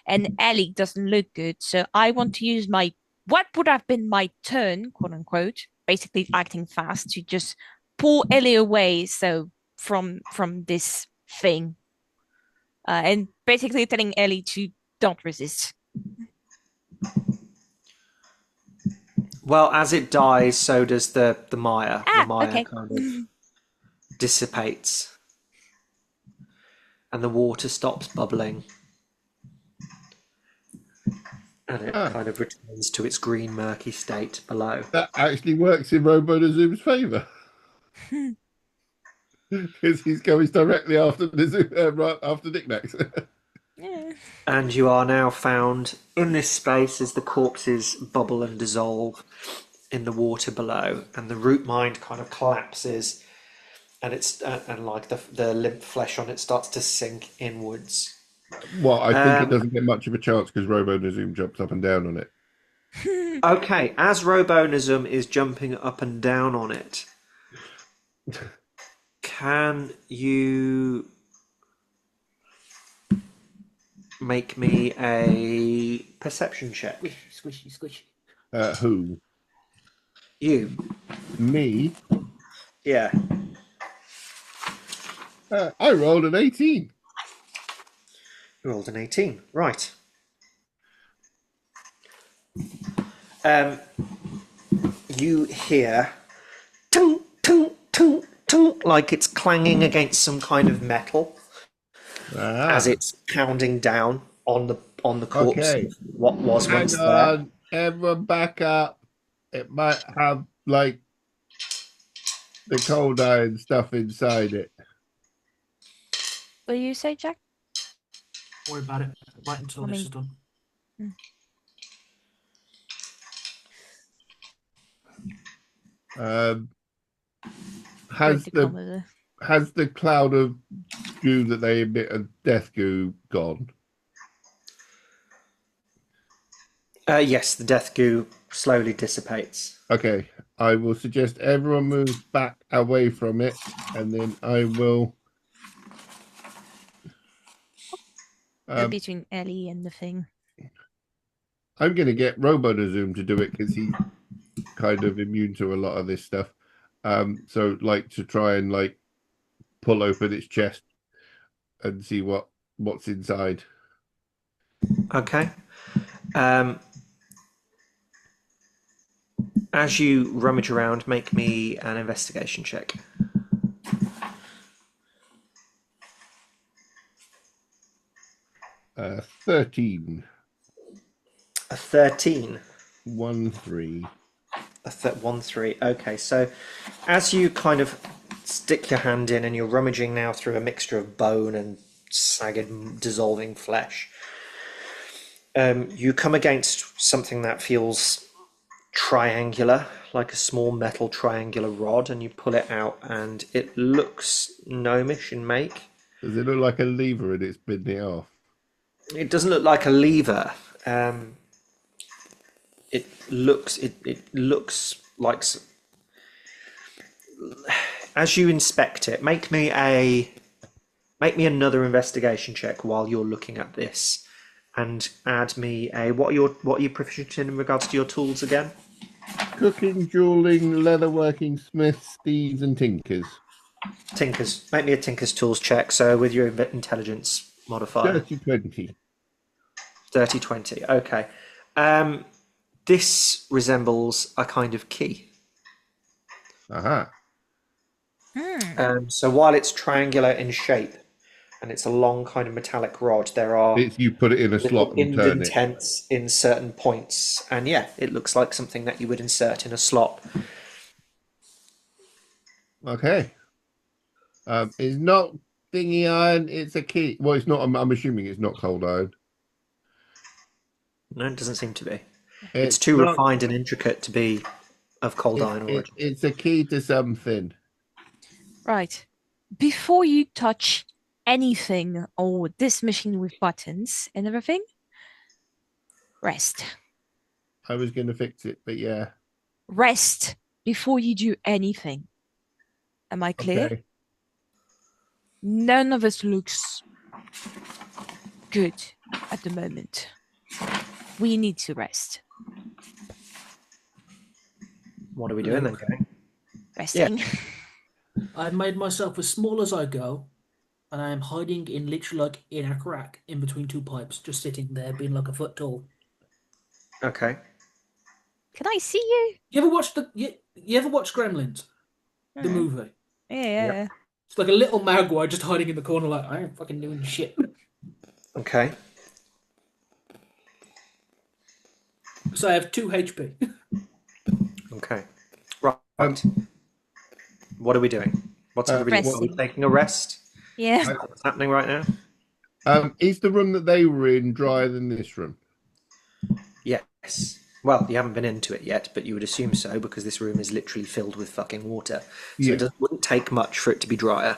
[SPEAKER 4] and Ellie doesn't look good. So I want to use what would have been my turn, quote unquote, basically acting fast to just pull Ellie away. So from this thing, and basically telling Ellie to don't resist.
[SPEAKER 2] Well, as it dies, so does the mire. The mire
[SPEAKER 4] okay.
[SPEAKER 2] kind of dissipates and the water stops bubbling and it
[SPEAKER 5] Ah,
[SPEAKER 2] kind of returns to its green murky state below.
[SPEAKER 5] that actually works in Robo-Zoom's favour. Because he's going directly after the Zoom, right after Knickknacks.
[SPEAKER 4] Yeah.
[SPEAKER 2] And you are now found in this space as the corpses bubble and dissolve in the water below, and the root mind kind of collapses, and it's and like the limp flesh on it starts to sink inwards.
[SPEAKER 5] Well, I think it
[SPEAKER 2] Um,
[SPEAKER 5] doesn't get much of a chance because Robo-Zoom jumps up and down on it.
[SPEAKER 2] okay, as Robonism is jumping up and down on it, can you make me a perception check?
[SPEAKER 3] Squishy, squishy.
[SPEAKER 5] Who?
[SPEAKER 2] You.
[SPEAKER 5] Me?
[SPEAKER 2] Yeah.
[SPEAKER 5] I rolled an 18.
[SPEAKER 2] You rolled an 18. Right. You hear tung, tung, tung, tung, like it's clanging against some kind of metal as it's pounding down on the corpse
[SPEAKER 5] Okay.
[SPEAKER 2] of what was
[SPEAKER 5] Hang
[SPEAKER 2] once there.
[SPEAKER 5] on. Everyone back up. It might have, like, the cold iron stuff inside it.
[SPEAKER 4] What do you say, Jack?
[SPEAKER 1] Don't worry about it. Right until this is done.
[SPEAKER 5] Has the cloud of goo that they emit of death goo gone?
[SPEAKER 2] Yes, the death goo slowly dissipates.
[SPEAKER 5] Okay, I will suggest everyone moves back away from it, and then I will.
[SPEAKER 4] Between Ellie and the thing.
[SPEAKER 5] I'm going to get Robo-Zoom to do it because he's kind of immune to a lot of this stuff. So like to try and like pull open its chest and see what's inside.
[SPEAKER 2] Okay. As you rummage around, make me an investigation check.
[SPEAKER 5] 13.
[SPEAKER 2] A 13.
[SPEAKER 5] 1-3.
[SPEAKER 2] 1-3. Okay, so as you kind of stick your hand in and you're rummaging now through a mixture of bone and sagged, dissolving flesh, you come against something that feels triangular, like a small metal triangular rod, and you pull it out, and it looks gnomish in make.
[SPEAKER 5] Does it look like a lever and it's bending it off?
[SPEAKER 2] It doesn't look like a lever. It looks like, as you inspect it, make me another investigation check while you're looking at this, and add me a what are you proficient in regards to your tools again?
[SPEAKER 5] Cooking, dueling, leatherworking, smiths, thieves, and tinkers.
[SPEAKER 2] Tinkers. Make me a tinker's tools check. So with your intelligence modifier.
[SPEAKER 5] 30-20.
[SPEAKER 2] 30-20. Okay. This resembles a kind of key.
[SPEAKER 5] Aha.
[SPEAKER 2] So while it's triangular in shape and it's a long kind of metallic rod, there are
[SPEAKER 5] You put it in a slot and turn it.
[SPEAKER 2] indents in certain points, and yeah, it looks like something that you would insert in a slot.
[SPEAKER 5] Okay. It's not thingy iron, it's a key. Well, it's not. I'm assuming it's not cold iron.
[SPEAKER 2] No, it doesn't seem to be. It's too refined and intricate to be of cold iron origin.
[SPEAKER 5] It's a key to something.
[SPEAKER 4] Right. Before you touch anything or this machine with buttons and everything, rest.
[SPEAKER 5] I was going to fix it, but yeah.
[SPEAKER 4] Rest before you do anything. Am I clear?
[SPEAKER 5] Okay.
[SPEAKER 4] None of us looks good at the moment. We need to rest.
[SPEAKER 2] What are we doing then, gang?
[SPEAKER 4] Resting.
[SPEAKER 2] Yeah.
[SPEAKER 1] I've made myself as small as I go, and I am hiding in literally like in a crack in between two pipes, just sitting there being like a foot tall.
[SPEAKER 2] Okay.
[SPEAKER 4] Can I see you?
[SPEAKER 1] You ever watch Gremlins? The movie?
[SPEAKER 4] Yeah.
[SPEAKER 2] Yep.
[SPEAKER 1] It's like a little Magua just hiding in the corner, like, I ain't fucking doing shit.
[SPEAKER 2] Okay.
[SPEAKER 1] So I have 2 HP.
[SPEAKER 2] Okay. Right.
[SPEAKER 5] Um,
[SPEAKER 2] What are we doing? What's everybody doing? Are we
[SPEAKER 4] Resting.
[SPEAKER 2] taking a rest?
[SPEAKER 4] Yeah.
[SPEAKER 2] What's happening right now?
[SPEAKER 5] Is the room that they were in drier than this room?
[SPEAKER 2] Yes. Well, you haven't been into it yet, but you would assume so because this room is literally filled with fucking water. So
[SPEAKER 5] Yeah.
[SPEAKER 2] wouldn't take much for it to be drier.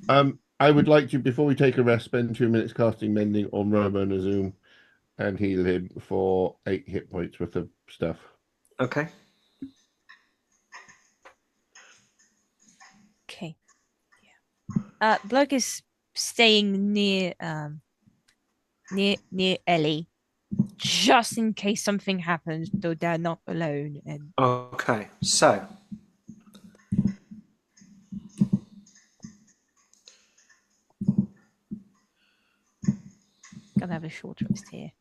[SPEAKER 5] I would like to, before we take a rest, spend 2 minutes casting Mending on Robo Zoom and heal him for 8 hit points worth of stuff.
[SPEAKER 2] Okay.
[SPEAKER 4] Okay. Yeah. Bloke is staying near Ellie, just in case something happens, though they're not alone. And
[SPEAKER 2] Okay. So,
[SPEAKER 4] gonna have a short rest here.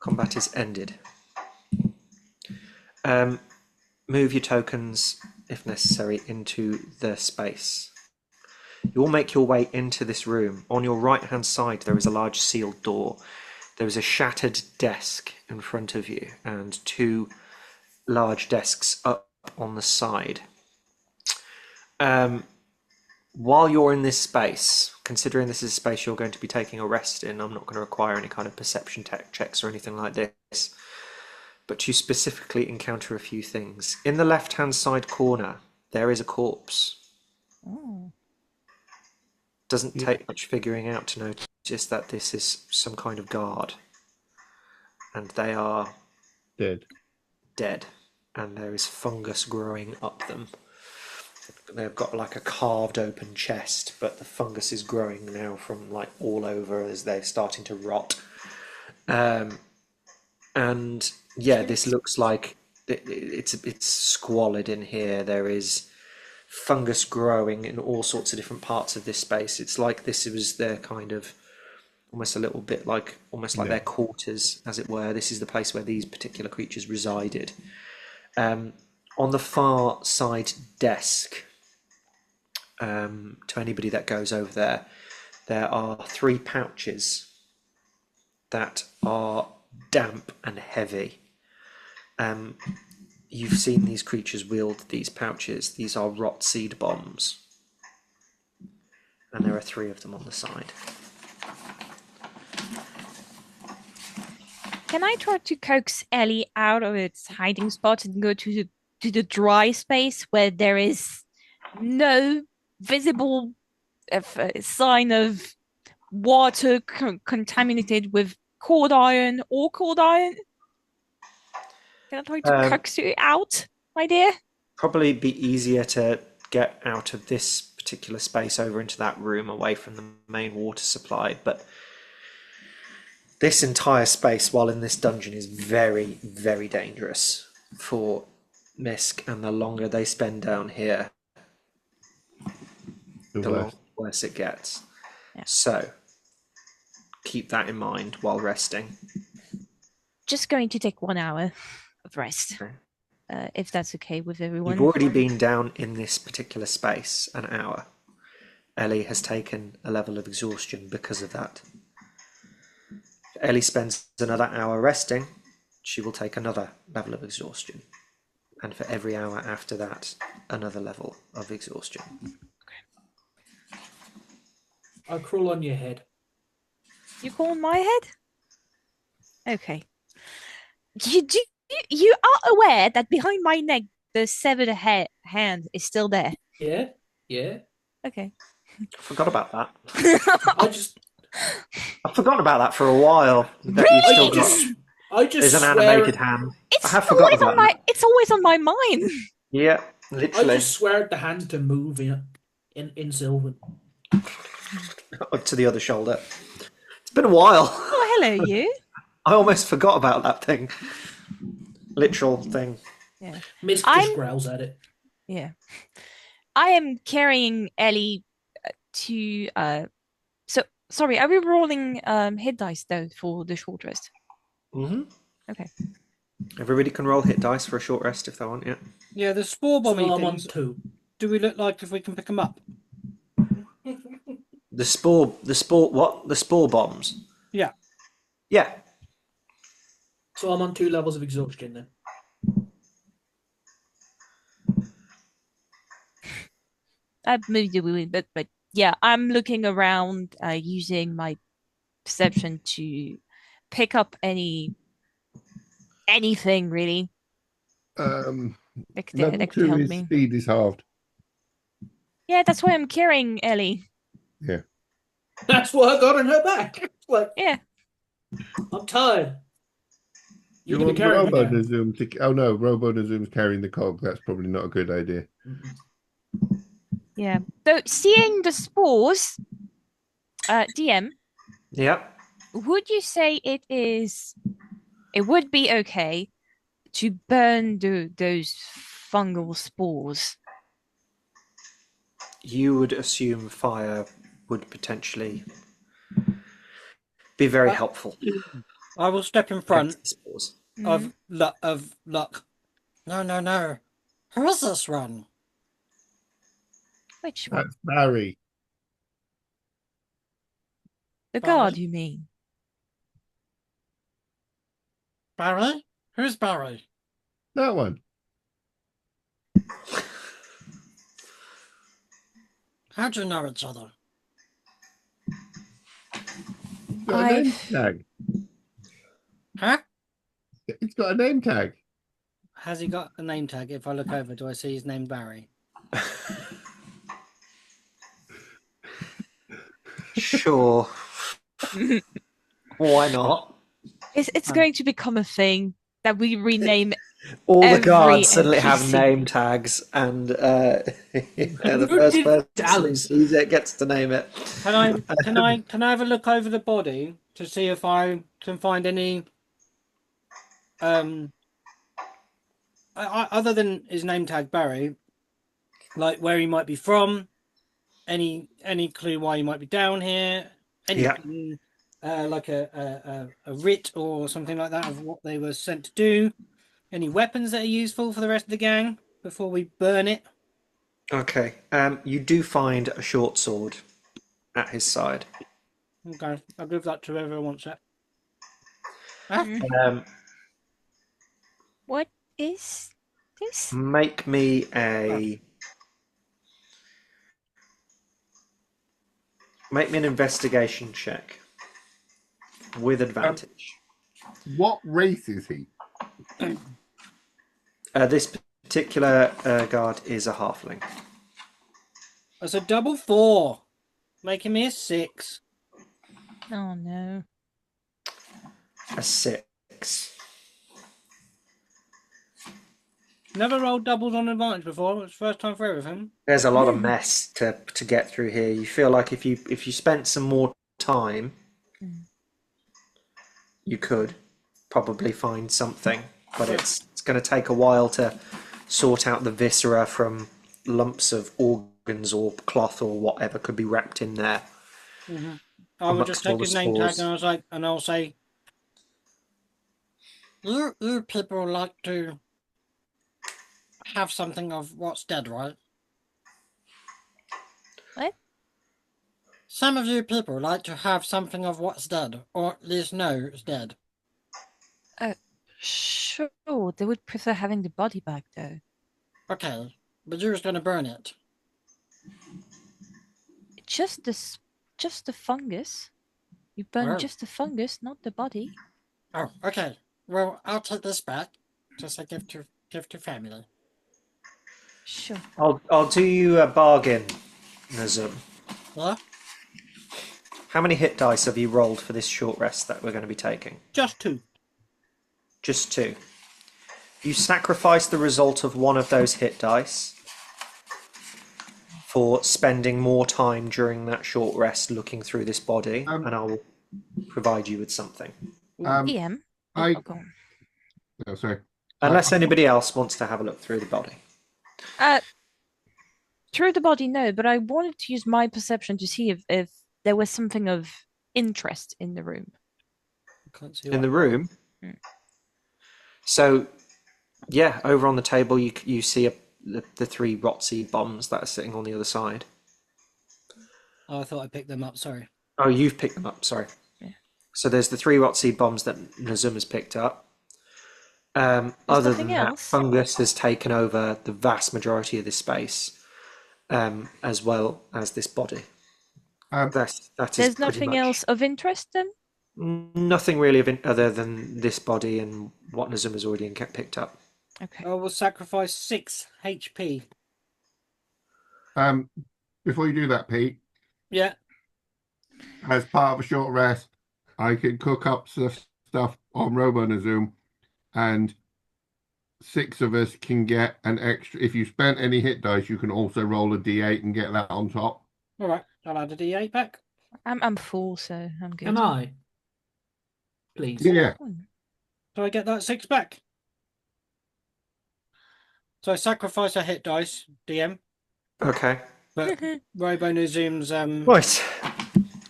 [SPEAKER 2] combat is ended. Move your tokens, if necessary, into the space. You all make your way into this room. On your right-hand side, there is a large sealed door. There is a shattered desk in front of you and 2 large desks up on the side. While you're in this space, considering this is a space you're going to be taking a rest in, I'm not going to require any kind of perception checks or anything like this, but you specifically encounter a few things. In the left-hand side corner, there is a corpse.
[SPEAKER 4] Oh.
[SPEAKER 2] Doesn't take much figuring out to notice that this is some kind of guard, and they are
[SPEAKER 5] Dead.
[SPEAKER 2] and there is fungus growing up them. They've got like a carved open chest, but the fungus is growing now from like all over as they're starting to rot. And yeah, this looks like it's squalid in here. There is fungus growing in all sorts of different parts of this space. It's like this was their kind of almost a little bit like almost like
[SPEAKER 5] Yeah.
[SPEAKER 2] their quarters, as it were. This is the place where these particular creatures resided. On the far side desk, to anybody that goes over there, there are 3 pouches that are damp and heavy. You've seen these creatures wield these pouches. These are rot seed bombs. And there are 3 of them on the side.
[SPEAKER 4] Can I try to coax Ellie out of its hiding spot and go to the dry space where there is no visible sign of water contaminated with cold iron or cold iron? Can I try to coax you out, my dear?
[SPEAKER 2] Probably be easier to get out of this particular space over into that room away from the main water supply, but this entire space while in this dungeon is very, very dangerous for Misk, and the longer they spend down here, the worse it gets.
[SPEAKER 4] Yeah.
[SPEAKER 2] So keep that in mind while resting.
[SPEAKER 4] Just going to take 1 hour of rest,
[SPEAKER 2] Okay.
[SPEAKER 4] if that's okay with everyone.
[SPEAKER 2] You've already been down in this particular space an hour. Ellie has taken a level of exhaustion because of that. If Ellie spends another hour resting, she will take another level of exhaustion. And for every hour after that, another level of exhaustion.
[SPEAKER 1] I crawl on your head.
[SPEAKER 4] You call on my head? Okay. You are aware that behind my neck the severed hand is still there.
[SPEAKER 1] Yeah, yeah.
[SPEAKER 4] Okay.
[SPEAKER 2] I forgot about that.
[SPEAKER 1] I've
[SPEAKER 2] forgotten about that for a while. That
[SPEAKER 4] Really?
[SPEAKER 2] you've still
[SPEAKER 1] I just
[SPEAKER 2] there's an
[SPEAKER 1] swear,
[SPEAKER 2] animated hand.
[SPEAKER 4] It's
[SPEAKER 2] I have forgotten
[SPEAKER 4] always on
[SPEAKER 2] about that.
[SPEAKER 4] it's always on my mind.
[SPEAKER 2] Yeah,
[SPEAKER 1] I
[SPEAKER 2] literally.
[SPEAKER 1] just swear at the hand to move in Sylvan.
[SPEAKER 2] Up to the other shoulder. It's been a while.
[SPEAKER 4] Oh, hello, you.
[SPEAKER 2] I almost forgot about that thing. Literal thing.
[SPEAKER 4] Yeah.
[SPEAKER 1] Misk just growls at it.
[SPEAKER 4] Yeah. I am carrying Ellie to so sorry, are we rolling hit dice though for the short rest?
[SPEAKER 2] Mm-hmm.
[SPEAKER 4] Okay.
[SPEAKER 2] Everybody can roll hit dice for a short rest if they want. Yeah.
[SPEAKER 3] Yeah, the spore
[SPEAKER 1] So
[SPEAKER 3] bombing
[SPEAKER 1] I'm on
[SPEAKER 3] things.
[SPEAKER 1] 2.
[SPEAKER 3] Do we look like if we can pick them up?
[SPEAKER 2] What? The spore bombs.
[SPEAKER 3] Yeah.
[SPEAKER 2] Yeah.
[SPEAKER 1] So I'm on 2 levels of exhaustion then.
[SPEAKER 4] I've moved a wee bit, but yeah, I'm looking around, using my perception to pick up anything really
[SPEAKER 5] Um,
[SPEAKER 4] that
[SPEAKER 5] level
[SPEAKER 4] could
[SPEAKER 5] 2
[SPEAKER 4] help
[SPEAKER 5] is
[SPEAKER 4] me.
[SPEAKER 5] speed is halved.
[SPEAKER 4] Yeah, that's why I'm carrying Ellie.
[SPEAKER 5] Yeah.
[SPEAKER 1] That's what I got on her back. Like,
[SPEAKER 4] Yeah.
[SPEAKER 1] I'm tired.
[SPEAKER 5] Do
[SPEAKER 1] You're
[SPEAKER 5] you
[SPEAKER 1] going to
[SPEAKER 5] want
[SPEAKER 1] carry me
[SPEAKER 5] Robo
[SPEAKER 1] now.
[SPEAKER 5] to zoom to? Oh no, Robo to zoom's carrying the cog. That's probably not a good idea.
[SPEAKER 4] Yeah. So seeing the spores, DM,
[SPEAKER 2] Yeah.
[SPEAKER 4] would you say it would be okay to burn those fungal spores?
[SPEAKER 2] You would assume fire would potentially be very
[SPEAKER 3] Uh,
[SPEAKER 2] helpful
[SPEAKER 3] I will step in front
[SPEAKER 2] against the spores.
[SPEAKER 4] Mm.
[SPEAKER 3] of luck. No, no, no. Who is this one?
[SPEAKER 4] Which one?
[SPEAKER 5] That's Barry.
[SPEAKER 4] The guard,
[SPEAKER 3] Barry?
[SPEAKER 4] you mean?
[SPEAKER 3] Barry? Who's Barry?
[SPEAKER 5] That one.
[SPEAKER 3] How do you know each other?
[SPEAKER 5] It's got a name tag.
[SPEAKER 3] Huh?
[SPEAKER 5] It's got a name tag.
[SPEAKER 3] Has he got a name tag? If I look over, do I see his name Barry?
[SPEAKER 2] Sure. Why not?
[SPEAKER 4] It's going to become a thing that we rename
[SPEAKER 2] All the
[SPEAKER 4] every
[SPEAKER 2] guards suddenly have
[SPEAKER 4] NPC.
[SPEAKER 2] name tags, and the
[SPEAKER 1] Who
[SPEAKER 2] first
[SPEAKER 1] did
[SPEAKER 2] person who
[SPEAKER 1] Alice?
[SPEAKER 2] sees it gets to name it.
[SPEAKER 3] Can I have a look over the body to see if I can find any other than his name tag Barry, like where he might be from, any clue why he might be down here, anything like a writ or something like that of what they were sent to do, any weapons that are useful for the rest of the gang before we burn it.
[SPEAKER 2] Okay. You do find a short sword at his side.
[SPEAKER 3] Okay, I'll give that to whoever wants it. Huh?
[SPEAKER 2] Um,
[SPEAKER 4] What is this?
[SPEAKER 2] make me an investigation check with advantage.
[SPEAKER 5] What race is he?
[SPEAKER 2] This particular guard is a halfling.
[SPEAKER 3] That's a double 4, making me a 6.
[SPEAKER 4] Oh no.
[SPEAKER 2] A 6.
[SPEAKER 3] Never rolled doubles on advantage before. It's first time for everything.
[SPEAKER 2] There's a lot of mess to get through here. You feel like if you spent some more time, you could probably find something, but it's going to take a while to sort out the viscera from lumps of organs or cloth or whatever could be wrapped in there.
[SPEAKER 3] Mm-hmm. I will just take his name tag and I'll say, you people like to have something of what's dead, right?
[SPEAKER 4] What?
[SPEAKER 3] Some of you people like to have something of what's dead, or at least know it's dead.
[SPEAKER 4] Sure. They would prefer having the body back though.
[SPEAKER 3] Okay, but you're just gonna burn it.
[SPEAKER 4] Just the fungus. You burn
[SPEAKER 3] Oh.
[SPEAKER 4] just the fungus, not the body.
[SPEAKER 3] Oh, okay. Well, I'll take this back. Just a gift to family.
[SPEAKER 4] Sure.
[SPEAKER 2] I'll do you a bargain, Nazum.
[SPEAKER 3] Yeah?
[SPEAKER 2] How many hit dice have you rolled for this short rest that we're going to be taking?
[SPEAKER 3] Just 2.
[SPEAKER 2] Just 2. You sacrifice the result of one of those hit dice for spending more time during that short rest looking through this body, and I will provide you with something.
[SPEAKER 4] DM.
[SPEAKER 5] I-
[SPEAKER 4] go on.
[SPEAKER 5] Oh, sorry.
[SPEAKER 2] Unless anybody else wants to have a look through the body.
[SPEAKER 4] Through the body, no, but I wanted to use my perception to see if there was something of interest in the room.
[SPEAKER 3] Can't see
[SPEAKER 2] In the room, So, yeah, over on the table you see the three Rotzi bombs that are sitting on the other side.
[SPEAKER 3] Oh, I thought I picked them up. Sorry.
[SPEAKER 2] Oh, you've picked them up. Sorry.
[SPEAKER 4] Yeah.
[SPEAKER 2] So there's the three Rotzi bombs that Nazuma's picked up.
[SPEAKER 4] There's
[SPEAKER 2] Other
[SPEAKER 4] nothing
[SPEAKER 2] than that,
[SPEAKER 4] else.
[SPEAKER 2] fungus has taken over the vast majority of this space, as well as this body.
[SPEAKER 5] Um,
[SPEAKER 2] That is
[SPEAKER 4] There's
[SPEAKER 2] pretty
[SPEAKER 4] nothing
[SPEAKER 2] much
[SPEAKER 4] else of interest then?
[SPEAKER 2] nothing really other than this body and what Nazuma's already picked up.
[SPEAKER 4] Okay.
[SPEAKER 3] I will sacrifice 6 HP.
[SPEAKER 5] Before you do that, Pete,
[SPEAKER 3] Yeah.
[SPEAKER 5] as part of a short rest, I can cook up stuff on RoboNazoom, and 6 of us can get an extra. If you spent any hit dice, you can also roll a d8 and get that on top.
[SPEAKER 3] All right. I'll add a D8 back.
[SPEAKER 4] I'm full, so I'm good.
[SPEAKER 1] Can I? Please.
[SPEAKER 5] Yeah.
[SPEAKER 3] So I get that 6 back. So I sacrifice a hit dice, DM.
[SPEAKER 2] Okay.
[SPEAKER 3] But RoboNazoom's
[SPEAKER 2] Right.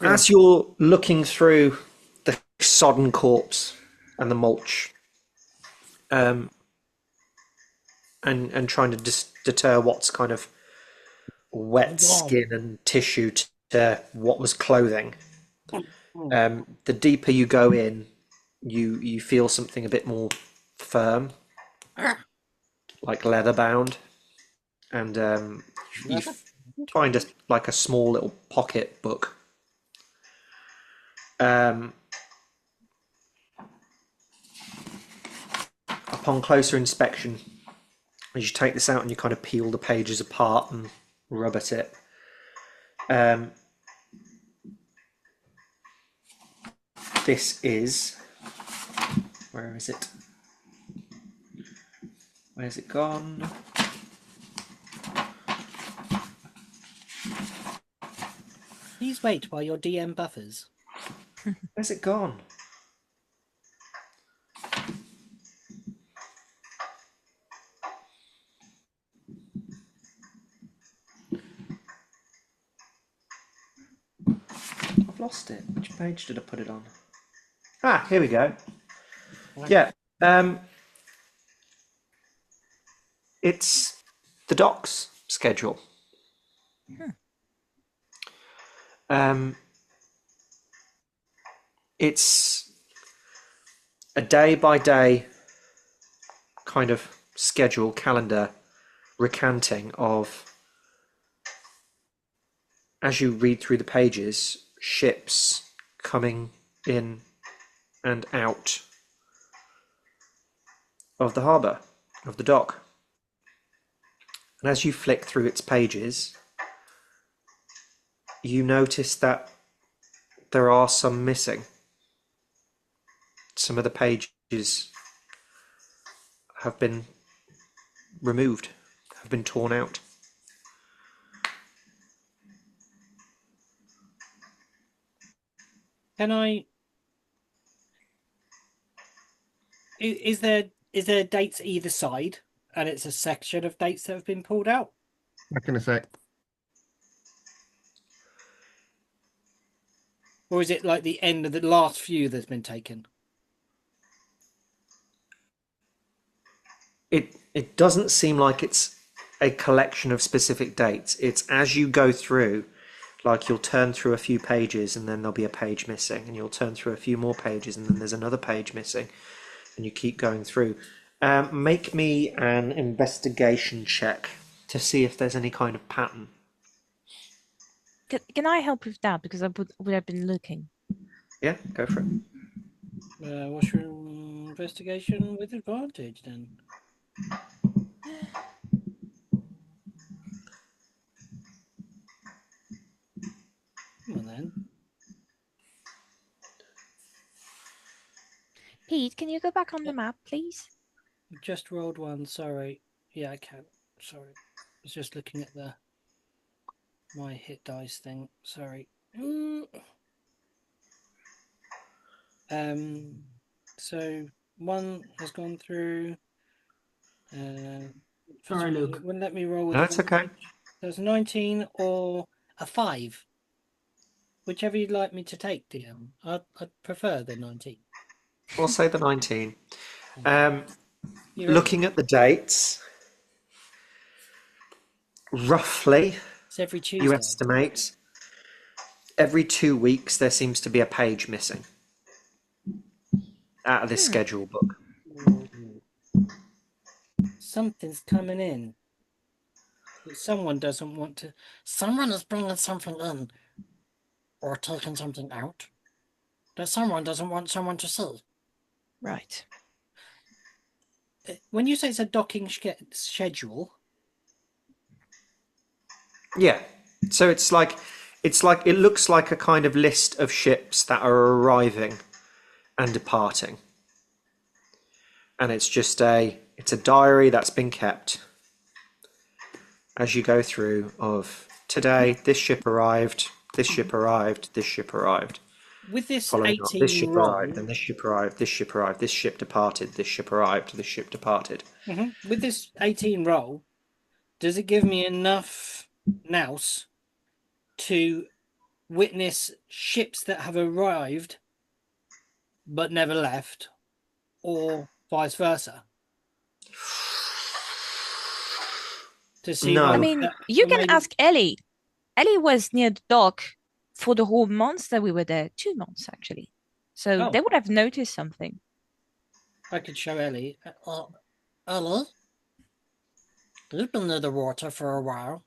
[SPEAKER 2] As you're looking through the sodden corpse and the mulch, and trying to deter what's kind of wet skin and tissue to what was clothing, the deeper you go in, you feel something a bit more firm, like leather bound, and you find like a small little pocket book. Upon closer inspection, as you take this out and you kind of peel the pages apart and rub at it, this is, where is it? Where's it gone?
[SPEAKER 3] Please wait while your DM buffers.
[SPEAKER 2] Where's it gone? I've lost it. Which page did I put it on? Ah, here we go. Yeah. It's the docs schedule. It's a day by day kind of schedule calendar recanting of, as you read through the pages, ships coming in and out of the harbour, of the dock. And as you flick through its pages, you notice that there are some missing. Some of the pages have been removed, have been torn out.
[SPEAKER 3] Can I? Is there dates either side, and it's a section of dates that have been pulled out?
[SPEAKER 5] Back in a sec.
[SPEAKER 3] Or is it like the end of the last few that's been taken?
[SPEAKER 2] It doesn't seem like it's a collection of specific dates. It's as you go through, like you'll turn through a few pages and then there'll be a page missing, and you'll turn through a few more pages and then there's another page missing, and you keep going through. Make me an investigation check to see if there's any kind of pattern.
[SPEAKER 4] Can I help with that? Because I would have been looking.
[SPEAKER 2] Yeah, go for it.
[SPEAKER 3] What's your investigation with advantage then? Come on then.
[SPEAKER 4] Pete, can you go back on the map, please?
[SPEAKER 3] Just rolled one. Sorry. Yeah, I can. Sorry. I was just looking at my hit dice thing. Sorry. So one has gone through.
[SPEAKER 1] Sorry, Luke.
[SPEAKER 3] It wouldn't let me roll with
[SPEAKER 2] No, it's okay.
[SPEAKER 3] There's 19 or a 5. Whichever you'd like me to take, DM. I'd prefer the 19.
[SPEAKER 2] We'll say the 19.
[SPEAKER 3] You reckon
[SPEAKER 2] Looking at the dates, roughly,
[SPEAKER 3] it's every
[SPEAKER 2] you
[SPEAKER 3] Tuesday?
[SPEAKER 2] estimate every 2 weeks there seems to be a page missing out of this schedule book.
[SPEAKER 3] Ooh. Something's coming in. But someone doesn't want to. Someone is bringing something in or taking something out that someone doesn't want someone to see.
[SPEAKER 4] Right.
[SPEAKER 3] When you say it's a docking schedule,
[SPEAKER 2] Yeah. So it looks like a kind of list of ships that are arriving and departing. And it's a diary that's been kept as you go through of today, this ship arrived, this ship arrived, this ship arrived.
[SPEAKER 3] with this
[SPEAKER 2] Following up, this
[SPEAKER 3] 18
[SPEAKER 2] ship arrived,
[SPEAKER 3] roll,
[SPEAKER 2] then this ship arrived, this ship arrived, this ship departed, this ship arrived, this ship departed.
[SPEAKER 3] with this 18 roll, does it give me enough nous to witness ships that have arrived but never left, or vice versa? To see
[SPEAKER 2] No.
[SPEAKER 4] I
[SPEAKER 3] ones
[SPEAKER 4] mean,
[SPEAKER 3] that-
[SPEAKER 4] you
[SPEAKER 3] or
[SPEAKER 4] can
[SPEAKER 3] maybe-
[SPEAKER 4] ask Ellie. Ellie was near the dock for the whole month that we were there. 2 months, actually. So
[SPEAKER 3] Oh.
[SPEAKER 4] they would have noticed something.
[SPEAKER 3] I could show Ellie. Ellie, you've been near the water for a while.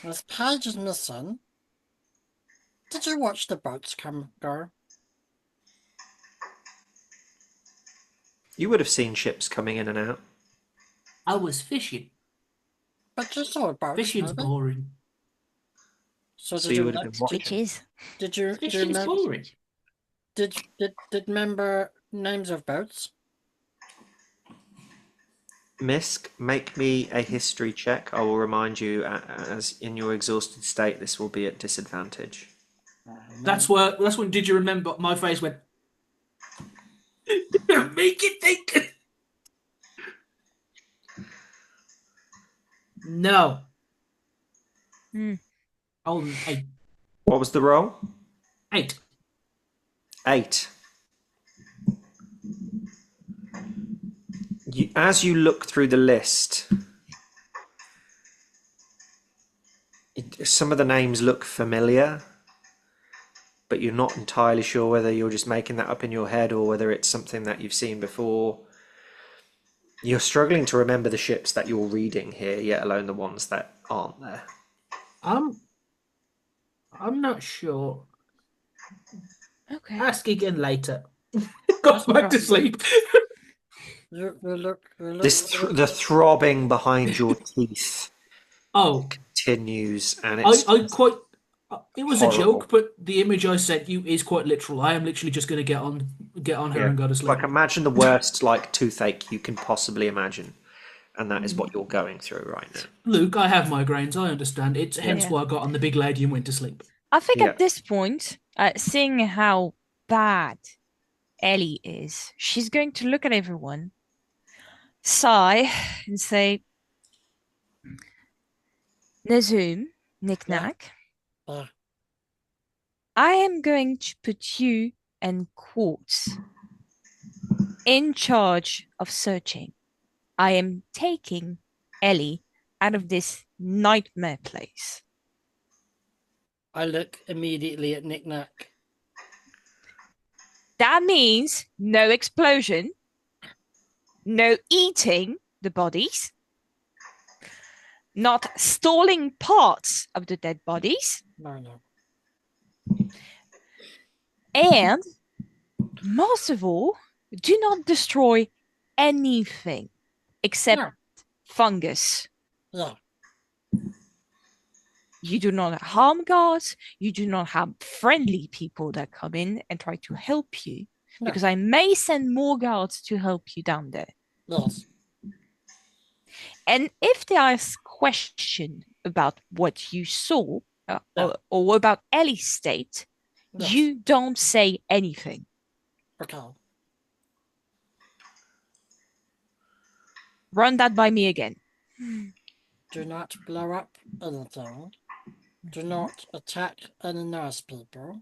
[SPEAKER 3] This page is missing. Did you watch the boats come go?
[SPEAKER 2] You would have seen ships coming in and out.
[SPEAKER 1] I was fishing.
[SPEAKER 3] But you saw boats,
[SPEAKER 1] Fishing's
[SPEAKER 3] maybe?
[SPEAKER 1] boring.
[SPEAKER 3] So
[SPEAKER 2] So
[SPEAKER 3] did
[SPEAKER 2] you
[SPEAKER 3] you
[SPEAKER 2] would have been watching.
[SPEAKER 4] Which is.
[SPEAKER 3] did you
[SPEAKER 1] Fishing's
[SPEAKER 3] remember
[SPEAKER 1] boring.
[SPEAKER 3] did remember names of boats?
[SPEAKER 2] Misk, make me a history check. I will remind you, as in your exhausted state, this will be at disadvantage.
[SPEAKER 1] That's when did you remember my face went make it think. No.
[SPEAKER 4] Hmm.
[SPEAKER 1] Oh, 8.
[SPEAKER 2] What was the roll?
[SPEAKER 1] 8.
[SPEAKER 2] 8. As you look through the list, some of the names look familiar, but you're not entirely sure whether you're just making that up in your head or whether it's something that you've seen before. You're struggling to remember the ships that you're reading here, yet alone the ones that aren't there.
[SPEAKER 1] I'm not sure.
[SPEAKER 4] Okay.
[SPEAKER 1] Ask again later. Go back to sleep.
[SPEAKER 3] You look
[SPEAKER 2] The throbbing behind your teeth
[SPEAKER 1] Oh,
[SPEAKER 2] continues, and it's
[SPEAKER 1] I quite. It was
[SPEAKER 2] horrible.
[SPEAKER 1] a joke, but the image I sent you is quite literal. I am literally just going to get on her and go to sleep.
[SPEAKER 2] Like, imagine the worst toothache you can possibly imagine, and that is what you're going through right now.
[SPEAKER 1] Luke, I have migraines. I understand. It's hence
[SPEAKER 4] Yeah.
[SPEAKER 1] why I got on the big lady and went to sleep.
[SPEAKER 4] I think
[SPEAKER 2] Yeah.
[SPEAKER 4] at this point, seeing how bad Ellie is, she's going to look at everyone, sigh, and say, Nazum, Knick-Knack,
[SPEAKER 3] Yeah.
[SPEAKER 4] I am going to put you and Quartz in charge of searching. I am taking Ellie out of this nightmare place.
[SPEAKER 3] I look immediately at Knick-Knack.
[SPEAKER 4] That means no explosion, no eating the bodies, not stalling parts of the dead bodies,
[SPEAKER 3] No.
[SPEAKER 4] and most of all, do not destroy anything except
[SPEAKER 3] No.
[SPEAKER 4] fungus.
[SPEAKER 3] Yeah.
[SPEAKER 4] You do not harm guards. You do not harm friendly people that come in and try to help you.
[SPEAKER 3] No.
[SPEAKER 4] Because I may send more guards to help you down there.
[SPEAKER 3] Yes.
[SPEAKER 4] And if they ask question about what you saw
[SPEAKER 3] Yeah.
[SPEAKER 4] or about Ellie's state,
[SPEAKER 3] Yes.
[SPEAKER 4] you don't say anything.
[SPEAKER 3] Okay.
[SPEAKER 4] Run that by me again.
[SPEAKER 3] Do not blow up anything. Do not attack any nice people.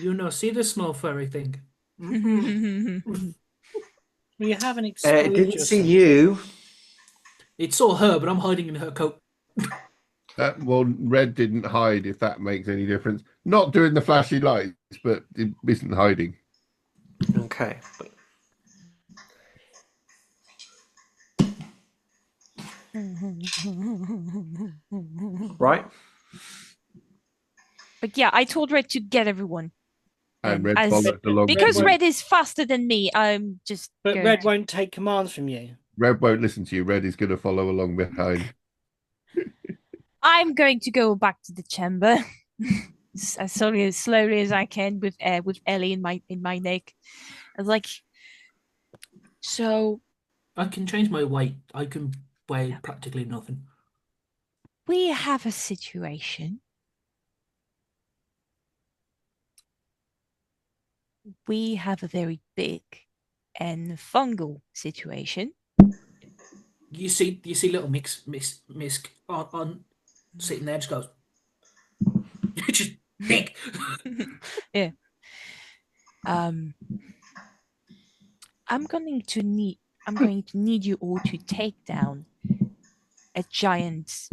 [SPEAKER 1] You know, see the small furry thing? Mm-mm.
[SPEAKER 3] Well, you haven't
[SPEAKER 2] It
[SPEAKER 3] exposed
[SPEAKER 2] didn't see
[SPEAKER 3] yourself.
[SPEAKER 2] you.
[SPEAKER 1] It saw her, but I'm hiding in her coat.
[SPEAKER 5] Well, red didn't hide, if that makes any difference. Not doing the flashy lights, but it isn't hiding.
[SPEAKER 2] Okay. Right.
[SPEAKER 4] But yeah, I told Red to get everyone.
[SPEAKER 5] And
[SPEAKER 4] And
[SPEAKER 5] red
[SPEAKER 4] as
[SPEAKER 5] bollocked along
[SPEAKER 4] because
[SPEAKER 5] with you.
[SPEAKER 4] Red is faster than me, I'm just
[SPEAKER 3] But
[SPEAKER 4] going
[SPEAKER 3] Red
[SPEAKER 4] to.
[SPEAKER 3] won't take commands from you.
[SPEAKER 5] Red won't listen to you. Red is going to follow along behind.
[SPEAKER 4] I'm going to go back to the chamber as slowly as I can with Ellie in my neck. I was like, so
[SPEAKER 1] I can change my weight. I can weigh practically nothing.
[SPEAKER 4] we have a situation. We have a very big and fungal situation.
[SPEAKER 1] You see little Misk on sitting there, just goes, just Nick.
[SPEAKER 4] Yeah. Um, I'm going to need you all to take down a giant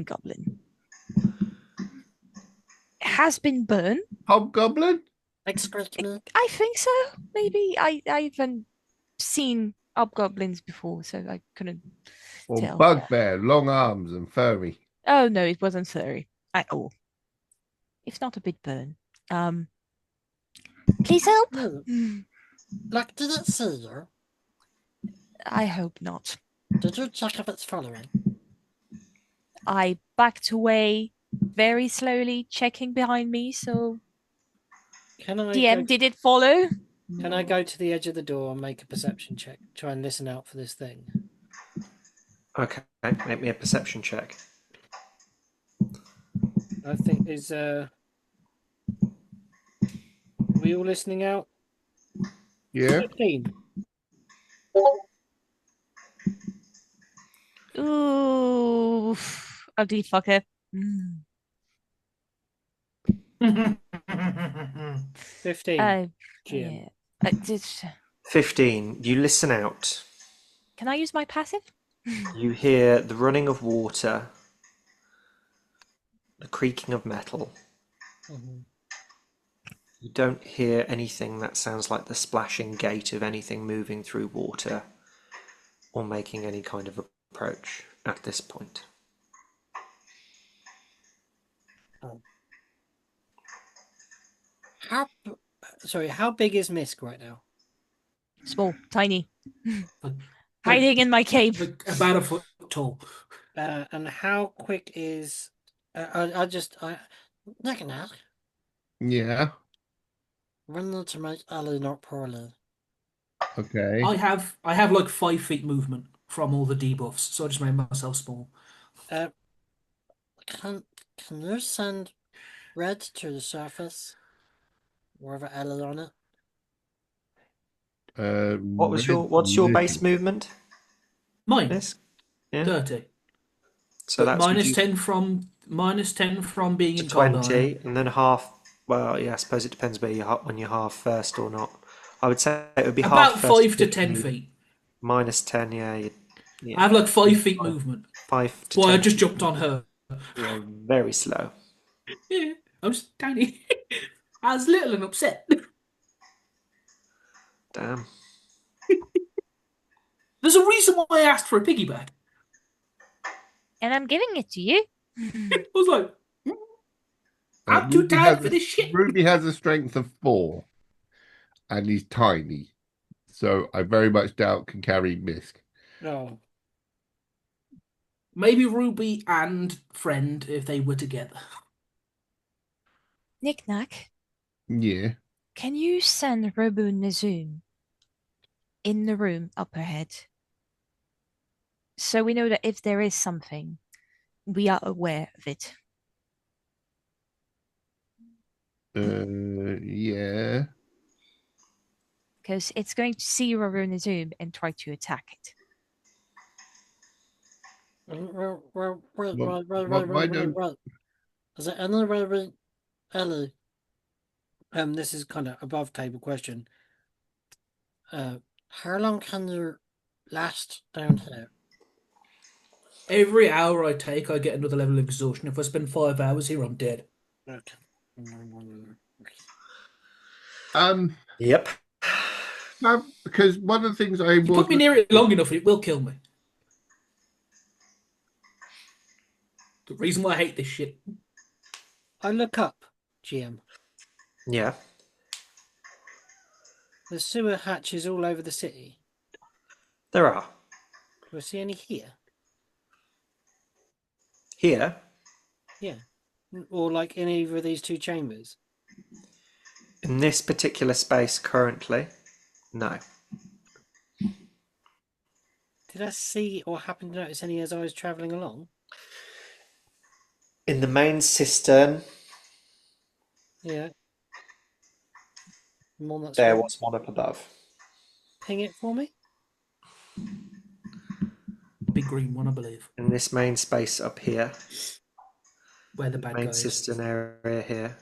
[SPEAKER 4] goblin. It has been burned.
[SPEAKER 5] Hobgoblin?
[SPEAKER 3] Excuse me.
[SPEAKER 4] I think so. Maybe I haven't seen hobgoblins before, so I couldn't
[SPEAKER 5] Or
[SPEAKER 4] tell.
[SPEAKER 5] bugbear, long arms and furry?
[SPEAKER 4] Oh no, it wasn't furry at all. If not a bit burn. Please help.
[SPEAKER 3] Like, did it see you?
[SPEAKER 4] I hope not.
[SPEAKER 3] Did you check if it's following?
[SPEAKER 4] I backed away very slowly, checking behind me. So, DM, did it follow?
[SPEAKER 3] Can I go to the edge of the door and make a perception check? Try and listen out for this thing.
[SPEAKER 2] Okay. Make me a perception check.
[SPEAKER 3] I think is we all listening out?
[SPEAKER 5] Yeah.
[SPEAKER 3] 15.
[SPEAKER 4] Ooh, ugly fucker.
[SPEAKER 3] 15.
[SPEAKER 4] Yeah.
[SPEAKER 3] GM.
[SPEAKER 4] Just,
[SPEAKER 2] 15. You listen out.
[SPEAKER 4] can I use my passive?
[SPEAKER 2] You hear the running of water, the creaking of metal.
[SPEAKER 3] Mhm.
[SPEAKER 2] You don't hear anything that sounds like the splashing gate of anything moving through water or making any kind of approach at this point.
[SPEAKER 3] How big is Misk right now?
[SPEAKER 4] Small, tiny,
[SPEAKER 1] Like,
[SPEAKER 4] hiding in my cave.
[SPEAKER 1] like about a foot tall.
[SPEAKER 3] And how quick is Nick and Nick,
[SPEAKER 5] Yeah.
[SPEAKER 3] we need to make Ellie not poorly.
[SPEAKER 5] Okay.
[SPEAKER 1] I have like 5 feet movement from all the debuffs, so I just made myself small.
[SPEAKER 3] Uh, can you send Red to the surface? Wherever Ellie on it?
[SPEAKER 2] What's your base
[SPEAKER 5] Little.
[SPEAKER 2] movement?
[SPEAKER 1] Mine,
[SPEAKER 2] Yes. Yeah.
[SPEAKER 1] 30.
[SPEAKER 2] So
[SPEAKER 1] But
[SPEAKER 2] that's
[SPEAKER 1] minus 10 from being
[SPEAKER 2] to
[SPEAKER 1] in cold iron.
[SPEAKER 2] 20, and then half. Well, yeah, I suppose it depends where when you're half first or not. I would say it would be
[SPEAKER 1] About
[SPEAKER 2] half first.
[SPEAKER 1] 5 to 10 feet.
[SPEAKER 2] Minus 10, yeah.
[SPEAKER 1] I
[SPEAKER 2] Yeah.
[SPEAKER 1] have like 5 feet movement.
[SPEAKER 2] 5
[SPEAKER 1] That's
[SPEAKER 2] to
[SPEAKER 1] why
[SPEAKER 2] 10.
[SPEAKER 1] I just jumped on her.
[SPEAKER 2] You're very slow.
[SPEAKER 1] Yeah, I'm just tiny. I was little and upset.
[SPEAKER 2] Damn.
[SPEAKER 1] There's a reason why I asked for a piggyback.
[SPEAKER 4] And I'm giving it to you.
[SPEAKER 1] I was like, I'm too tired for this shit.
[SPEAKER 5] Ruby has a strength of 4, and he's tiny, so I very much doubt can carry Misk.
[SPEAKER 3] No.
[SPEAKER 1] Maybe Ruby and friend if they were together.
[SPEAKER 4] Knick Knack,
[SPEAKER 5] Yeah.
[SPEAKER 4] can you send Robo Nazoom in the room up ahead? So we know that if there is something, we are aware of it.
[SPEAKER 5] Yeah.
[SPEAKER 4] Because it's going to see Robo Nazoom and try to attack it.
[SPEAKER 3] Wait.
[SPEAKER 5] Why don't...
[SPEAKER 3] Is there any way Ellie, this is kind of above table question. How long can you last down here?
[SPEAKER 1] Every hour I take, I get another level of exhaustion. If I spend 5 hours here, I'm dead.
[SPEAKER 3] Okay.
[SPEAKER 2] Yep.
[SPEAKER 5] Because one of the things I
[SPEAKER 1] If you
[SPEAKER 5] was
[SPEAKER 1] put me near it long enough, it will kill me. The reason why I hate this shit.
[SPEAKER 3] I look up, GM.
[SPEAKER 2] Yeah.
[SPEAKER 3] There's sewer hatches all over the city.
[SPEAKER 2] There are.
[SPEAKER 3] Do I see any here?
[SPEAKER 2] Here,
[SPEAKER 3] Yeah. Or like in either of these two chambers?
[SPEAKER 2] in this particular space currently, no.
[SPEAKER 3] Did I see or happen to notice any as I was travelling along?
[SPEAKER 2] In the main cistern,
[SPEAKER 3] Yeah. One that's
[SPEAKER 2] there
[SPEAKER 3] right.
[SPEAKER 2] was one up above.
[SPEAKER 3] Ping it for me.
[SPEAKER 1] Big green one, I believe.
[SPEAKER 2] In this main space up here,
[SPEAKER 1] Where the bad guy
[SPEAKER 2] main
[SPEAKER 1] is.
[SPEAKER 2] cistern area here,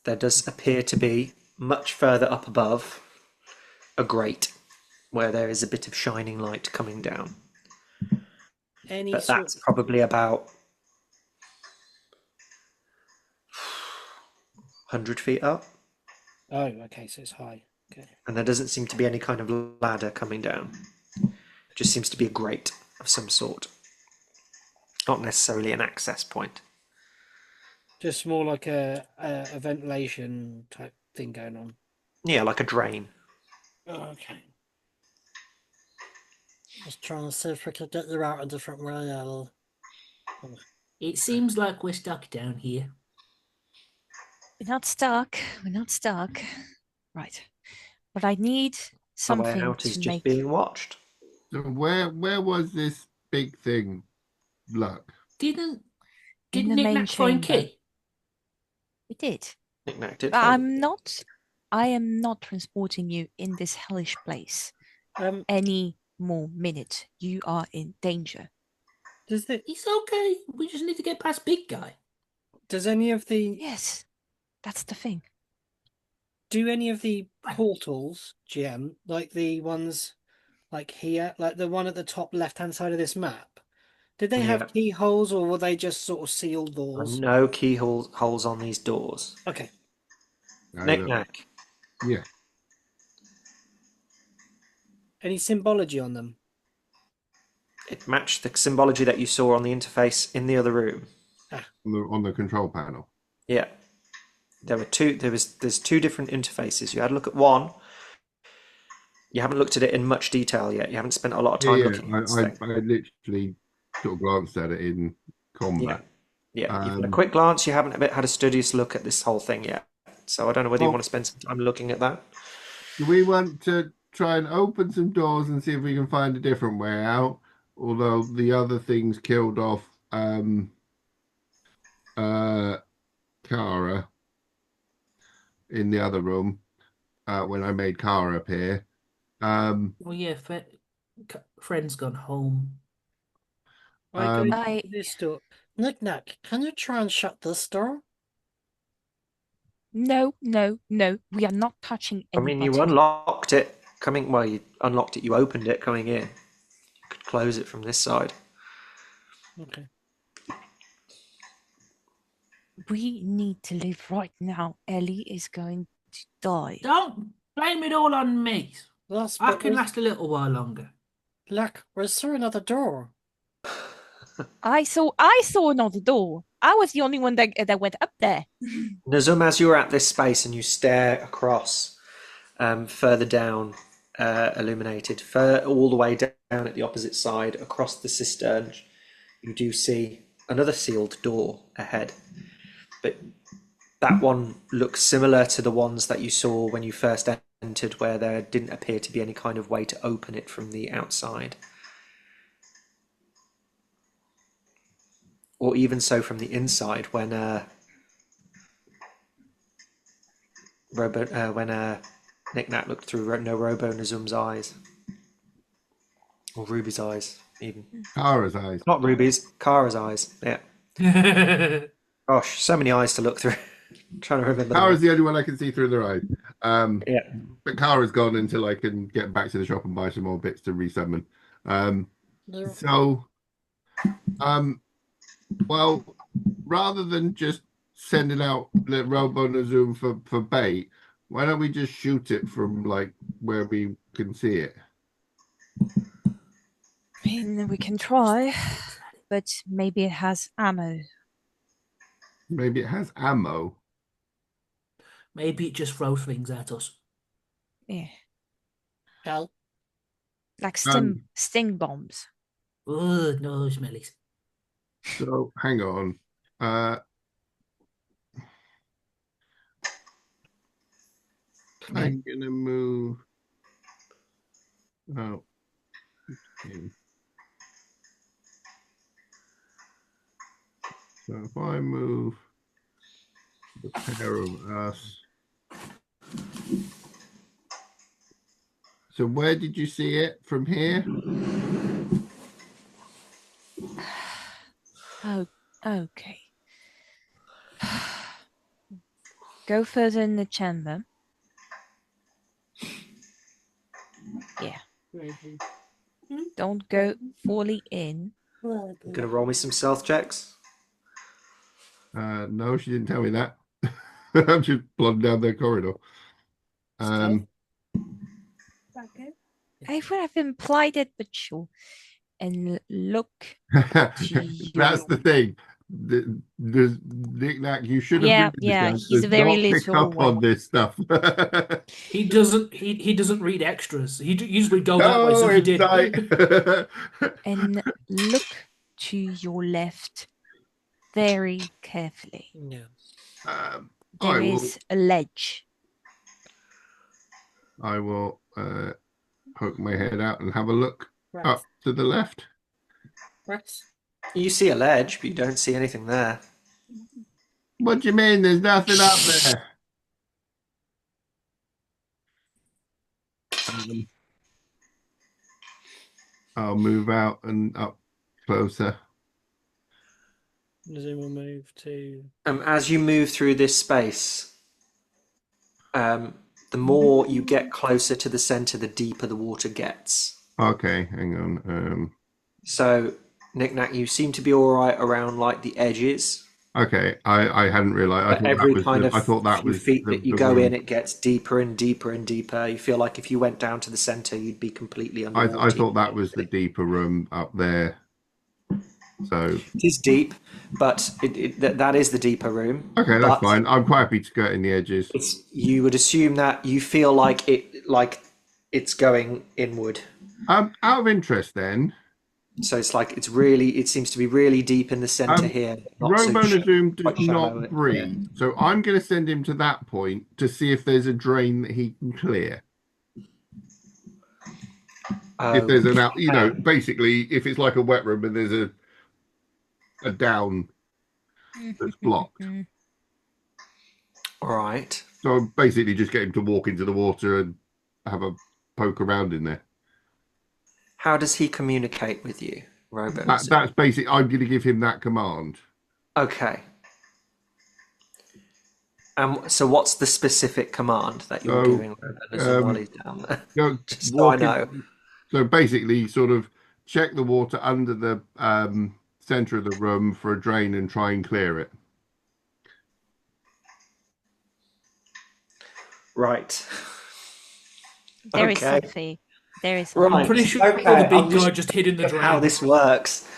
[SPEAKER 2] there does appear to be, much further up above, a grate where there is a bit of shining light coming down.
[SPEAKER 3] Any
[SPEAKER 2] But
[SPEAKER 3] sort.
[SPEAKER 2] that's probably about 100 feet up,
[SPEAKER 3] Oh, okay, so it's high. Okay.
[SPEAKER 2] and there doesn't seem to be any kind of ladder coming down. It just seems to be a grate of some sort, not necessarily an access point.
[SPEAKER 3] Just more like a ventilation type thing going on.
[SPEAKER 2] Yeah, like a drain.
[SPEAKER 3] Oh, okay. Just trying to see if we could get you out a different way, Ellie.
[SPEAKER 1] It seems like we're stuck down here.
[SPEAKER 4] We're not stuck. We're not stuck. Right. But I need
[SPEAKER 2] The way
[SPEAKER 4] something
[SPEAKER 2] out is
[SPEAKER 4] to
[SPEAKER 2] just
[SPEAKER 4] make.
[SPEAKER 2] being watched.
[SPEAKER 5] so where was this big thing? Look,
[SPEAKER 1] Didn't
[SPEAKER 4] In the
[SPEAKER 1] Nick
[SPEAKER 4] main
[SPEAKER 1] Nack find
[SPEAKER 4] chamber.
[SPEAKER 1] Key?
[SPEAKER 4] We did.
[SPEAKER 2] Knick-knack did
[SPEAKER 4] But
[SPEAKER 2] find
[SPEAKER 4] I am not transporting you in this hellish place. Any more minute, you are in danger.
[SPEAKER 3] Does
[SPEAKER 1] It's okay. We just need to get past Big Guy.
[SPEAKER 3] any of the
[SPEAKER 4] Yes, that's the thing.
[SPEAKER 3] do any of the portals, GM, like the ones like here, like the one at the top left hand side of this map, did they have
[SPEAKER 2] Yeah.
[SPEAKER 3] keyholes or were they just sort of sealed doors?
[SPEAKER 2] no keyholes on these doors.
[SPEAKER 3] Okay.
[SPEAKER 2] Knick-knack.
[SPEAKER 5] yeah,
[SPEAKER 3] Any symbology on them?
[SPEAKER 2] It matched the symbology that you saw on the interface in the other room.
[SPEAKER 5] on the control panel.
[SPEAKER 2] Yeah. There's two different interfaces. You had a look at one. You haven't looked at it in much detail yet. You haven't spent a lot of time
[SPEAKER 5] Yeah,
[SPEAKER 2] looking at this thing.
[SPEAKER 5] I literally sort of glanced at it in combat.
[SPEAKER 2] Yeah. You've had a quick glance. You haven't had a studious look at this whole thing yet. So I don't know whether you want to spend some time looking at that.
[SPEAKER 5] Do we want to try and open some doors and see if we can find a different way out? Although the other things killed off Kara in the other room when I made Kara appear.
[SPEAKER 1] Well, yeah, friend's gone home.
[SPEAKER 3] I go
[SPEAKER 4] I-
[SPEAKER 3] to this door. Knick-knack, can you try and shut this door?
[SPEAKER 4] No, no, no. We are not touching
[SPEAKER 2] I
[SPEAKER 4] any
[SPEAKER 2] mean, you
[SPEAKER 4] button.
[SPEAKER 2] unlocked it coming. Well, you unlocked it. You opened it coming in. You could close it from this side.
[SPEAKER 3] Okay.
[SPEAKER 4] We need to leave right now. Ellie is going to die.
[SPEAKER 1] Don't blame it all on me.
[SPEAKER 3] That's
[SPEAKER 1] I can last a little while longer.
[SPEAKER 3] Look, where's there another door?
[SPEAKER 4] I saw another door. I was the only one that went up there.
[SPEAKER 2] Nazum, as you're at this space and you stare across further down, illuminated, all the way down at the opposite side, across the cistern, you do see another sealed door ahead. But that one looks similar to the ones that you saw when you first entered, where there didn't appear to be any kind of way to open it from the outside. Or even so from the inside, when Knick-knack looked through Robo Nazum's eyes, or Ruby's eyes, even
[SPEAKER 5] Kara's eyes.
[SPEAKER 2] not Ruby's, Kara's eyes. Yeah, Gosh, so many eyes to look through. Trying to remember them
[SPEAKER 5] Kara's
[SPEAKER 2] all.
[SPEAKER 5] the only one I can see through their eyes.
[SPEAKER 2] Yeah.
[SPEAKER 5] But Kara's gone until I can get back to the shop and buy some more bits to resummon. Um,
[SPEAKER 3] Yeah.
[SPEAKER 5] so, um, well, rather than just sending out the Robo Zoom for bait, why don't we just shoot it from like where we can see it?
[SPEAKER 4] I mean, we can try, but maybe it has ammo.
[SPEAKER 5] Maybe it has ammo.
[SPEAKER 1] Maybe it just throws things at us.
[SPEAKER 4] Yeah,
[SPEAKER 3] Okay.
[SPEAKER 4] like
[SPEAKER 5] Um,
[SPEAKER 4] sting bombs.
[SPEAKER 1] Oh, no, smellies.
[SPEAKER 5] so hang on. Uh, I'm gonna move. Oh, okay. So if I move the pair of us. So where did you see it from here?
[SPEAKER 4] Oh, okay. Go further in the chamber. Yeah, don't go fully in.
[SPEAKER 2] Gonna roll me some stealth checks.
[SPEAKER 5] No, she didn't tell me that. I'm just plodding down the corridor. Um,
[SPEAKER 6] Okay.
[SPEAKER 4] I would have implied it, but sure. And look
[SPEAKER 5] that's
[SPEAKER 4] to your.
[SPEAKER 5] the thing. The knick-knack, you should have been
[SPEAKER 4] Yeah,
[SPEAKER 5] with this
[SPEAKER 4] yeah,
[SPEAKER 5] guy,
[SPEAKER 4] he's
[SPEAKER 5] does
[SPEAKER 4] a very
[SPEAKER 5] not pick
[SPEAKER 4] little
[SPEAKER 5] up on
[SPEAKER 4] one.
[SPEAKER 5] this stuff.
[SPEAKER 1] He doesn't read extras. Usually go that way,
[SPEAKER 5] Oh,
[SPEAKER 1] so he did.
[SPEAKER 5] insight.
[SPEAKER 4] And look to your left very carefully.
[SPEAKER 2] Yeah.
[SPEAKER 5] I
[SPEAKER 4] There
[SPEAKER 5] will.
[SPEAKER 4] is a ledge.
[SPEAKER 5] I will poke my head out and have a look
[SPEAKER 3] Right.
[SPEAKER 5] up to the left.
[SPEAKER 3] Right.
[SPEAKER 2] You see a ledge, but you don't see anything there.
[SPEAKER 5] What do you mean? There's nothing up there. I'll move out and up closer.
[SPEAKER 3] Does anyone move to?
[SPEAKER 2] As you move through this space, the more you get closer to the center, the deeper the water gets.
[SPEAKER 5] Okay, hang on.
[SPEAKER 2] So, Knick-Knack, you seem to be all right around like the edges.
[SPEAKER 5] Okay, I hadn't realized.
[SPEAKER 2] But every kind of
[SPEAKER 5] I thought that
[SPEAKER 2] few
[SPEAKER 5] was
[SPEAKER 2] feet that you
[SPEAKER 5] the
[SPEAKER 2] go
[SPEAKER 5] room.
[SPEAKER 2] in, it gets deeper and deeper and deeper. You feel like if you went down to the center, you'd be completely underwater.
[SPEAKER 5] I thought that was the deeper room up there. So
[SPEAKER 2] It is deep, but that is the deeper room.
[SPEAKER 5] okay, that's
[SPEAKER 2] But
[SPEAKER 5] fine. I'm quite happy to get in the edges.
[SPEAKER 2] you would assume that you feel like it's going inward.
[SPEAKER 5] Out of interest, then,
[SPEAKER 2] So it's like it seems to be really deep in the center here, not so
[SPEAKER 5] Robonazoom does
[SPEAKER 2] quite shallow.
[SPEAKER 5] not breathe, so I'm going to send him to that point to see if there's a drain that he can clear. If there's an out, basically, if it's like a wet room and there's a down that's blocked.
[SPEAKER 2] All right.
[SPEAKER 5] So I'm basically just get him to walk into the water and have a poke around in there.
[SPEAKER 2] How does he communicate with you, Robo?
[SPEAKER 5] That's basically, I'm going to give him that command.
[SPEAKER 2] Okay. So what's the specific command that you're giving Robo while he's down there? Just so I know.
[SPEAKER 5] So basically, sort of check the water under the center of the room for a drain and try and clear it.
[SPEAKER 2] Right.
[SPEAKER 4] There is something. There is
[SPEAKER 2] Right.
[SPEAKER 1] I'm pretty sure
[SPEAKER 2] Okay,
[SPEAKER 1] the big
[SPEAKER 2] I'm
[SPEAKER 1] guy
[SPEAKER 2] just
[SPEAKER 1] just hid in the
[SPEAKER 2] how
[SPEAKER 1] drain.
[SPEAKER 2] this works.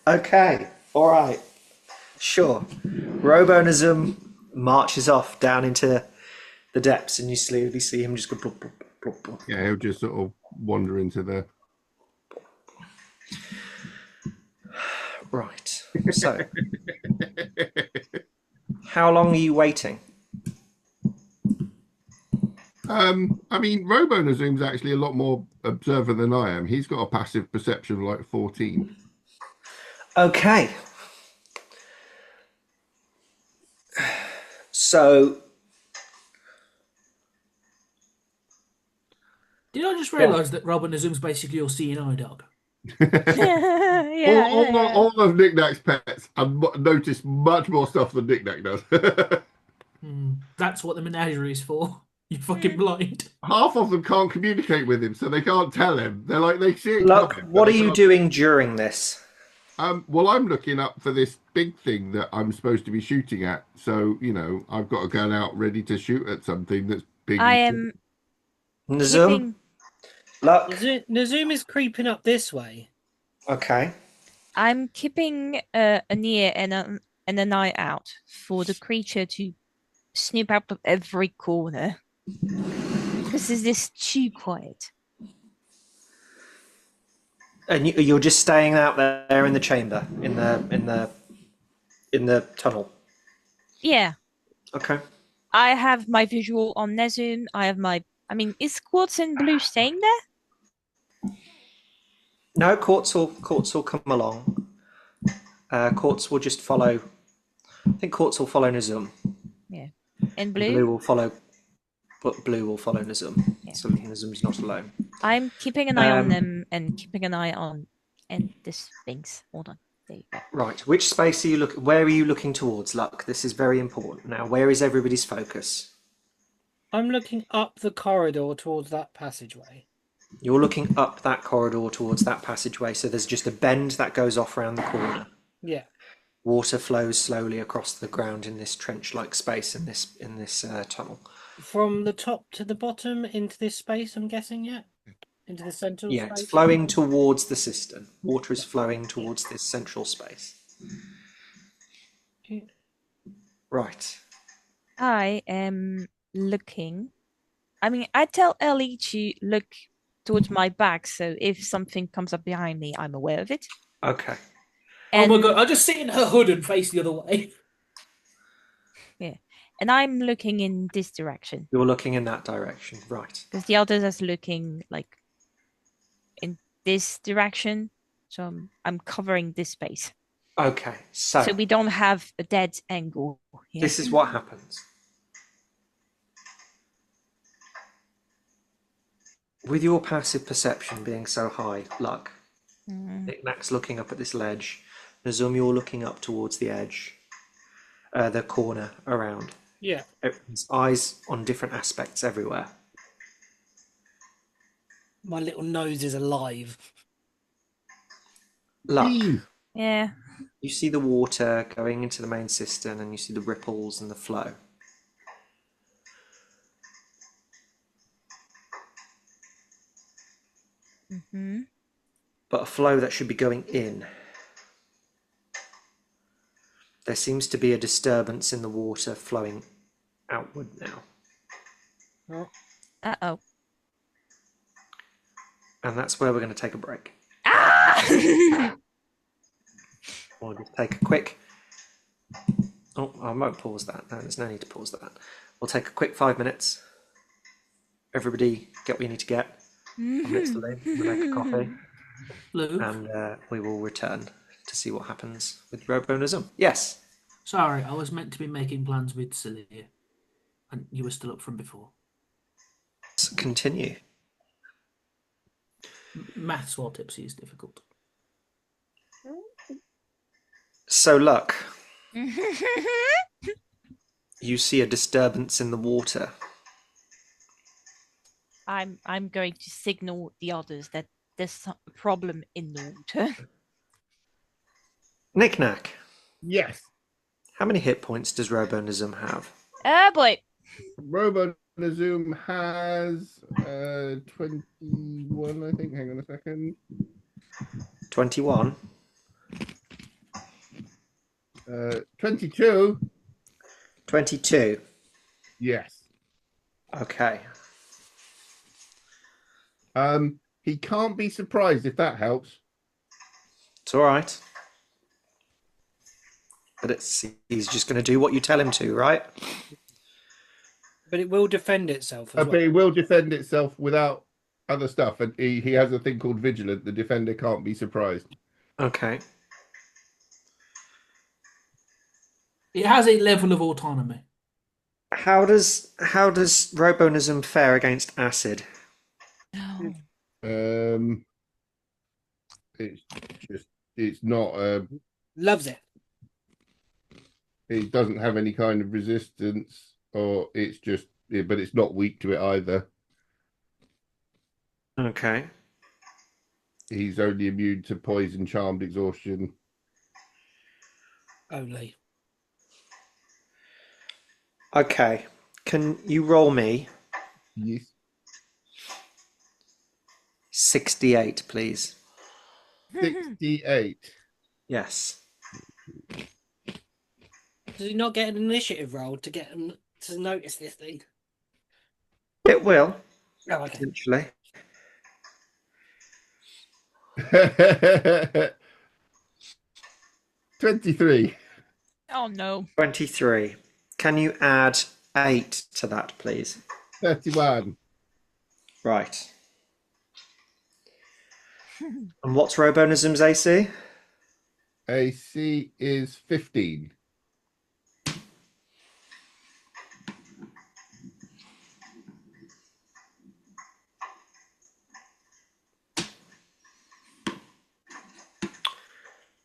[SPEAKER 2] Okay. All right. Sure. Robonazum marches off down into the depths, and you slowly see him just go plop, plop, plop, plop.
[SPEAKER 5] Yeah, he'll just sort of wander into the.
[SPEAKER 2] Right. So, how long are you waiting?
[SPEAKER 5] I mean, Robonazoom's actually a lot more observer than I am. He's got a passive perception of like 14.
[SPEAKER 2] Okay. So,
[SPEAKER 1] Did I just realise that Robin Azum's basically your seeing eye dog?
[SPEAKER 4] Yeah.
[SPEAKER 5] All of Knick-Knack's pets have noticed much more stuff than Knick-Knack does.
[SPEAKER 1] That's what the menagerie is for. You fucking blind.
[SPEAKER 5] Half of them can't communicate with him, so they can't tell him. They're like they see it
[SPEAKER 2] Luck,
[SPEAKER 5] coming, but
[SPEAKER 2] what
[SPEAKER 5] they
[SPEAKER 2] are you
[SPEAKER 5] can't.
[SPEAKER 2] doing during this?
[SPEAKER 5] Well, I'm looking up for this big thing that I'm supposed to be shooting at. So, I've got a gun out ready to shoot at something that's big
[SPEAKER 4] I
[SPEAKER 5] and
[SPEAKER 4] am
[SPEAKER 2] Nazum?
[SPEAKER 4] keeping
[SPEAKER 2] Luck?
[SPEAKER 3] Nazum is creeping up this way.
[SPEAKER 2] Okay.
[SPEAKER 4] I'm keeping an ear and an eye out for the creature to snoop out of every corner. Because is this too quiet?
[SPEAKER 2] And you're just staying out there in the chamber, in the tunnel.
[SPEAKER 4] Yeah.
[SPEAKER 2] Okay.
[SPEAKER 4] I have my visual on Nezum. I mean, is Quartz and Blue staying there?
[SPEAKER 2] No, Quartz will come along. Quartz will just follow. I think Quartz will follow Nazum.
[SPEAKER 4] Yeah. And
[SPEAKER 2] And
[SPEAKER 4] Blue?
[SPEAKER 2] Blue will follow. But Blue will follow Nazum.
[SPEAKER 4] Yeah.
[SPEAKER 2] So Nazum's not alone.
[SPEAKER 4] I'm keeping an eye on them and keeping an eye on and this things. Hold on. There you go.
[SPEAKER 2] Right. Which space are you looking? Where are you looking towards, Luck? This is very important. Now, where is everybody's focus?
[SPEAKER 3] I'm looking up the corridor towards that passageway.
[SPEAKER 2] You're looking up that corridor towards that passageway. So there's just a bend that goes off around the corner.
[SPEAKER 3] Yeah.
[SPEAKER 2] Water flows slowly across the ground in this trench-like space in this tunnel.
[SPEAKER 3] From the top to the bottom into this space, I'm guessing, yeah? Into the central
[SPEAKER 2] Yeah,
[SPEAKER 3] space?
[SPEAKER 2] it's flowing towards the cistern. Water is flowing towards this central space.
[SPEAKER 3] Yeah.
[SPEAKER 2] Right.
[SPEAKER 4] I am looking. I mean, I tell Ellie to look towards my back, so if something comes up behind me, I'm aware of it.
[SPEAKER 2] Okay.
[SPEAKER 1] Oh my
[SPEAKER 4] And
[SPEAKER 1] god, I just sit in her hood and face the other way.
[SPEAKER 4] yeah, and I'm looking in this direction
[SPEAKER 2] You're looking in that direction. Right.
[SPEAKER 4] because the others are looking like in this direction, so I'm covering this space,
[SPEAKER 2] Okay.
[SPEAKER 4] so
[SPEAKER 2] So
[SPEAKER 4] we don't have a dead angle here.
[SPEAKER 2] this is what happens. With your passive perception being so high, Luck, Knick-Knack's looking up at this ledge. Nazum, you're looking up towards the edge, the corner around.
[SPEAKER 3] Yeah.
[SPEAKER 2] Everyone's eyes on different aspects everywhere.
[SPEAKER 3] My little nose is alive.
[SPEAKER 2] Luck,
[SPEAKER 5] Jeez.
[SPEAKER 4] Yeah.
[SPEAKER 2] you see the water going into the main cistern and you see the ripples and the flow.
[SPEAKER 4] Mm-hmm.
[SPEAKER 2] But a flow that should be going in. There seems to be a disturbance in the water flowing outward now.
[SPEAKER 3] Oh.
[SPEAKER 4] Uh-oh.
[SPEAKER 2] And that's where we're going to take a break.
[SPEAKER 4] Ah!
[SPEAKER 2] We'll just take a quick... Oh, I won't pause that. No, there's no need to pause that. We'll take a quick 5 minutes. Everybody get what you need to get. Amidst the lid, we'll make a coffee.
[SPEAKER 1] Luke,
[SPEAKER 2] And we will return to see what happens with Robonism. Yes.
[SPEAKER 1] sorry, I was meant to be making plans with Celia, and you were still up from before.
[SPEAKER 2] Let's continue.
[SPEAKER 1] Maths while tipsy is difficult.
[SPEAKER 2] So, Luck, you see a disturbance in the water.
[SPEAKER 4] I'm going to signal the others that there's a problem in the water.
[SPEAKER 2] Knick-Knack,
[SPEAKER 5] Yes.
[SPEAKER 2] how many hit points does Robonism have?
[SPEAKER 4] Oh boy.
[SPEAKER 5] Robonazoom has 21, I think. Hang on a second.
[SPEAKER 2] 21.
[SPEAKER 5] 22.
[SPEAKER 2] 22.
[SPEAKER 5] Yes.
[SPEAKER 2] Okay.
[SPEAKER 5] He can't be surprised if that helps.
[SPEAKER 2] It's all right. But he's just going to do what you tell him to, right?
[SPEAKER 3] But it will defend itself as
[SPEAKER 5] But
[SPEAKER 3] well.
[SPEAKER 5] it will defend itself without other stuff. And he has a thing called Vigilant. The defender can't be surprised.
[SPEAKER 2] Okay.
[SPEAKER 1] It has a level of autonomy.
[SPEAKER 2] How does Robonism fare against acid?
[SPEAKER 4] No.
[SPEAKER 5] It's just it's not
[SPEAKER 3] Loves it.
[SPEAKER 5] it doesn't have any kind of resistance, or it's just but it's not weak to it either.
[SPEAKER 2] Okay.
[SPEAKER 5] He's only immune to poison, charmed, exhaustion.
[SPEAKER 3] Only.
[SPEAKER 2] Okay. Can you roll me
[SPEAKER 5] Yes.
[SPEAKER 2] 68, please?
[SPEAKER 5] 68.
[SPEAKER 2] Yes.
[SPEAKER 3] Does he not get an initiative roll to get him to notice this thing?
[SPEAKER 2] It will,
[SPEAKER 3] Oh, okay.
[SPEAKER 2] potentially.
[SPEAKER 5] 23.
[SPEAKER 4] Oh no.
[SPEAKER 2] 23. Can you add 8 to that, please?
[SPEAKER 5] 31.
[SPEAKER 2] Right. And what's Robonism's AC?
[SPEAKER 5] AC is 15.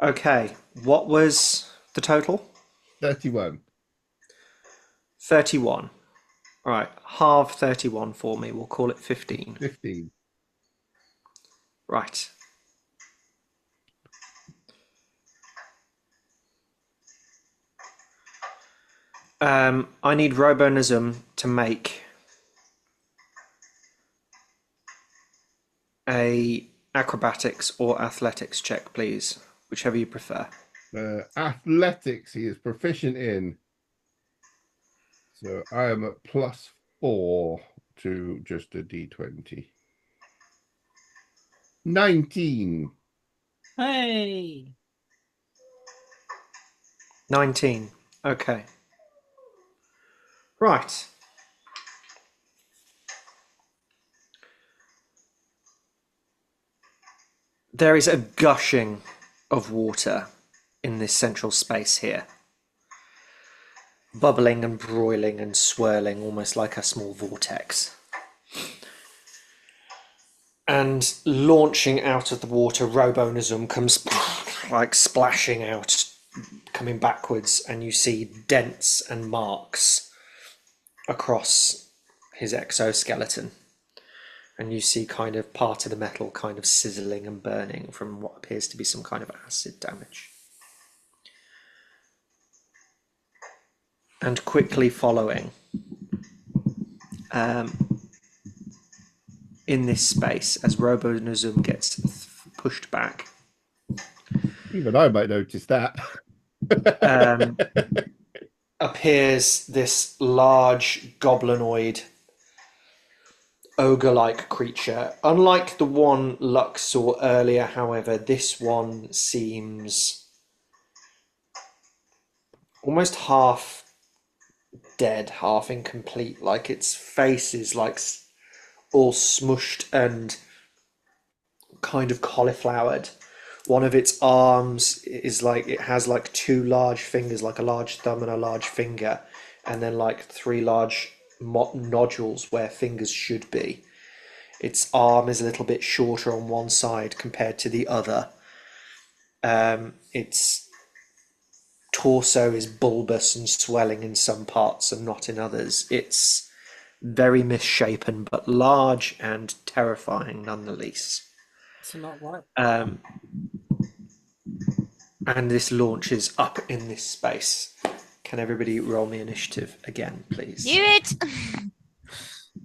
[SPEAKER 2] Okay. What was the total?
[SPEAKER 5] 31.
[SPEAKER 2] 31. All right. Halve 31 for me. We'll call it 15.
[SPEAKER 5] 15.
[SPEAKER 2] Right. I need Robonism to make a acrobatics or athletics check, please. Whichever you prefer.
[SPEAKER 5] Athletics, he is proficient in. So I am at +4 to just a d20. 19.
[SPEAKER 3] Hey.
[SPEAKER 2] 19. Okay. Right. There is a gushing of water in this central space here. Bubbling and broiling and swirling almost like a small vortex. And launching out of the water, Robonism comes like splashing out, coming backwards, and you see dents and marks across his exoskeleton. And you see kind of part of the metal kind of sizzling and burning from what appears to be some kind of acid damage. And quickly following, in this space, as Robonism gets pushed back,
[SPEAKER 5] Even I might notice that.
[SPEAKER 2] appears this large goblinoid ogre-like creature. Unlike the one Lux saw earlier, however, this one seems almost half dead, half incomplete. Like its face is like all smushed and kind of cauliflowered. One of its arms is like, it has like two large fingers, like a large thumb and a large finger, and then like three large nodules where fingers should be. Its arm is a little bit shorter on one side compared to the other. Its torso is bulbous and swelling in some parts and not in others. It's very misshapen but large and terrifying nonetheless.
[SPEAKER 3] It's not right.
[SPEAKER 2] And this launches up in this space. Can everybody roll me initiative again, please?
[SPEAKER 4] Do it!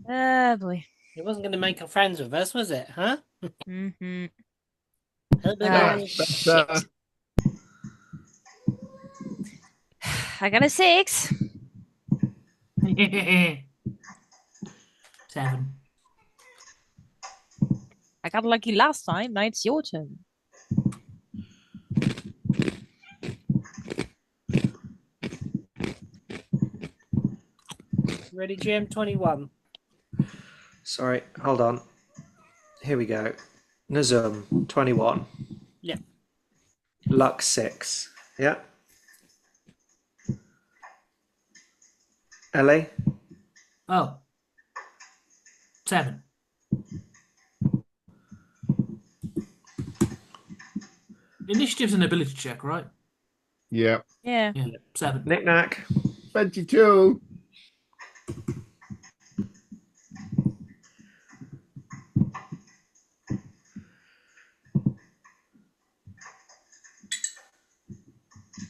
[SPEAKER 4] Oh boy.
[SPEAKER 3] It wasn't going to make friends with us, was it? Huh?
[SPEAKER 4] Mm-hmm.
[SPEAKER 5] Shit.
[SPEAKER 4] I got a 6.
[SPEAKER 1] 7.
[SPEAKER 4] I got lucky last time. Now it's your turn.
[SPEAKER 3] Ready, GM21.
[SPEAKER 2] Sorry, hold on. Here we go. Nazum, 21.
[SPEAKER 3] Yeah.
[SPEAKER 2] Lux, 6. Yeah. Ellie?
[SPEAKER 1] Oh. 7. Initiative's an ability check, right?
[SPEAKER 5] Yeah.
[SPEAKER 4] Yeah.
[SPEAKER 1] Yeah, 7.
[SPEAKER 2] Knick-knack.
[SPEAKER 5] 22.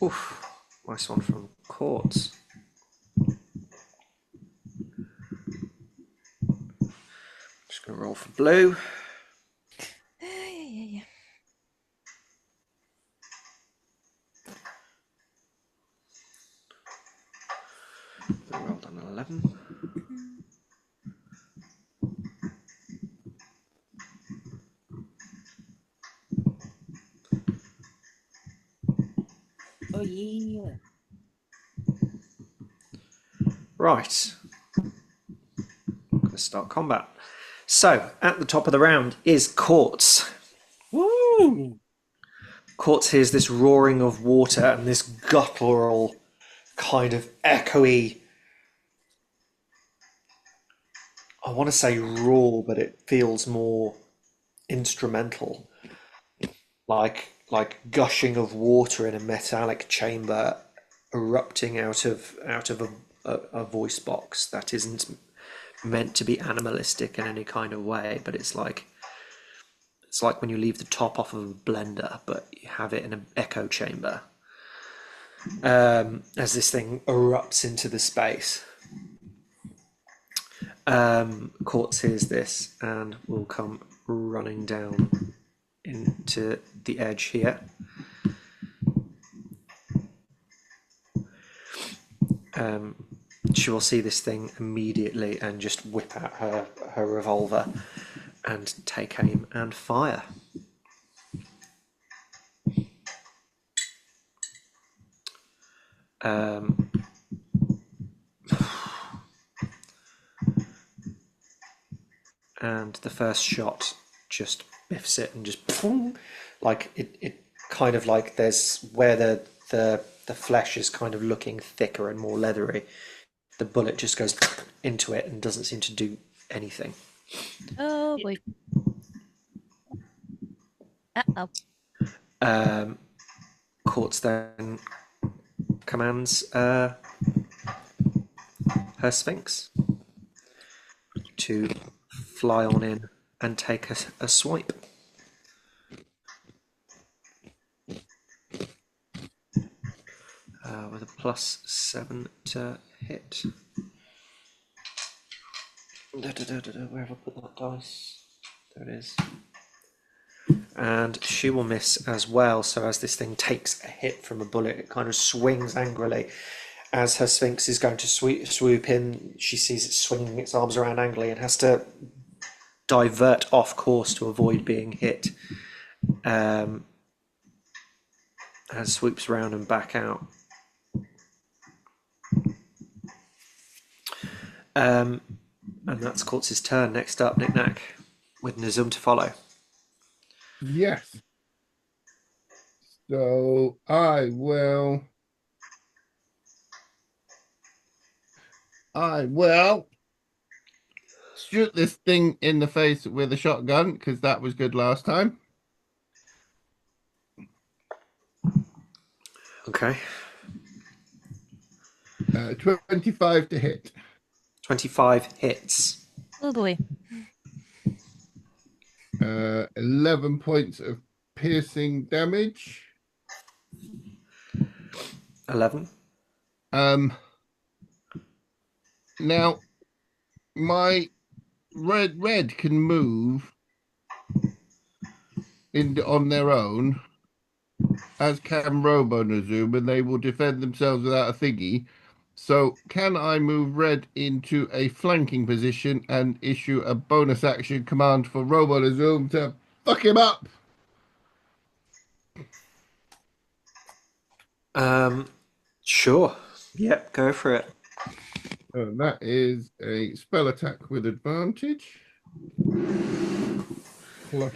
[SPEAKER 2] Oof. Nice one from Quartz. Just going to roll for blue.
[SPEAKER 4] Yeah.
[SPEAKER 2] I rolled an 11.
[SPEAKER 3] Oh yeah.
[SPEAKER 2] Right. I'm going to start combat. So, at the top of the round is Quartz.
[SPEAKER 3] Woo!
[SPEAKER 2] Quartz hears this roaring of water and this guttural, kind of echoey, I want to say roar, but it feels more instrumental. Like gushing of water in a metallic chamber erupting out of a voice box that isn't meant to be animalistic in any kind of way, but it's like when you leave the top off of a blender, but you have it in an echo chamber. As this thing erupts into the space. Quartz hears this and will come running down into the edge here. She will see this thing immediately and just whip out her revolver and take aim and fire. And the first shot just biffs it and just like it kind of like there's where the flesh is kind of looking thicker and more leathery. The bullet just goes into it and doesn't seem to do anything.
[SPEAKER 4] Oh boy. Uh-oh.
[SPEAKER 2] Quartz then commands her Sphinx to fly on in and take a swipe. With a +7 to hit. Where have I put that dice? There it is. And she will miss as well, so as this thing takes a hit from a bullet, it kind of swings angrily. As her Sphinx is going to swoop in, she sees it swinging its arms around angrily and has to divert off course to avoid being hit. And swoops around and back out. And that's Quartz's turn. Next up, Knick-knack, with Nazum to follow.
[SPEAKER 5] Yes. So I will shoot this thing in the face with a shotgun, because that was good last time.
[SPEAKER 2] Okay.
[SPEAKER 5] 25 to hit.
[SPEAKER 2] 25 hits.
[SPEAKER 4] Oh boy.
[SPEAKER 5] 11 points of piercing damage.
[SPEAKER 2] 11.
[SPEAKER 5] Now my red can move on their own, as can Robo Nazum, and they will defend themselves without a thingy. So can I move red into a flanking position and issue a bonus action command for Robo Nazum to fuck him up?
[SPEAKER 2] Sure. Yep, go for it.
[SPEAKER 5] That is a spell attack with advantage. Plus,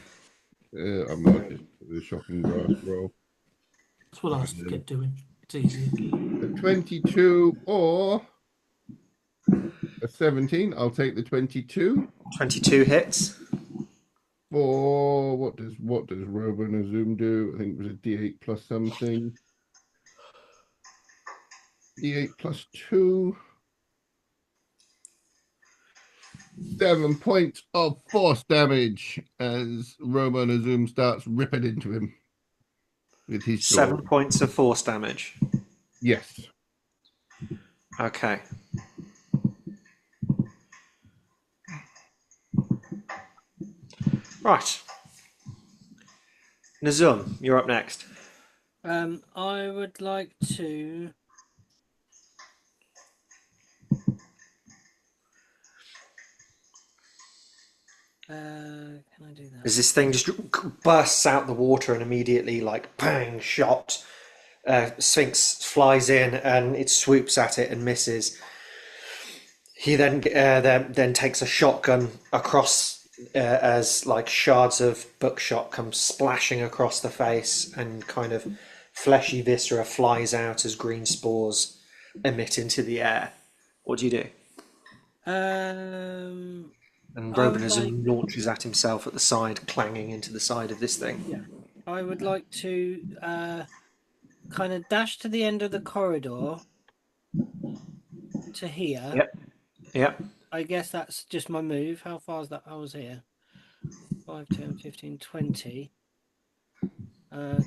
[SPEAKER 5] I might just do the shocking grasp roll.
[SPEAKER 1] That's what I get doing. It's easy.
[SPEAKER 5] A 22 or a 17. I'll take the 22.
[SPEAKER 2] 22 hits.
[SPEAKER 5] for what does Robo and Zoom do? I think it was a D8 plus something. D8 plus 2. 7 points of force damage as Robo and Zoom starts ripping into him with his
[SPEAKER 2] 7
[SPEAKER 5] sword.
[SPEAKER 2] points of force damage.
[SPEAKER 5] Yes.
[SPEAKER 2] Okay. Right. Nazum, you're up next.
[SPEAKER 3] I would like to. Can I do that?
[SPEAKER 2] As this thing just bursts out the water and immediately, like, bang, shot. Sphinx flies in and it swoops at it and misses. He then takes a shotgun across as like shards of buckshot come splashing across the face, and kind of fleshy viscera flies out as green spores emit into the air. What do you do?
[SPEAKER 3] Um,
[SPEAKER 2] And
[SPEAKER 3] I would
[SPEAKER 2] Robinism launches at himself at the side, clanging into the side of this thing.
[SPEAKER 3] Yeah, I would like to kind of dash to the end of the corridor to here.
[SPEAKER 2] Yep. Yep.
[SPEAKER 3] I guess that's just my move. How far is that? I was here. 5, 10, 15, 20.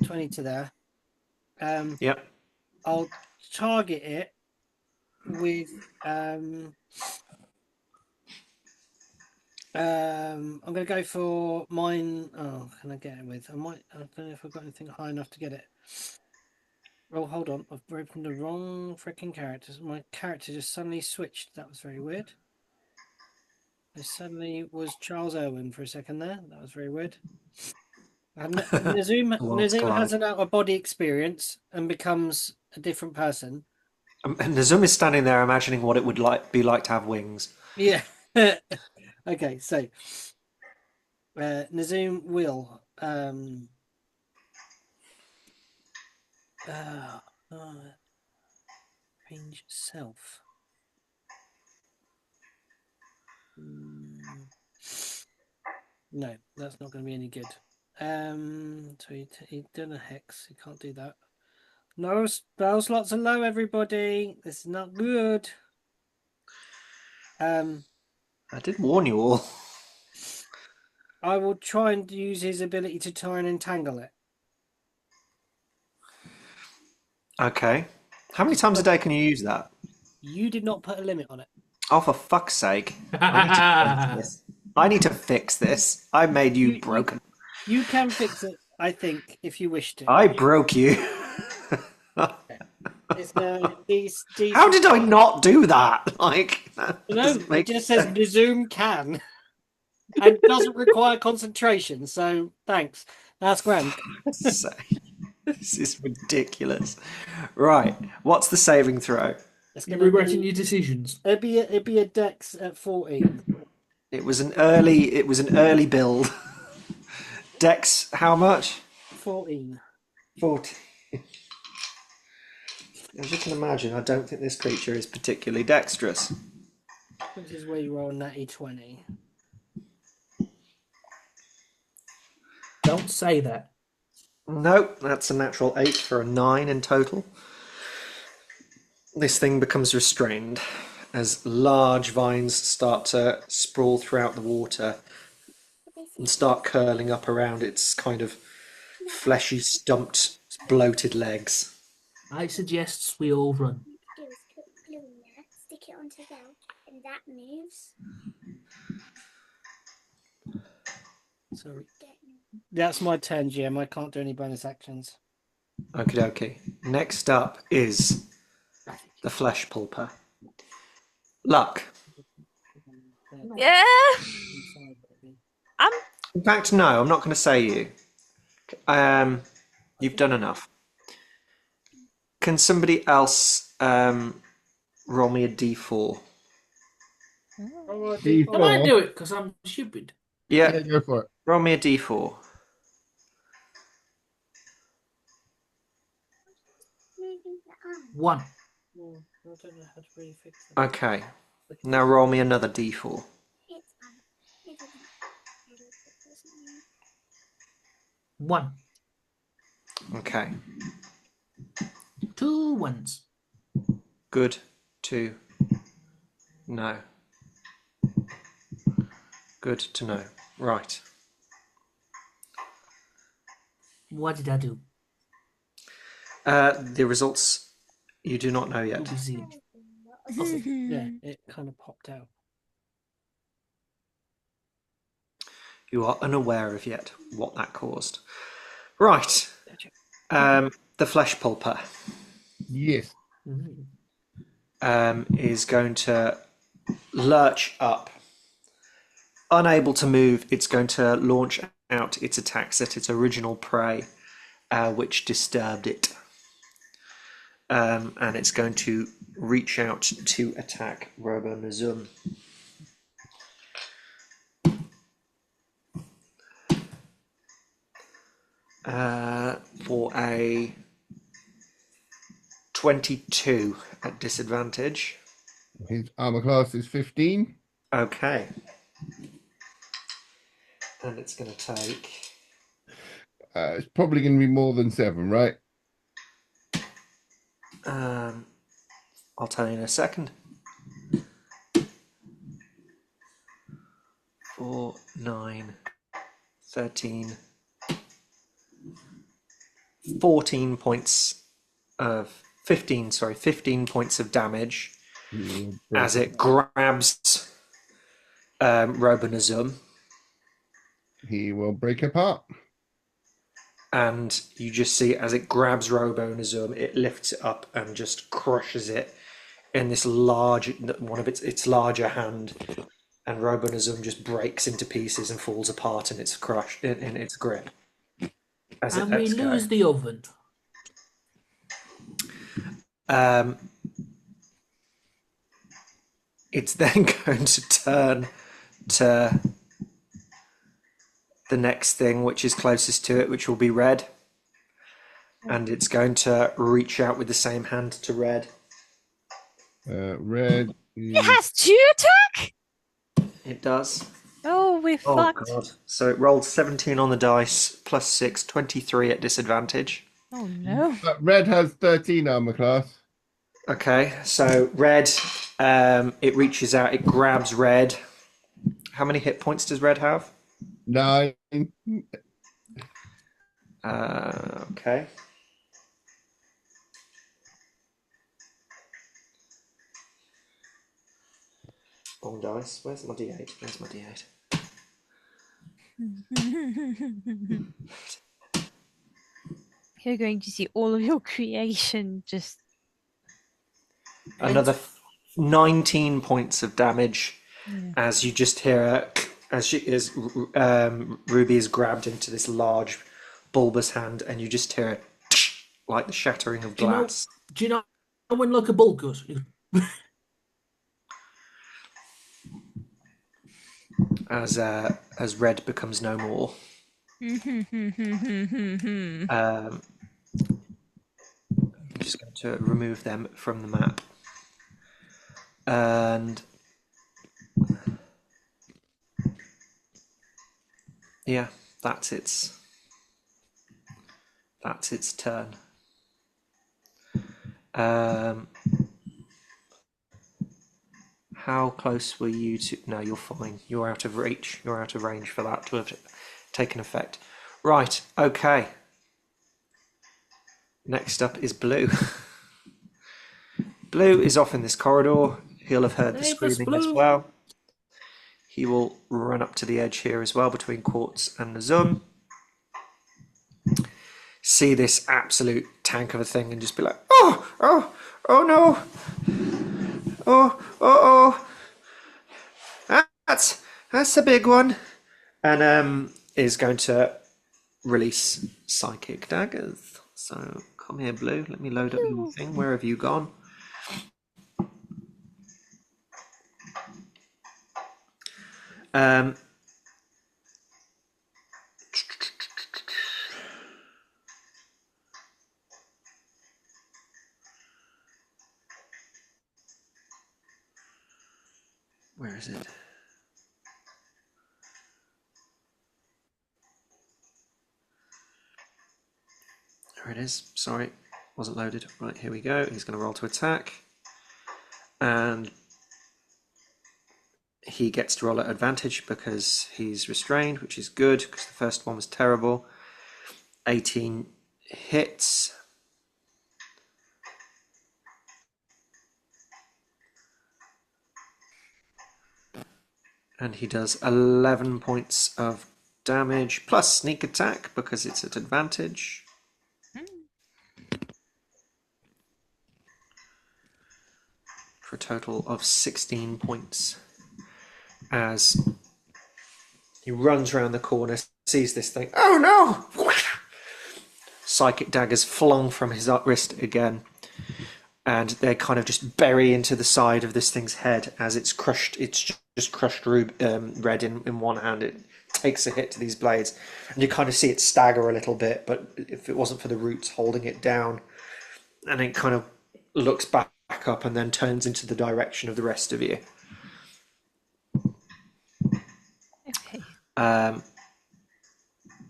[SPEAKER 3] 20 to there.
[SPEAKER 2] Yep.
[SPEAKER 3] I'll target it with I'm going to go for mine. Oh, can I get it with? I don't know if I've got anything high enough to get it. Oh, hold on. I've opened the wrong freaking characters. My character just suddenly switched. That was very weird. I suddenly was Charles Owen for a second there. That was very weird. Nazum has an out-of-body experience and becomes a different person.
[SPEAKER 2] And Nazum is standing there imagining what it would be like to have wings.
[SPEAKER 3] Yeah. Okay, so Nazum will range self. No, that's not going to be any good. So he done a hex. He can't do that. No spell slots are low, everybody. This is not good.
[SPEAKER 2] I did warn you all.
[SPEAKER 3] I will try and use his ability to try and entangle it.
[SPEAKER 2] Okay. How many times a day can you use that?
[SPEAKER 3] You did not put a limit on it.
[SPEAKER 2] Oh, for fuck's sake. I need to fix this. I made you broken.
[SPEAKER 3] You can fix it, I think, if you wish to.
[SPEAKER 2] I broke you.
[SPEAKER 3] It's, these
[SPEAKER 2] How did I not do that? Like,
[SPEAKER 3] no, it just says Nazum can. And doesn't require concentration, so thanks. That's grand.
[SPEAKER 2] This is ridiculous. Right, what's the saving throw?
[SPEAKER 1] You're regretting your decisions.
[SPEAKER 3] It'd be a dex at 14.
[SPEAKER 2] It was an early build. Dex, how much?
[SPEAKER 3] 14.
[SPEAKER 2] 14. As you can imagine, I don't think this creature is particularly dexterous.
[SPEAKER 3] Which is where you roll a natty 20.
[SPEAKER 1] Don't say that.
[SPEAKER 2] Nope, that's a natural 8 for a 9 in total. This thing becomes restrained as large vines start to sprawl throughout the water and start curling up around its kind of fleshy, stumped, bloated legs.
[SPEAKER 1] I suggest we all run.
[SPEAKER 6] Do is put glue in there, stick it onto there, and that moves.
[SPEAKER 3] So that's my turn, GM. I can't do any bonus actions.
[SPEAKER 2] Okie dokie. Next up is the flesh pulper. Luck.
[SPEAKER 4] Yeah.
[SPEAKER 2] In fact, no, I'm not going to say you. You've done enough. Can somebody else roll me a d4?
[SPEAKER 5] D4.
[SPEAKER 1] Can I do it? Because I'm stupid.
[SPEAKER 2] Yeah,
[SPEAKER 5] Go for it.
[SPEAKER 2] roll me a d4.
[SPEAKER 6] Moving the arm.
[SPEAKER 1] 1.
[SPEAKER 3] I don't know how to really fix that.
[SPEAKER 2] Okay. Now roll me another d4.
[SPEAKER 6] It's it doesn't.
[SPEAKER 1] 1.
[SPEAKER 2] Okay.
[SPEAKER 1] 2 ones.
[SPEAKER 2] Good to know. Good to know. Right.
[SPEAKER 1] What did I do?
[SPEAKER 2] The results you do not know
[SPEAKER 1] What
[SPEAKER 2] yet.
[SPEAKER 1] we see?
[SPEAKER 3] Yeah, it kind of popped out.
[SPEAKER 2] You are unaware of yet what that caused. Right. The flesh pulper
[SPEAKER 5] Yes.
[SPEAKER 2] is going to lurch up. Unable to move, it's going to launch out its attacks at its original prey, which disturbed it. And it's going to reach out to attack Robo Nazum. For a 22 at disadvantage.
[SPEAKER 5] His armor class is 15.
[SPEAKER 2] Okay. And it's going to take...
[SPEAKER 5] It's probably going to be more than 7, right?
[SPEAKER 2] I'll tell you in a second. 4, 9, 13, 14 points of 15 points of damage as it grabs Robinazum,
[SPEAKER 5] He will break apart.
[SPEAKER 2] and you just see as it grabs Robinazum, it lifts it up and just crushes it in this large one of its larger hand, and Robinazum just breaks into pieces and falls apart in its crush in its grip. As it
[SPEAKER 1] And we
[SPEAKER 2] lets go.
[SPEAKER 1] lose the oven.
[SPEAKER 2] It's then going to turn to the next thing, which is closest to it, which will be red. And it's going to reach out with the same hand to red.
[SPEAKER 5] Red.
[SPEAKER 4] It has 2 attack?
[SPEAKER 2] It does.
[SPEAKER 4] Oh, we
[SPEAKER 2] Oh,
[SPEAKER 4] fucked.
[SPEAKER 2] God. So it rolled 17 on the dice, plus 6, 23 at disadvantage.
[SPEAKER 4] Oh, no.
[SPEAKER 5] Red has 13 armor class.
[SPEAKER 2] Okay, so red, it reaches out, it grabs red. How many hit points does red have?
[SPEAKER 5] 9.
[SPEAKER 2] Okay. Wrong dice. Where's my d8? Where's my d8?
[SPEAKER 4] You're going to see all of your creation just...
[SPEAKER 2] Another 19 points of damage as you just hear as Ruby is grabbed into this large bulbous hand, and you just hear like the shattering of glass.
[SPEAKER 1] Do you know when like a ball goes?
[SPEAKER 2] As red becomes no more. I'm just going to remove them from the map. And yeah, that's its turn. How close were you to... No, you're fine. You're out of reach. You're out of range for that to have taken effect. Right, okay. Next up is Blue. Blue is off in this corridor. He'll have heard the screaming as well. He will run up to the edge here as well, between Quartz and Nazum. See this absolute tank of a thing and just be like, oh no. Oh. That's a big one. And is going to release psychic daggers. So come here, Blue. Let me load up your thing. Where have you gone? Where is it? There it is. Sorry, wasn't loaded. Right, here we go. He's going to roll to attack. And he gets to roll at advantage because he's restrained, which is good because the first one was terrible. 18 hits. And he does 11 points of damage plus sneak attack because it's at advantage. For a total of 16 points. As he runs around the corner, sees this thing. Oh no! Psychic daggers flung from his wrist again. And they kind of just bury into the side of this thing's head as it's crushed. It's just crushed red in one hand. It takes a hit to these blades. And you kind of see it stagger a little bit, but if it wasn't for the roots holding it down, and it kind of looks back up and then turns into the direction of the rest of you.
[SPEAKER 4] Okay.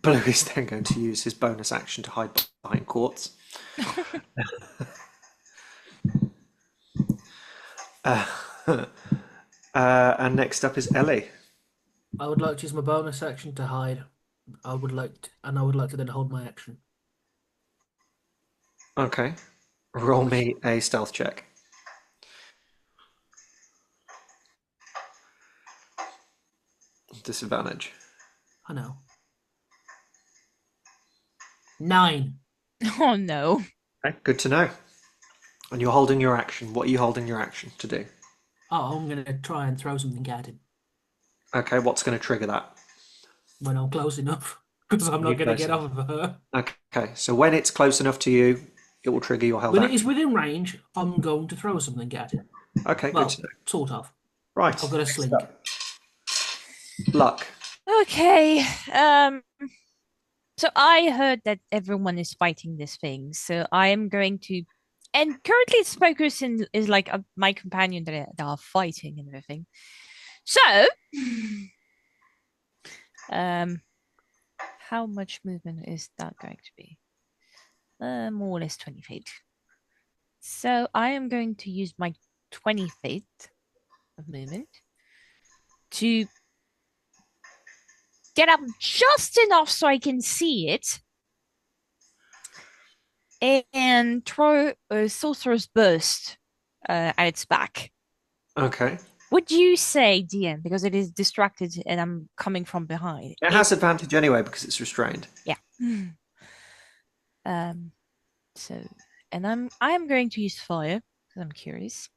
[SPEAKER 2] Blue is then going to use his bonus action to hide behind Quartz. And next up is Ellie.
[SPEAKER 1] I would like to use my bonus action to hide. I would like to then hold my action.
[SPEAKER 2] Okay. Roll me a stealth check. Disadvantage.
[SPEAKER 1] I know. 9.
[SPEAKER 4] Oh no.
[SPEAKER 2] Okay, good to know. And you're holding your action. What are you holding your action to do?
[SPEAKER 1] Oh, I'm gonna try and throw something at him
[SPEAKER 2] Okay, what's going to trigger that?
[SPEAKER 1] when I'm close enough, because I'm not
[SPEAKER 2] You're
[SPEAKER 1] gonna
[SPEAKER 2] close
[SPEAKER 1] get
[SPEAKER 2] enough.
[SPEAKER 1] off of her.
[SPEAKER 2] Okay, so when it's close enough to you, it will trigger your held
[SPEAKER 1] When it
[SPEAKER 2] action.
[SPEAKER 1] is within range, I'm going to throw something at him.
[SPEAKER 2] Okay,
[SPEAKER 1] Well,
[SPEAKER 2] good to know.
[SPEAKER 1] sort of.
[SPEAKER 2] Right.
[SPEAKER 1] I've got a
[SPEAKER 2] next
[SPEAKER 1] sling.
[SPEAKER 2] up. Luck.
[SPEAKER 4] Okay. So I heard that everyone is fighting this thing, so I am going to. And currently, it's focused in is like my companion that are fighting and everything. So, how much movement is that going to be? More or less 20 feet. So I am going to use my 20 feet of movement to get up just enough so I can see it and throw a sorcerer's burst at its back.
[SPEAKER 2] Okay.
[SPEAKER 4] Would you say, DM, because it is distracted and I'm coming from behind?
[SPEAKER 2] It has advantage anyway because it's restrained.
[SPEAKER 4] Yeah. So, and I am going to use fire because I'm curious.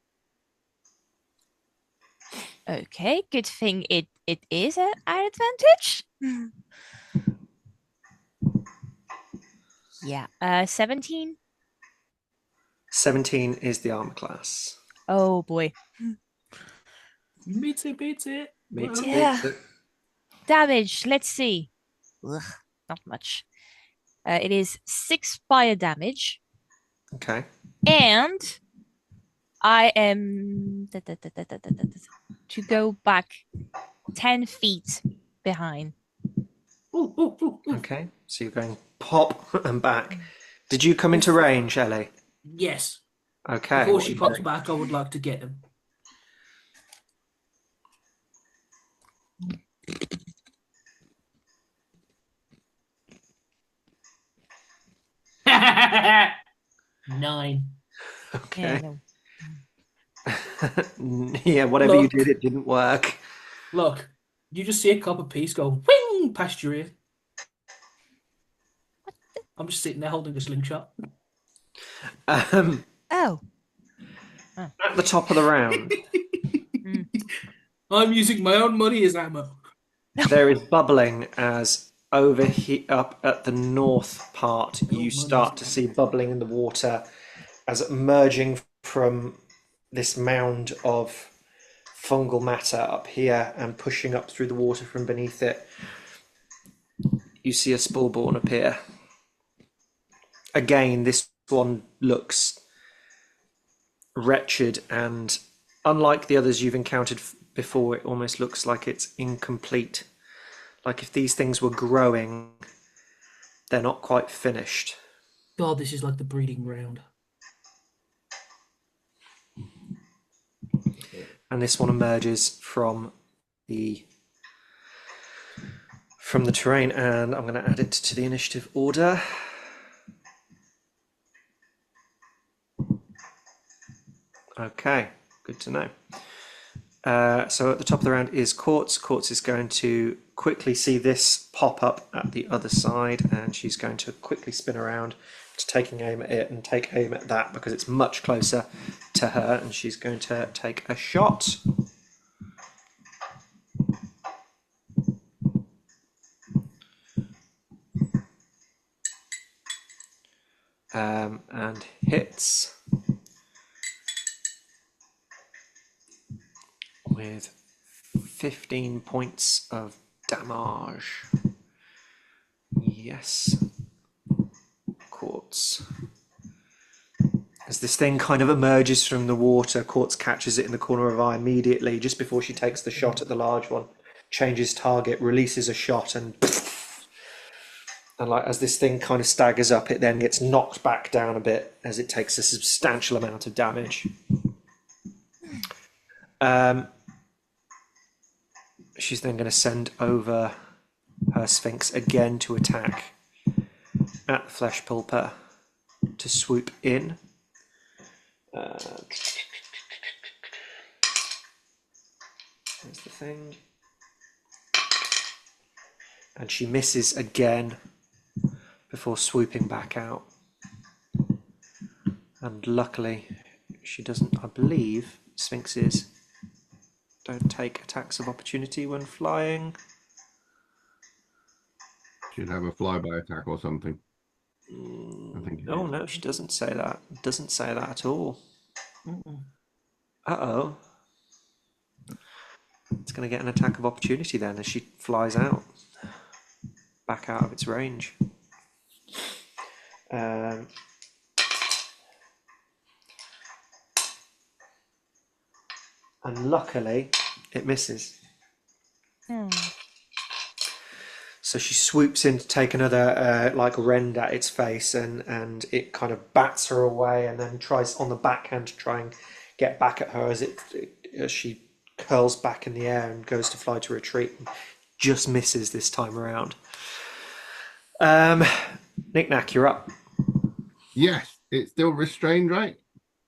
[SPEAKER 4] Okay, good thing it is an advantage. Yeah, 17.
[SPEAKER 2] 17 is the armor class.
[SPEAKER 4] Oh boy.
[SPEAKER 1] Beats it.
[SPEAKER 2] Meets
[SPEAKER 4] Yeah.
[SPEAKER 2] it.
[SPEAKER 4] Damage, let's see. Ugh, not much. It is 6 fire damage,
[SPEAKER 2] Okay.
[SPEAKER 4] and I am to go back 10 feet behind.
[SPEAKER 1] Ooh.
[SPEAKER 2] Okay. So you're going pop and back. Did you come into range, Ellie?
[SPEAKER 1] Yes.
[SPEAKER 2] Okay.
[SPEAKER 1] Before
[SPEAKER 2] what
[SPEAKER 1] she
[SPEAKER 2] are you
[SPEAKER 1] pops
[SPEAKER 2] doing?
[SPEAKER 1] back, I would like to get him. Nine.
[SPEAKER 2] Okay.
[SPEAKER 4] Yeah, no.
[SPEAKER 2] Yeah, whatever you
[SPEAKER 1] Look.
[SPEAKER 2] did, it didn't work.
[SPEAKER 1] Look, you just see a copper piece go wing past your ear. I'm just sitting there holding a slingshot.
[SPEAKER 2] Um,
[SPEAKER 4] Oh.
[SPEAKER 2] at the top of the round,
[SPEAKER 1] I'm using my own money as ammo.
[SPEAKER 2] there is bubbling as up at the north part, you start to see bubbling in the water as emerging from this mound of fungal matter up here and pushing up through the water from beneath it. You see a Spellborn appear. Again, this one looks wretched, and unlike the others you've encountered before, it almost looks like it's incomplete. Like if these things were growing, they're not quite finished.
[SPEAKER 1] God, this is like the breeding ground.
[SPEAKER 2] And this one emerges the from the terrain, and I'm going to add it to the initiative order. Okay, good to know. So at the top of the round is Quartz. Quartz is going to quickly see this pop up at the other side, and she's going to quickly spin around to taking aim at it and take aim at that because it's much closer to her, and she's going to take a shot. And hits with 15 points of damage. Yes. Quartz. As this thing kind of emerges from the water, Quartz catches it in the corner of her eye immediately, just before she takes the shot at the large one. Changes target, releases a shot, and like as this thing kind of staggers up, it then gets knocked back down a bit as it takes a substantial amount of damage. She's then going to send over her Sphinx again to attack at the Flesh Pulper to swoop in. There's the thing. And she misses again before swooping back out. And luckily, she doesn't, I believe, Sphinxes don't take attacks of opportunity when flying.
[SPEAKER 5] Should have a flyby attack or something. I think.
[SPEAKER 2] Oh no, she doesn't say that. Doesn't say that at all. Uh-oh. It's going to get an attack of opportunity then as she flies out. Back out of its range. And luckily, it misses. So she swoops in to take another rend at its face, and it kind of bats her away, and then tries on the backhand to try and get back at her as she curls back in the air and goes to fly to retreat. And just misses this time around. Knick-Knack, you're up.
[SPEAKER 5] Yes, it's still restrained, right?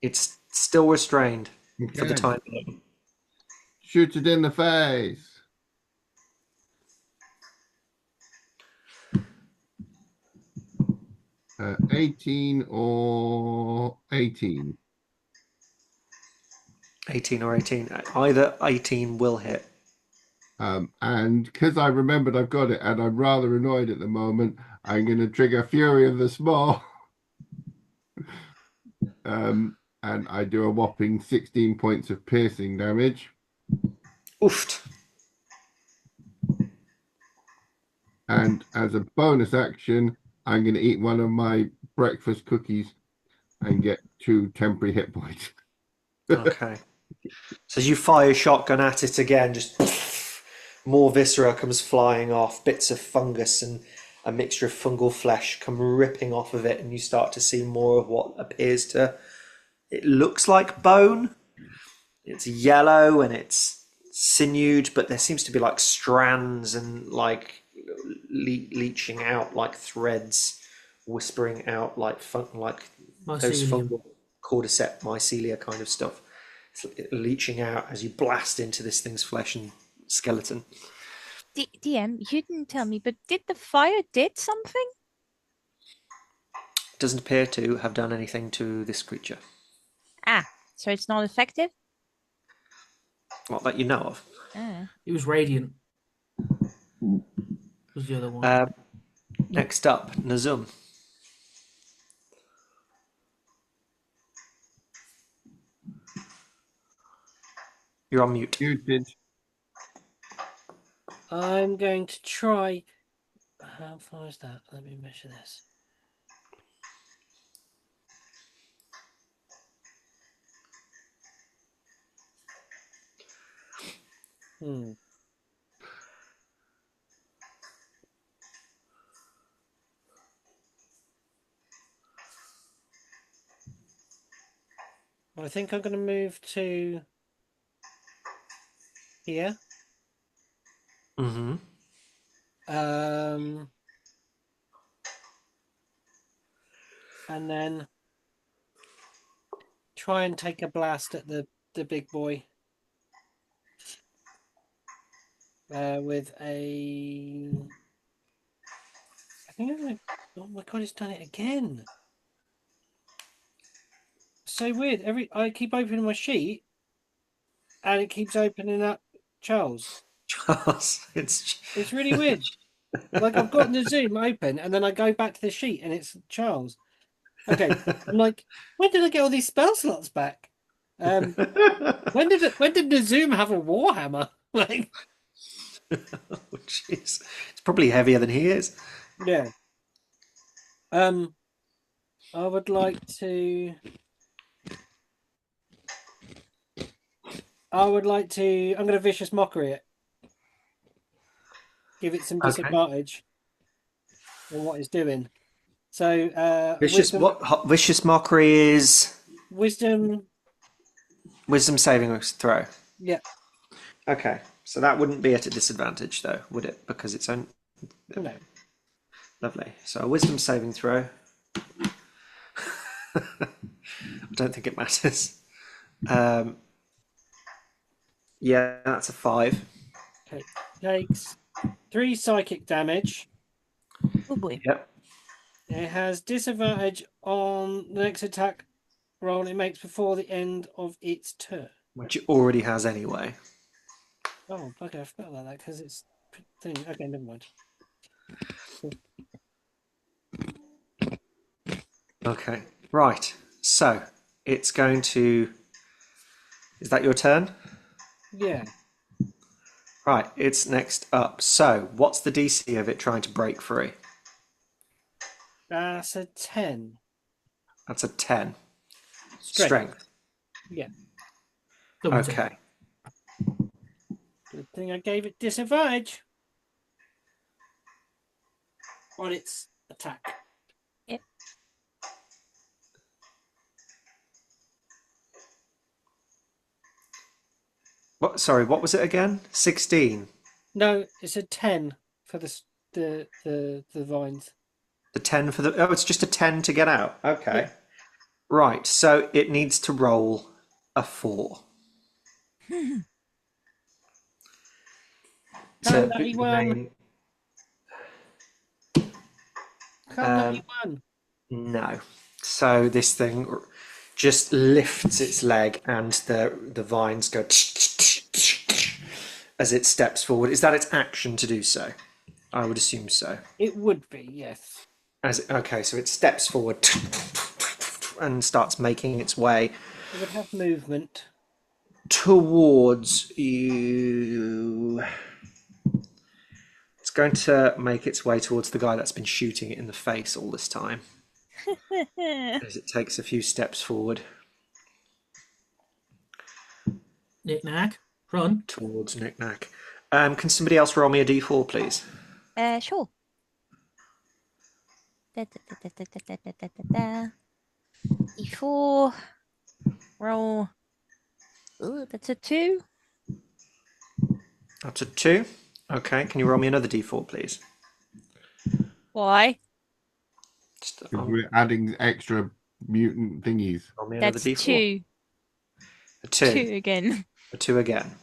[SPEAKER 2] It's still restrained for the
[SPEAKER 5] Okay.
[SPEAKER 2] time being.
[SPEAKER 5] Shoot it in the face. 18 or 18.
[SPEAKER 2] 18 or 18. Either 18 will hit.
[SPEAKER 5] And because I remembered I've got it and I'm rather annoyed at the moment, I'm going to trigger Fury of the Small. And I do a whopping 16 points of piercing damage.
[SPEAKER 2] Oofed.
[SPEAKER 5] And as a bonus action, I'm going to eat one of my breakfast cookies and get 2 temporary hit points.
[SPEAKER 2] Okay. So as you fire shotgun at it again, just more viscera comes flying off, bits of fungus and a mixture of fungal flesh come ripping off of it, and you start to see more of what appears to... It looks like bone. It's yellow and it's sinewed, but there seems to be like strands and like leaching out like threads, whispering out like those
[SPEAKER 1] Mycelium.
[SPEAKER 2] fungal cordyceps, mycelia kind of stuff. It's leaching out as you blast into this thing's flesh and skeleton.
[SPEAKER 4] DM, you didn't tell me, but did the fire did something?
[SPEAKER 2] Doesn't appear to have done anything to this creature.
[SPEAKER 4] Ah, so it's not effective?
[SPEAKER 2] Not that you know of.
[SPEAKER 1] It was radiant. Was the other one.
[SPEAKER 2] Next up, Nazum. You're on mute.
[SPEAKER 5] Muted.
[SPEAKER 3] I'm going to try. How far is that? Let me measure this. I think I'm going to move to here.
[SPEAKER 2] Mm-hmm.
[SPEAKER 3] And then try and take a blast at the big boy. With a... I think I'm going to... Oh my god, it's done it again. So weird. I keep opening my sheet and it keeps opening up Charles.
[SPEAKER 2] Charles, it's
[SPEAKER 3] really weird. Like I've got the Zoom open and then I go back to the sheet and it's Charles. Okay, I'm like, when did I get all these spell slots back? When did the Zoom have a Warhammer? Like,
[SPEAKER 2] oh, jeez, it's probably heavier than he is.
[SPEAKER 3] yeah. I would like to. I'm going to vicious mockery it. Give it some disadvantage on what it's doing. So,
[SPEAKER 2] Vicious vicious mockery is
[SPEAKER 3] wisdom
[SPEAKER 2] saving throw.
[SPEAKER 3] Yeah.
[SPEAKER 2] Okay, so that wouldn't be at a disadvantage though, would it? Because it's own.
[SPEAKER 3] No.
[SPEAKER 2] Lovely. So a wisdom saving throw. I don't think it matters. Yeah, that's a 5.
[SPEAKER 3] Okay. Takes 3 psychic damage.
[SPEAKER 4] Oh boy.
[SPEAKER 2] Yep.
[SPEAKER 3] It has disadvantage on the next attack roll it makes before the end of its turn.
[SPEAKER 2] Which it already has anyway.
[SPEAKER 3] Oh, okay, I forgot about that because it's thing. Okay, never mind.
[SPEAKER 2] Okay, right. So it's going to. Is that your turn?
[SPEAKER 3] Yeah.
[SPEAKER 2] Right, it's next up. So what's the DC of it trying to break free?
[SPEAKER 3] That's a 10.
[SPEAKER 2] That's a 10.
[SPEAKER 3] Strength. Yeah.
[SPEAKER 2] Okay.
[SPEAKER 3] Good thing I gave it disadvantage on its attack.
[SPEAKER 4] Yep.
[SPEAKER 2] What? Sorry, what was it again? 16.
[SPEAKER 3] No, it's a 10 for the vines.
[SPEAKER 2] The 10 for the. Oh, it's just a 10 to get out. Okay.
[SPEAKER 3] Yeah.
[SPEAKER 2] Right, so it needs to roll a 4.
[SPEAKER 3] Can't that be one? Can't that be one?
[SPEAKER 2] No. So this thing just lifts its leg and the vines go as it steps forward. Is that its action to do so? I would assume so.
[SPEAKER 3] It would be, yes.
[SPEAKER 2] Okay, so it steps forward and starts making its way
[SPEAKER 3] It would have movement.
[SPEAKER 2] towards you. It's going to make its way towards the guy that's been shooting it in the face all this time. As it takes a few steps forward.
[SPEAKER 1] Knick-knack, run.
[SPEAKER 2] Towards Knick-knack. Can somebody else roll me a d4, please?
[SPEAKER 4] Sure. E4. Roll. Ooh, that's a 2.
[SPEAKER 2] That's a 2. Okay, can you roll me another d4, please?
[SPEAKER 4] Why?
[SPEAKER 2] Just,
[SPEAKER 5] Because we're adding extra mutant thingies.
[SPEAKER 2] roll me another
[SPEAKER 4] That's
[SPEAKER 2] d4.
[SPEAKER 4] 2.
[SPEAKER 2] A 2.
[SPEAKER 4] 2 again.
[SPEAKER 2] A 2 again.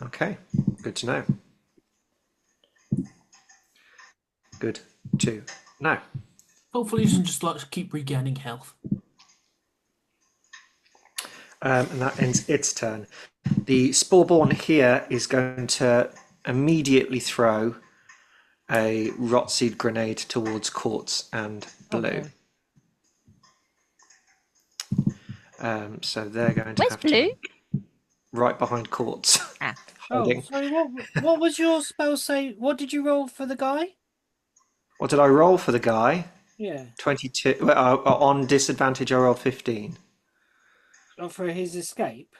[SPEAKER 2] Okay, good to know. Good. 2. No.
[SPEAKER 1] Hopefully, you can just like keep regaining health.
[SPEAKER 2] And that ends its turn. The Sporeborn here is going to immediately throw a rot seed grenade towards Quartz and Blue.
[SPEAKER 3] Okay.
[SPEAKER 2] So they're going to
[SPEAKER 4] Where's
[SPEAKER 2] have
[SPEAKER 4] Blue?
[SPEAKER 2] to right behind Quartz.
[SPEAKER 4] Ah.
[SPEAKER 2] Hiding.
[SPEAKER 3] Oh, sorry, what was your spell say? What did you roll for the guy?
[SPEAKER 2] What did I roll for the guy?
[SPEAKER 3] Yeah.
[SPEAKER 2] 22. On disadvantage, I rolled 15.
[SPEAKER 3] Oh, for his escape?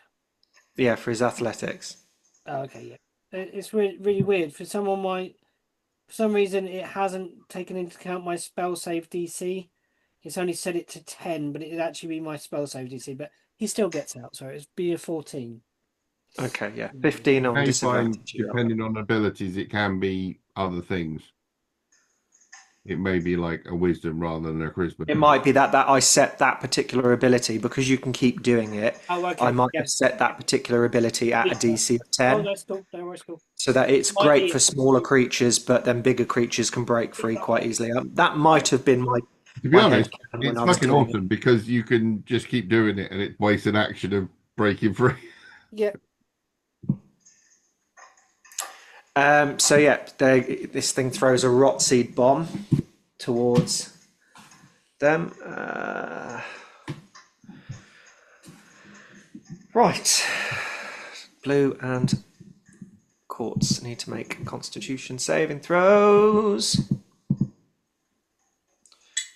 [SPEAKER 2] Yeah, for his athletics.
[SPEAKER 3] Oh, okay, yeah. It's really weird. For some reason, it hasn't taken into account my spell save DC. It's only set it to 10, but it'd actually be my spell save DC. But he still gets out, so it'd be a 14.
[SPEAKER 2] Okay, yeah. 15 on
[SPEAKER 5] may find,
[SPEAKER 2] disadvantage.
[SPEAKER 5] depending on abilities, it can be other things. It may be like a wisdom rather than a charisma.
[SPEAKER 2] It might be that I set that particular ability because you can keep doing it.
[SPEAKER 3] Oh, okay.
[SPEAKER 2] I might have set that particular ability at a DC of
[SPEAKER 3] Oh,
[SPEAKER 2] 10,
[SPEAKER 3] that's cool. No worries, cool.
[SPEAKER 2] so that it's
[SPEAKER 3] Might
[SPEAKER 2] great
[SPEAKER 3] be-
[SPEAKER 2] for smaller creatures, but then bigger creatures can break free quite easily. That might have been my
[SPEAKER 5] To be honest,
[SPEAKER 2] headcanon when
[SPEAKER 5] it's
[SPEAKER 2] I was
[SPEAKER 5] fucking
[SPEAKER 2] doing
[SPEAKER 5] awesome because you can just keep doing it and it wastes an action of breaking free.
[SPEAKER 3] Yeah.
[SPEAKER 2] So yeah, this thing throws a rot seed bomb towards them. Right, Blue and Quartz need to make Constitution saving throws.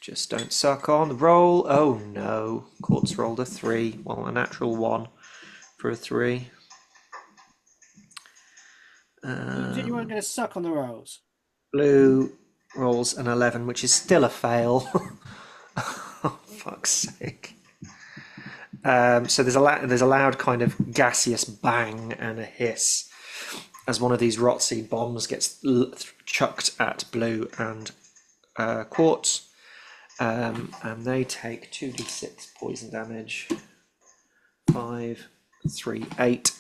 [SPEAKER 2] Just don't suck on the roll. Oh no, Quartz rolled a 3. Well, a natural 1 for a 3.
[SPEAKER 3] You said you weren't going to suck on the rolls.
[SPEAKER 2] Blue rolls an 11, which is still a fail. Oh, fuck's sake. So there's a loud kind of gaseous bang and a hiss as one of these rot seed bombs gets chucked at Blue and Quartz. And they take 2d6 poison damage. 5, 3, 8.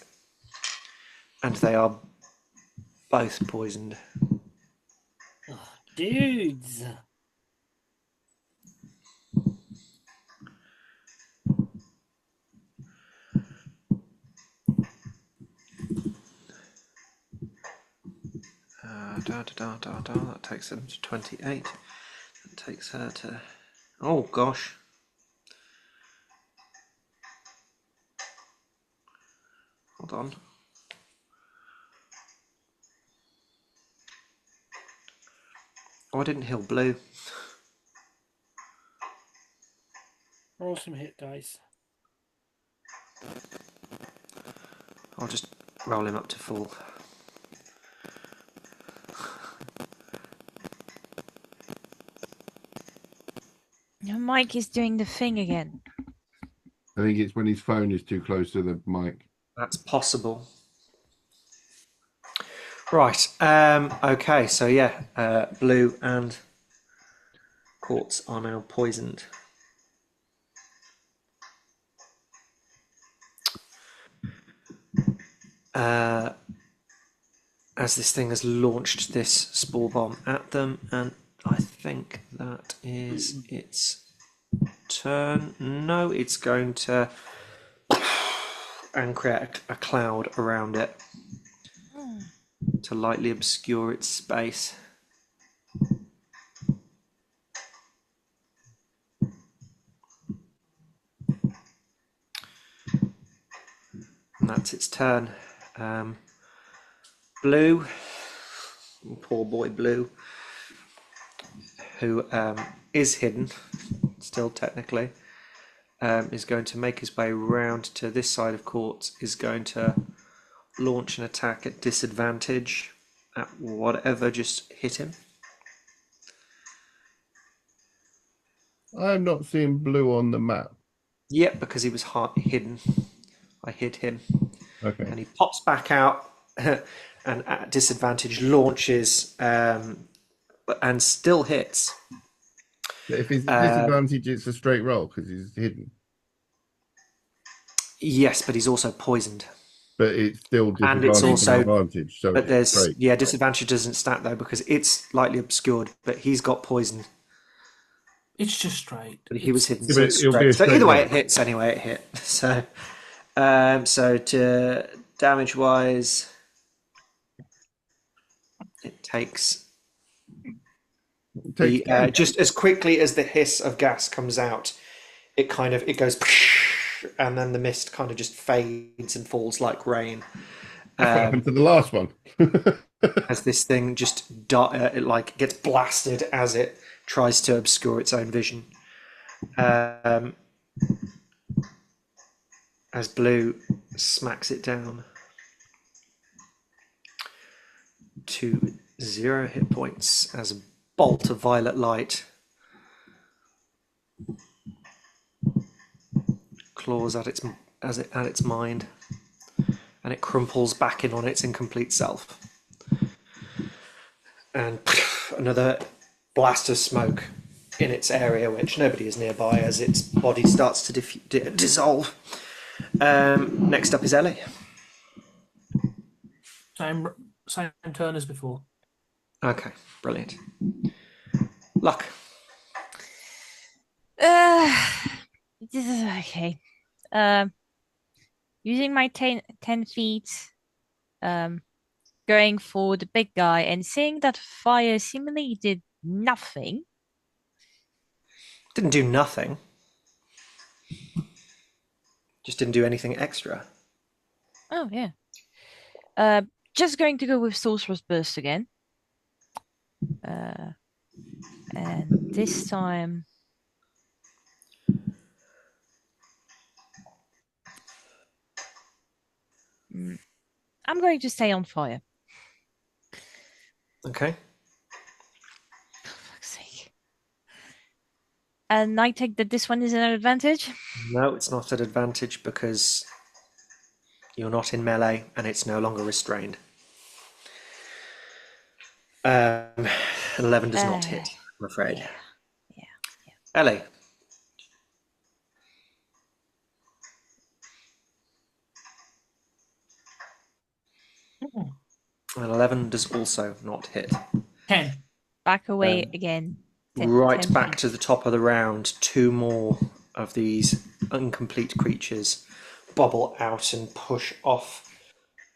[SPEAKER 2] And they are both poisoned.
[SPEAKER 3] Oh, dudes.
[SPEAKER 2] That takes them to 28. That takes her to... Oh, gosh. Hold on. Oh, I didn't heal Blue.
[SPEAKER 3] Roll some hit dice.
[SPEAKER 2] I'll just roll him up to full.
[SPEAKER 4] Mike is doing the thing again.
[SPEAKER 5] I think it's when his phone is too close to the mic.
[SPEAKER 2] That's possible. Right. Okay. So yeah, Blue and Quartz are now poisoned. As this thing has launched this spore bomb at them, and I think that is its turn. No, it's going to and create a cloud around it to lightly obscure its space. And that's its turn. Blue, poor boy Blue, who is hidden still technically, is going to make his way round to this side of Quartz, is going to launch an attack at disadvantage at whatever just hit him.
[SPEAKER 5] I'm not seeing Blue on the map.
[SPEAKER 2] Yep, because he was hidden. I hid him.
[SPEAKER 5] Okay.
[SPEAKER 2] And he pops back out and at disadvantage launches and still hits.
[SPEAKER 5] If it's a disadvantage, it's a straight roll because he's hidden.
[SPEAKER 2] Yes, but he's also poisoned.
[SPEAKER 5] But it's still disadvantage
[SPEAKER 2] And it's also
[SPEAKER 5] advantage. So
[SPEAKER 2] but there's
[SPEAKER 5] straight.
[SPEAKER 2] disadvantage doesn't stat though because it's slightly obscured, but he's got poison.
[SPEAKER 1] It's just straight.
[SPEAKER 2] But he was hidden.
[SPEAKER 5] Yeah,
[SPEAKER 2] So,
[SPEAKER 5] but
[SPEAKER 2] it's
[SPEAKER 5] it'll be a
[SPEAKER 2] straight. So
[SPEAKER 5] straight
[SPEAKER 2] either way,
[SPEAKER 5] roll.
[SPEAKER 2] it hits. Anyway, it hit. So to damage wise, it takes the just as quickly as the hiss of gas comes out, it goes, and then the mist kind of just fades and falls like rain.
[SPEAKER 5] What happened to the last one?
[SPEAKER 2] As this thing just it like gets blasted as it tries to obscure its own vision. As Blue smacks it down to 0 hit points as a bolt of violet light Claws at its mind, and it crumples back in on its incomplete self. And another blast of smoke in its area, which nobody is nearby, as its body starts to dissolve. Next up is Ellie.
[SPEAKER 1] Same turn as before.
[SPEAKER 2] Okay, brilliant. Luck.
[SPEAKER 4] This is okay. Using my 10 feet, going for the big guy and seeing that fire seemingly did nothing.
[SPEAKER 2] Didn't do nothing. Just didn't do anything extra.
[SPEAKER 4] Oh, yeah. Just going to go with Sorcerer's Burst again. And this time... I'm going to stay on fire.
[SPEAKER 2] Okay.
[SPEAKER 4] For fuck's sake. And I take that this one is an advantage?
[SPEAKER 2] No, it's not an advantage because you're not in melee and it's no longer restrained. 11 does not hit, I'm afraid.
[SPEAKER 4] Yeah.
[SPEAKER 2] Ellie. And 11 does also not hit.
[SPEAKER 1] 10.
[SPEAKER 4] Back away again.
[SPEAKER 2] Right
[SPEAKER 4] 10
[SPEAKER 2] back
[SPEAKER 4] feet.
[SPEAKER 2] to the top of the round, 2 more of these incomplete creatures bubble out and push off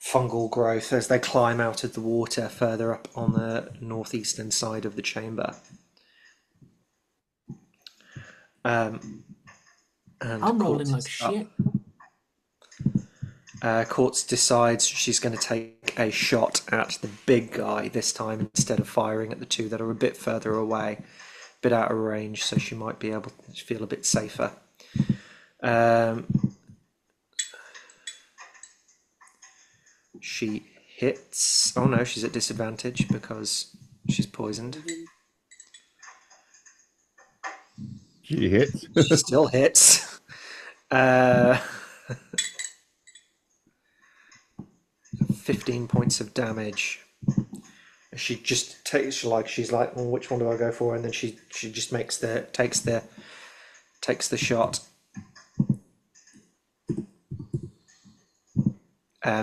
[SPEAKER 2] fungal growth as they climb out of the water further up on the northeastern side of the chamber. And
[SPEAKER 1] I'm rolling like
[SPEAKER 2] Quartz is up.
[SPEAKER 1] shit.
[SPEAKER 2] Quartz decides she's going to take a shot at the big guy this time instead of firing at the 2 that are a bit further away, a bit out of range, so she might be able to feel a bit safer. She hits. Oh no, she's at disadvantage because she's poisoned.
[SPEAKER 5] She hits.
[SPEAKER 2] She still hits. 15 points of damage. She just takes. She's like, well, which one do I go for? And then she just takes the shot.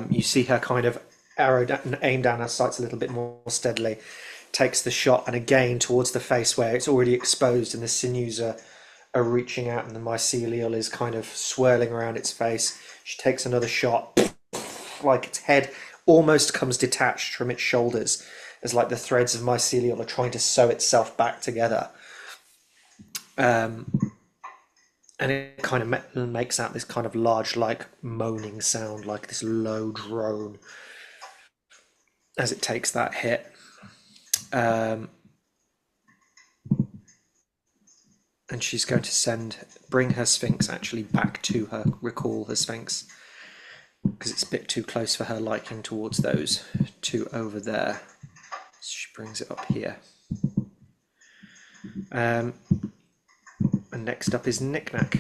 [SPEAKER 2] You see her kind of aim down her sights a little bit more steadily. Takes the shot, and again towards the face where it's already exposed, and the sinews are reaching out, and the mycelial is kind of swirling around its face. She takes another shot, like its head almost comes detached from its shoulders, as like the threads of mycelial are trying to sew itself back together. And it kind of makes out this kind of large, like moaning sound, like this low drone, as it takes that hit. And she's going to bring her Sphinx actually back to her, recall her Sphinx, because it's a bit too close for her liking towards those 2 over there. So she brings it up here. And next up is Knick-Knack.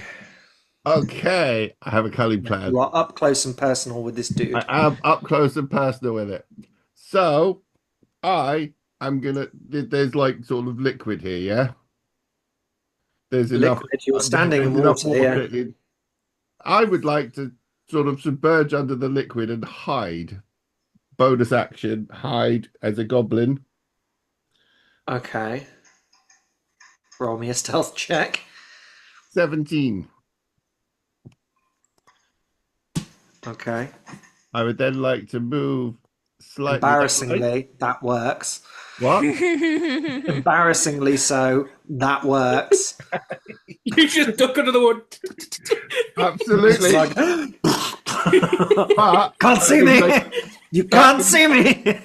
[SPEAKER 5] Okay, I have a cunning plan.
[SPEAKER 2] You are up close and personal with this dude.
[SPEAKER 5] I am up close and personal with it. So I am gonna. There's like sort of liquid here, yeah. There's enough.
[SPEAKER 2] Liquid, you're standing in
[SPEAKER 5] enough
[SPEAKER 2] water, yeah.
[SPEAKER 5] I would like to sort of submerge under the liquid and hide. Bonus action, hide as a goblin.
[SPEAKER 2] Okay. Roll me a stealth check.
[SPEAKER 5] 17.
[SPEAKER 2] Okay.
[SPEAKER 5] I would then like to move slightly.
[SPEAKER 2] Embarrassingly, that works.
[SPEAKER 5] What?
[SPEAKER 2] Embarrassingly so, that works.
[SPEAKER 1] You just duck under the wood.
[SPEAKER 5] Absolutely.
[SPEAKER 2] It's like,
[SPEAKER 5] But
[SPEAKER 2] can't see me. You can't see me.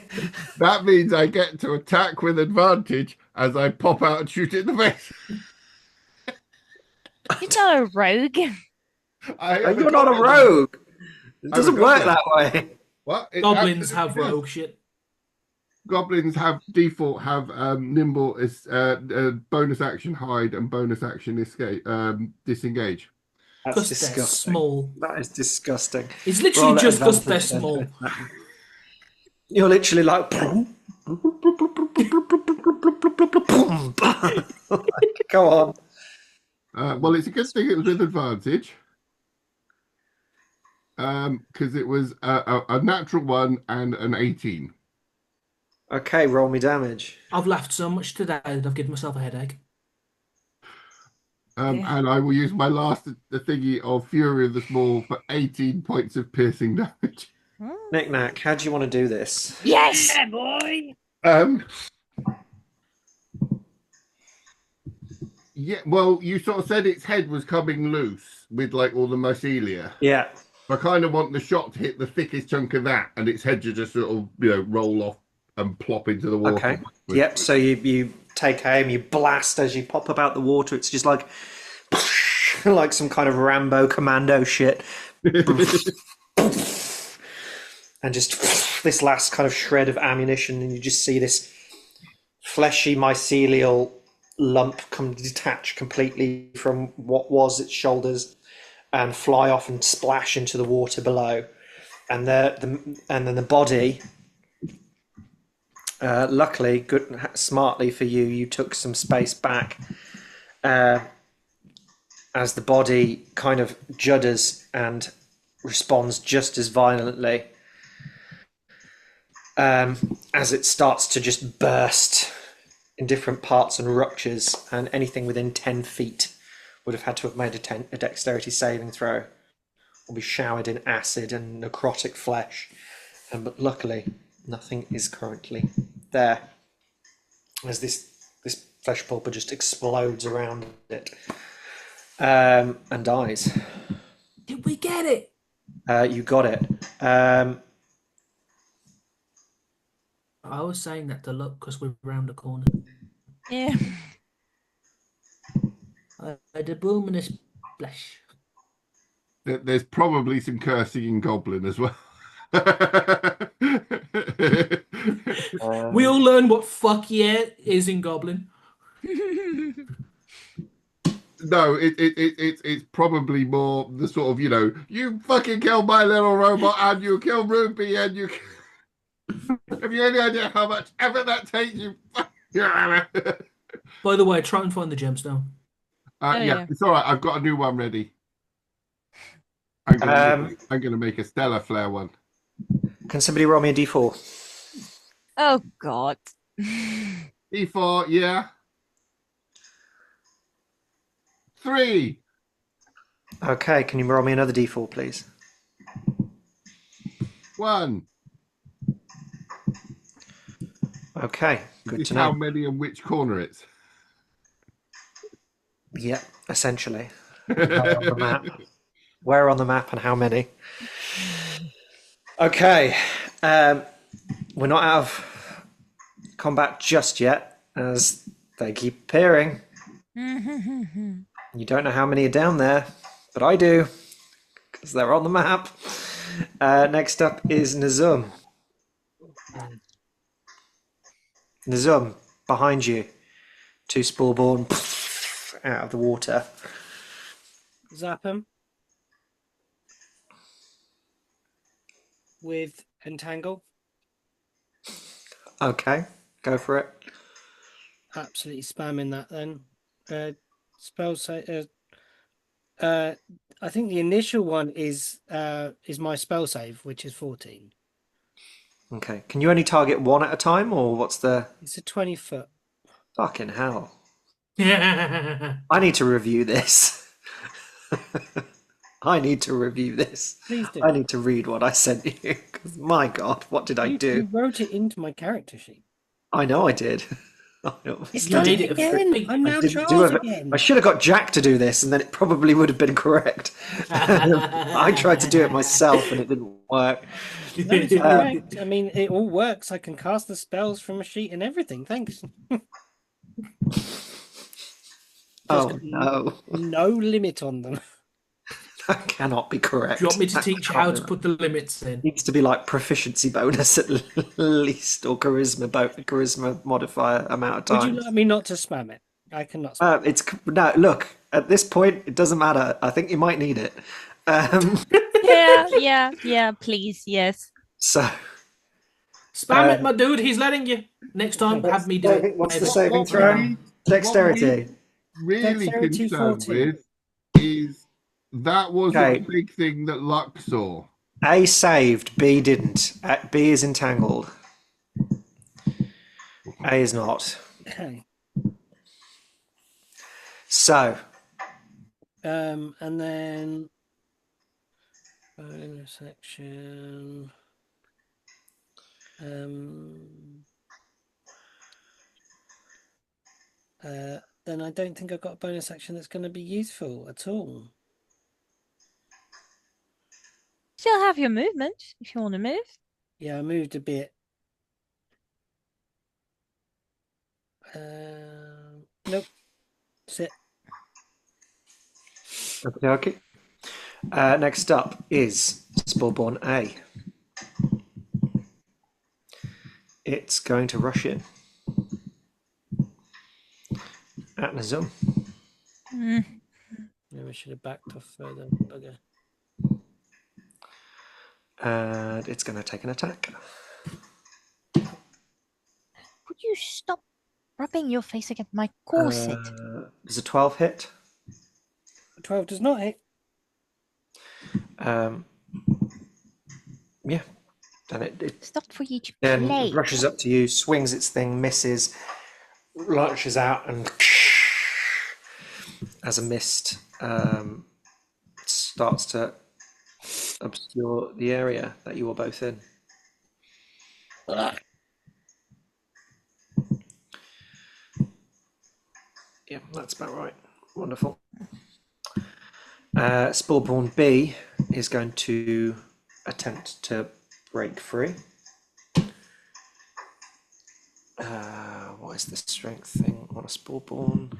[SPEAKER 5] that means I get to attack with advantage as I pop out and shoot it in the face.
[SPEAKER 4] You're not a rogue.
[SPEAKER 2] You're not a rogue. It doesn't work that way.
[SPEAKER 5] What?
[SPEAKER 1] Goblins have rogue shit.
[SPEAKER 5] goblins have default have nimble is bonus action hide and bonus action escape disengage.
[SPEAKER 2] That's
[SPEAKER 1] Because they're
[SPEAKER 2] disgusting.
[SPEAKER 1] small.
[SPEAKER 2] That is disgusting.
[SPEAKER 1] It's literally
[SPEAKER 2] Roll at
[SPEAKER 1] just because they're
[SPEAKER 2] advantage then.
[SPEAKER 1] small.
[SPEAKER 2] You're literally like, go on.
[SPEAKER 5] Well, it's a good thing it was with advantage. Because it was a natural one and an 18.
[SPEAKER 2] Okay, roll me damage.
[SPEAKER 1] I've laughed so much today that I've given myself a headache.
[SPEAKER 4] Yeah.
[SPEAKER 5] And I will use my last the thingy of Fury of the Small for 18 points of piercing damage.
[SPEAKER 2] Knick Knack, how do you want to do this?
[SPEAKER 4] Yes!
[SPEAKER 3] Yeah, boy.
[SPEAKER 5] Yeah, well, you sort of said its head was coming loose with like all the mycelia.
[SPEAKER 2] Yeah.
[SPEAKER 5] I kind of want the shot to hit the thickest chunk of that, and its head to just sort of roll off and plop into the water.
[SPEAKER 2] Okay. Yep. So you take aim, you blast as you pop about the water. It's just like like some kind of Rambo commando shit. And just this last kind of shred of ammunition, and you just see this fleshy mycelial lump come detach completely from what was its shoulders and fly off and splash into the water below. And then the body, luckily, smartly for you, you took some space back as the body kind of judders and responds just as violently as it starts to just burst in different parts and ruptures, and anything within 10 feet would have had to have made a dexterity saving throw or be showered in acid and necrotic flesh. But luckily, nothing is currently there as this flesh pulper just explodes around it and dies.
[SPEAKER 1] Did we get it?
[SPEAKER 2] You got it.
[SPEAKER 1] I was saying that to look because we're round the corner.
[SPEAKER 4] Yeah.
[SPEAKER 1] I had a boom and a splash.
[SPEAKER 5] There's probably some cursing in Goblin as well.
[SPEAKER 1] We all learn what fuck yeah is in Goblin.
[SPEAKER 5] No, it's probably more the sort of you fucking killed my little robot and you killed Ruby and you. Have you any idea how much effort that takes you?
[SPEAKER 1] By the way, try and find the gemstone.
[SPEAKER 5] Yeah, it's all right. I've got a new one ready. I'm gonna make a stellar flare one.
[SPEAKER 2] Can somebody roll me a d4?
[SPEAKER 4] Oh, God.
[SPEAKER 5] E4, yeah. 3.
[SPEAKER 2] Okay, can you roll me another d4, please?
[SPEAKER 5] 1.
[SPEAKER 2] Okay, good to know.
[SPEAKER 5] How many and which corner it's.
[SPEAKER 2] Yep, essentially. Where on the map? Where on the map and how many? Okay, we're not out of combat just yet, as they keep appearing. You don't know how many are down there, but I do, because they're on the map. Next up is Nazum. Nazum, behind you. 2 Spellborn out of the water.
[SPEAKER 3] Zap him with Entangle.
[SPEAKER 2] Okay, go for it.
[SPEAKER 3] Absolutely spamming that then. Spell save. I think the initial one is my spell save, which is 14.
[SPEAKER 2] Okay, can you only target one at a time, or what's the...
[SPEAKER 3] It's a 20-foot.
[SPEAKER 2] Fucking hell.
[SPEAKER 1] Yeah.
[SPEAKER 2] I need to review this. I need to review this.
[SPEAKER 3] Please do.
[SPEAKER 2] I need to read what I sent you. 'Cause my God, what did I
[SPEAKER 3] You
[SPEAKER 2] do?
[SPEAKER 3] wrote it into my character sheet.
[SPEAKER 2] I know I did. I know.
[SPEAKER 3] It's
[SPEAKER 1] You
[SPEAKER 3] done
[SPEAKER 1] made
[SPEAKER 3] it
[SPEAKER 1] it a
[SPEAKER 3] again.
[SPEAKER 1] free-
[SPEAKER 3] I'm now
[SPEAKER 2] Didn't do
[SPEAKER 3] Charles
[SPEAKER 2] it.
[SPEAKER 3] again.
[SPEAKER 2] I should have got Jack to do this, and then it probably would have been correct. I tried to do it myself, and it didn't work.
[SPEAKER 3] No, it's correct. I mean, it all works. I can cast the spells from a sheet and everything. Thanks.
[SPEAKER 2] Oh no,
[SPEAKER 3] No limit on them.
[SPEAKER 2] That cannot be correct.
[SPEAKER 1] Do you want me to
[SPEAKER 2] That
[SPEAKER 1] teach you
[SPEAKER 2] can't
[SPEAKER 1] how
[SPEAKER 2] be
[SPEAKER 1] to
[SPEAKER 2] right.
[SPEAKER 1] put the limits in?
[SPEAKER 2] Needs to be like proficiency bonus at least, or charisma modifier amount of
[SPEAKER 3] Would you
[SPEAKER 2] times.
[SPEAKER 3] like me not to spam it? I cannot spam.
[SPEAKER 2] It's no look at this point. It doesn't matter. I think you might need it.
[SPEAKER 4] Yeah, please, yes.
[SPEAKER 2] So
[SPEAKER 1] Spam it, my dude. He's letting you. Next time, have me do it.
[SPEAKER 2] what's the
[SPEAKER 1] Maybe.
[SPEAKER 2] saving
[SPEAKER 3] What
[SPEAKER 2] throw?
[SPEAKER 3] we-
[SPEAKER 2] Dexterity.
[SPEAKER 5] Really
[SPEAKER 3] Dexterity
[SPEAKER 5] concerned
[SPEAKER 3] 14.
[SPEAKER 5] with is that wasn't
[SPEAKER 2] Okay.
[SPEAKER 5] a big thing that Luck saw.
[SPEAKER 2] A saved. B didn't. B is entangled. A is not.
[SPEAKER 3] Okay.
[SPEAKER 2] So
[SPEAKER 3] And then bonus section. Then I don't think I've got a bonus action that's going to be useful at all.
[SPEAKER 4] Still have your movement if you want to move.
[SPEAKER 3] Yeah, I moved a bit. Nope. Sit.
[SPEAKER 2] okay. Next up is Spellborn A. It's going to rush in at Nazum.
[SPEAKER 4] Mm.
[SPEAKER 3] Maybe I should have backed off further. Bugger.
[SPEAKER 2] And it's going to take an attack.
[SPEAKER 4] Would you stop rubbing your face against my corset?
[SPEAKER 2] Does a 12 hit?
[SPEAKER 3] 12 does not hit.
[SPEAKER 2] Yeah. And it
[SPEAKER 4] It's not for you to
[SPEAKER 2] then
[SPEAKER 4] play.
[SPEAKER 2] rushes up to you, swings its thing, misses, launches out, and as a mist starts to obscure the area that you were both in. Yeah, that's about right. Wonderful. Spellborn B is going to attempt to break free. What is the strength thing on a Spellborn?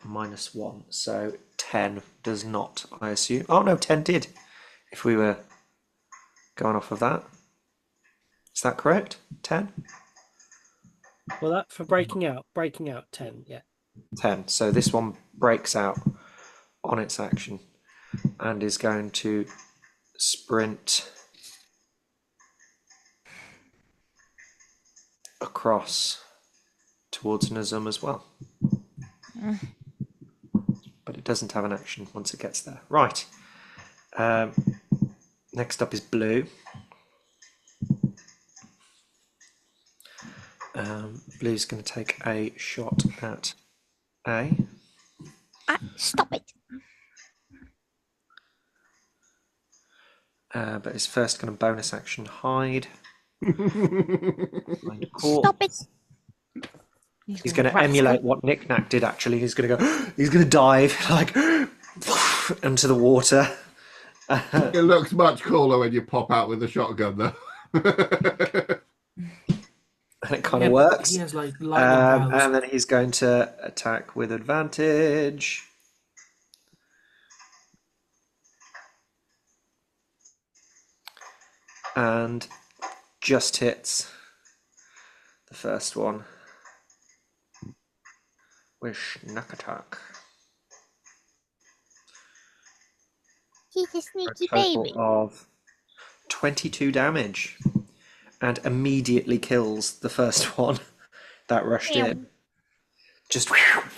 [SPEAKER 2] -1, so 10 does not, I assume. Oh no, 10 did, if we were going off of that. Is that correct? 10?
[SPEAKER 3] Well, that for breaking out, 10, yeah.
[SPEAKER 2] 10. So this one breaks out on its action and is going to sprint across towards Nazum as well. But it doesn't have an action once it gets there. Right. Next up is Blue. Blue's going to take a shot at A.
[SPEAKER 4] Stop it.
[SPEAKER 2] But is first going to bonus action hide.
[SPEAKER 4] Stop it.
[SPEAKER 2] He's going to emulate what Knick Knack did. Actually, he's going to go. He's going to dive like into the water.
[SPEAKER 5] It looks much cooler when you pop out with a shotgun, though.
[SPEAKER 2] And it kind of works.
[SPEAKER 1] He has like lightning powers.
[SPEAKER 2] And then he's going to attack with advantage. And just hits the first one with Schnack attack.
[SPEAKER 4] He's a
[SPEAKER 2] For a
[SPEAKER 4] sneaky
[SPEAKER 2] total
[SPEAKER 4] baby.
[SPEAKER 2] of 22 damage. And immediately kills the first one that rushed in. Just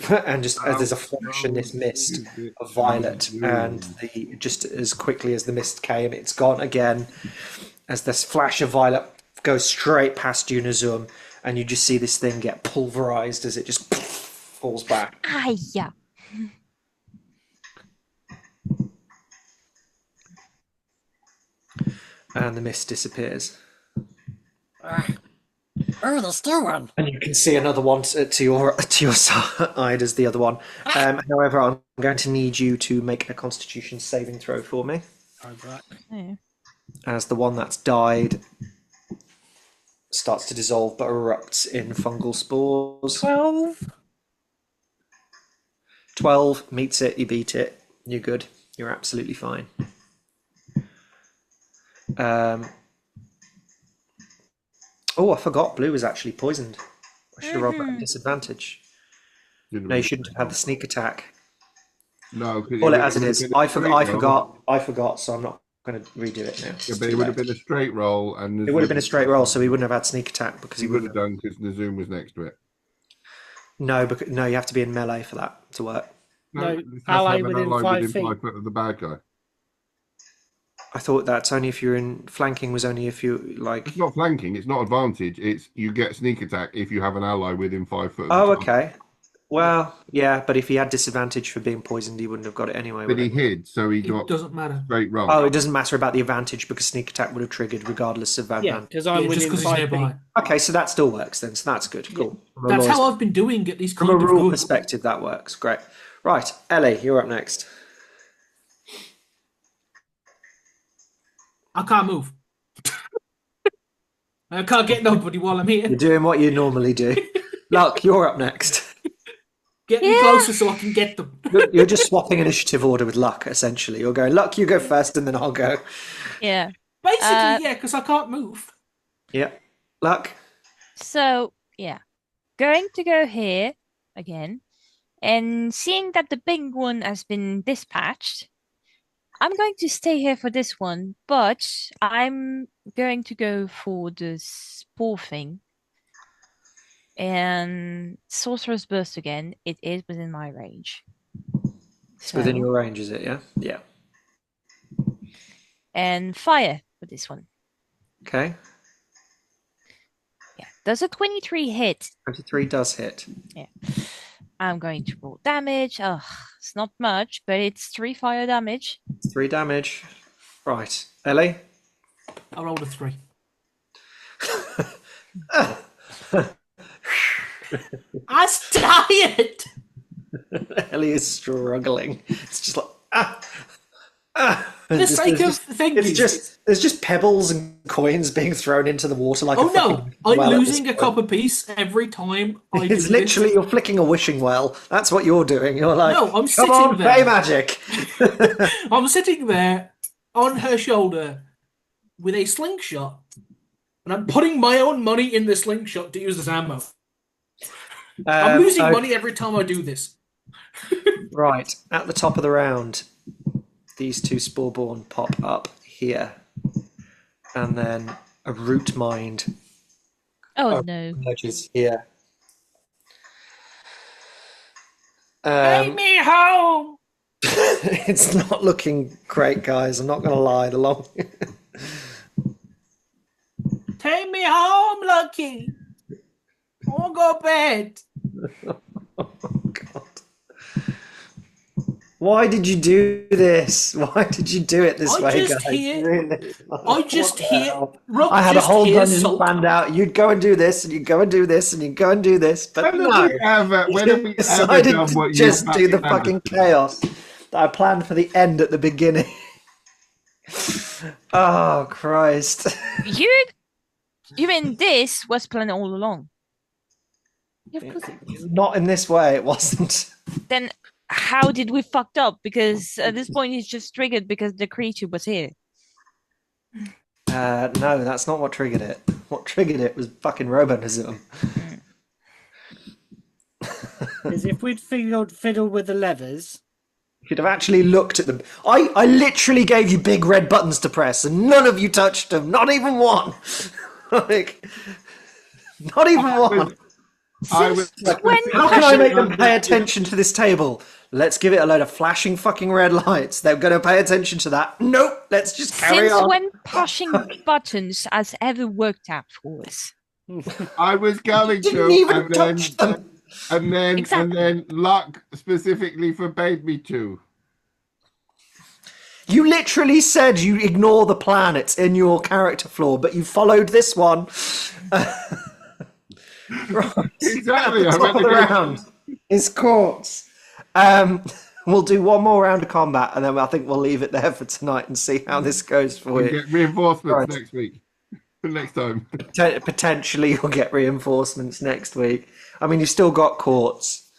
[SPEAKER 2] and just as there's a flash in this mist of violet, and just as quickly as the mist came, it's gone again. As this flash of violet goes straight past you, Nazum, and you just see this thing get pulverized as it just falls back.
[SPEAKER 4] Yeah.
[SPEAKER 2] And the mist disappears.
[SPEAKER 3] Oh, there's still one.
[SPEAKER 2] And you can see another one to your side as the other one. However, I'm going to need you to make a Constitution saving throw for me,
[SPEAKER 4] Oh.
[SPEAKER 2] as the one that's died starts to dissolve but erupts in fungal spores.
[SPEAKER 3] 12.
[SPEAKER 2] 12 meets it. You beat it. You're good. You're absolutely fine. Oh, I forgot. Blue was actually poisoned. I should have rolled that at disadvantage. No, you shouldn't have had the sneak attack.
[SPEAKER 5] No, because
[SPEAKER 2] Call it as it is. I forgot. So I'm not going to redo it now.
[SPEAKER 5] Yeah, but it would have been a straight roll, and
[SPEAKER 2] It would have been a straight roll, so he wouldn't have had sneak attack because
[SPEAKER 5] he would have done because the zoom was next to it.
[SPEAKER 2] No, you have to be in melee for that to work.
[SPEAKER 3] No,
[SPEAKER 5] it has to
[SPEAKER 3] ally
[SPEAKER 5] have an
[SPEAKER 3] within
[SPEAKER 5] ally
[SPEAKER 3] 5
[SPEAKER 5] within
[SPEAKER 3] feet.
[SPEAKER 5] 5 foot of the bad guy.
[SPEAKER 2] I thought that's only if you're in flanking was only if you like.
[SPEAKER 5] It's not flanking. It's not advantage. It's you get sneak attack if you have an ally within 5 foot. Of
[SPEAKER 2] Oh,
[SPEAKER 5] the target.
[SPEAKER 2] okay. Well, yeah, but if he had disadvantage for being poisoned, he wouldn't have got it anyway.
[SPEAKER 5] But
[SPEAKER 2] would
[SPEAKER 5] he hid, so he got
[SPEAKER 1] It doesn't matter.
[SPEAKER 5] straight roll.
[SPEAKER 2] Oh, it doesn't matter about the advantage because sneak attack would have triggered regardless of
[SPEAKER 3] Yeah,
[SPEAKER 2] advantage.
[SPEAKER 3] because I'm
[SPEAKER 1] Yeah, just
[SPEAKER 3] within
[SPEAKER 1] because he's
[SPEAKER 3] 5 feet.
[SPEAKER 1] nearby.
[SPEAKER 2] Okay, so that still works then. So that's good. Cool.
[SPEAKER 1] That's how I've been doing it. These
[SPEAKER 2] From
[SPEAKER 1] kind
[SPEAKER 2] a
[SPEAKER 1] of
[SPEAKER 2] rule
[SPEAKER 1] good.
[SPEAKER 2] perspective, that works. Great. Right, Ellie, you're up next.
[SPEAKER 1] I can't move. I can't get nobody while I'm
[SPEAKER 2] You're
[SPEAKER 1] here.
[SPEAKER 2] doing what you normally do. Luck, you're up next.
[SPEAKER 1] Get me closer so I can get them.
[SPEAKER 2] You're just swapping initiative order with Luck, essentially. You're going, Luck, you go first, and then I'll go.
[SPEAKER 4] Yeah.
[SPEAKER 1] Basically, yeah, because I can't move.
[SPEAKER 2] Yeah. Luck.
[SPEAKER 4] So, yeah. Going to go here again. And seeing that the big one has been dispatched, I'm going to stay here for this one, but I'm going to go for the spore thing. And Sorcerer's Burst again. It is within my range.
[SPEAKER 2] It's within your range, is it? Yeah? Yeah.
[SPEAKER 4] And fire for this one.
[SPEAKER 2] Okay.
[SPEAKER 4] Yeah. Does a 23 hit?
[SPEAKER 2] 23 does hit.
[SPEAKER 4] Yeah. I'm going to roll damage. Ugh, it's not much, but it's 3 fire damage.
[SPEAKER 2] 3 damage. Right. Ellie?
[SPEAKER 1] I rolled a 3. I'm tired.
[SPEAKER 2] Ellie is struggling. It's just like
[SPEAKER 1] For the sake of the thing
[SPEAKER 2] it's
[SPEAKER 1] is,
[SPEAKER 2] just there's just pebbles and coins being thrown into the water like.
[SPEAKER 1] oh
[SPEAKER 2] a
[SPEAKER 1] no,
[SPEAKER 2] fucking
[SPEAKER 1] I'm
[SPEAKER 2] well at this
[SPEAKER 1] losing a
[SPEAKER 2] point.
[SPEAKER 1] copper piece every time I do
[SPEAKER 2] It's
[SPEAKER 1] this.
[SPEAKER 2] literally you're flicking a wishing well. That's what you're doing. You're like,
[SPEAKER 1] No, I'm
[SPEAKER 2] come
[SPEAKER 1] sitting
[SPEAKER 2] on,
[SPEAKER 1] there.
[SPEAKER 2] play magic.
[SPEAKER 1] I'm sitting there on her shoulder with a slingshot, and I'm putting my own money in the slingshot to use as ammo. I'm losing
[SPEAKER 2] okay.
[SPEAKER 1] money every time I do this.
[SPEAKER 2] Right at the top of the round, these 2 Sporeborn pop up here, and then a root mind
[SPEAKER 4] Oh no.
[SPEAKER 2] emerges here.
[SPEAKER 1] Take me home.
[SPEAKER 2] It's not looking great, guys. I'm not going to lie. The long.
[SPEAKER 1] Take me home, Lucky. I want to go to bed.
[SPEAKER 2] Oh, God. Why did you do this? Why did you do it this
[SPEAKER 1] I
[SPEAKER 2] way,
[SPEAKER 1] just
[SPEAKER 2] guys?
[SPEAKER 1] hear-
[SPEAKER 2] Really?
[SPEAKER 1] I just
[SPEAKER 2] What the
[SPEAKER 1] hear.
[SPEAKER 2] hell?
[SPEAKER 1] Rob
[SPEAKER 2] I had a
[SPEAKER 1] just
[SPEAKER 2] whole
[SPEAKER 1] hears
[SPEAKER 2] dungeon
[SPEAKER 1] salt.
[SPEAKER 2] planned out. You'd go and do this, and you'd go and do this, and you'd go and do this, but
[SPEAKER 5] When
[SPEAKER 2] no.
[SPEAKER 5] have we ever
[SPEAKER 2] You decided
[SPEAKER 5] done what
[SPEAKER 2] to
[SPEAKER 5] you
[SPEAKER 2] just do the
[SPEAKER 5] fucking
[SPEAKER 2] fucking chaos that I planned for the end at the beginning. Oh, Christ.
[SPEAKER 4] You mean this was planned all along?
[SPEAKER 3] Yeah, of course it was.
[SPEAKER 2] Not in this way, it wasn't.
[SPEAKER 4] Then how did we fucked up? Because at this point it's just triggered because the creature was here.
[SPEAKER 2] No, that's not what triggered it. What triggered it was fucking robotism.
[SPEAKER 3] Because if we'd fiddle with the levers,
[SPEAKER 2] You'd have actually looked at them. I literally gave you big red buttons to press, and none of you touched them. Not even one. Like, not even one.
[SPEAKER 5] I was
[SPEAKER 4] When
[SPEAKER 2] How can I make them pay attention to this table? Let's give it a load of flashing fucking red lights. They're going to pay attention to that. Nope. Let's just carry
[SPEAKER 4] Since
[SPEAKER 2] on.
[SPEAKER 4] when pushing buttons has ever worked out for us?
[SPEAKER 5] I was going
[SPEAKER 2] Didn't
[SPEAKER 5] to,
[SPEAKER 2] even
[SPEAKER 5] and
[SPEAKER 2] touch them.
[SPEAKER 5] then luck specifically forbade me to.
[SPEAKER 2] You literally said you ignore the plan. It's in your character flaw, but you followed this one. Right.
[SPEAKER 5] Exactly. I
[SPEAKER 2] Top
[SPEAKER 5] went
[SPEAKER 2] of
[SPEAKER 5] to
[SPEAKER 2] the
[SPEAKER 5] go.
[SPEAKER 2] round is courts. We'll do one more round of combat, and then I think we'll leave it there for tonight and see how this goes for
[SPEAKER 5] We
[SPEAKER 2] you.
[SPEAKER 5] get reinforcements
[SPEAKER 2] Right.
[SPEAKER 5] next week. Next time.
[SPEAKER 2] Potentially, you'll get reinforcements next week. I mean, you've still got courts.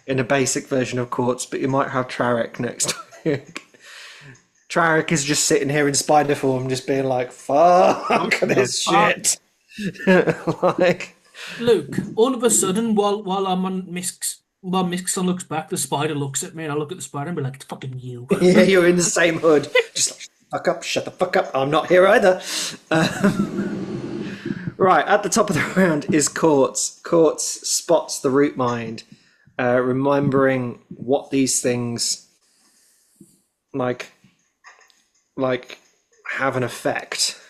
[SPEAKER 2] in a basic version of Quartz, but you might have Trarek next week. Trarek is just sitting here in spider form, just being like, fuck this shit. Like,
[SPEAKER 1] Luke, all of a sudden, while I'm on Miskson looks back, the spider looks at me, and I look at the spider and be like, it's fucking you.
[SPEAKER 2] yeah, you're in the same hood. Just like, fuck up, shut the fuck up. I'm not here either. Right, at the top of the round is Quartz. Quartz spots the root mind, remembering what these things like have an effect.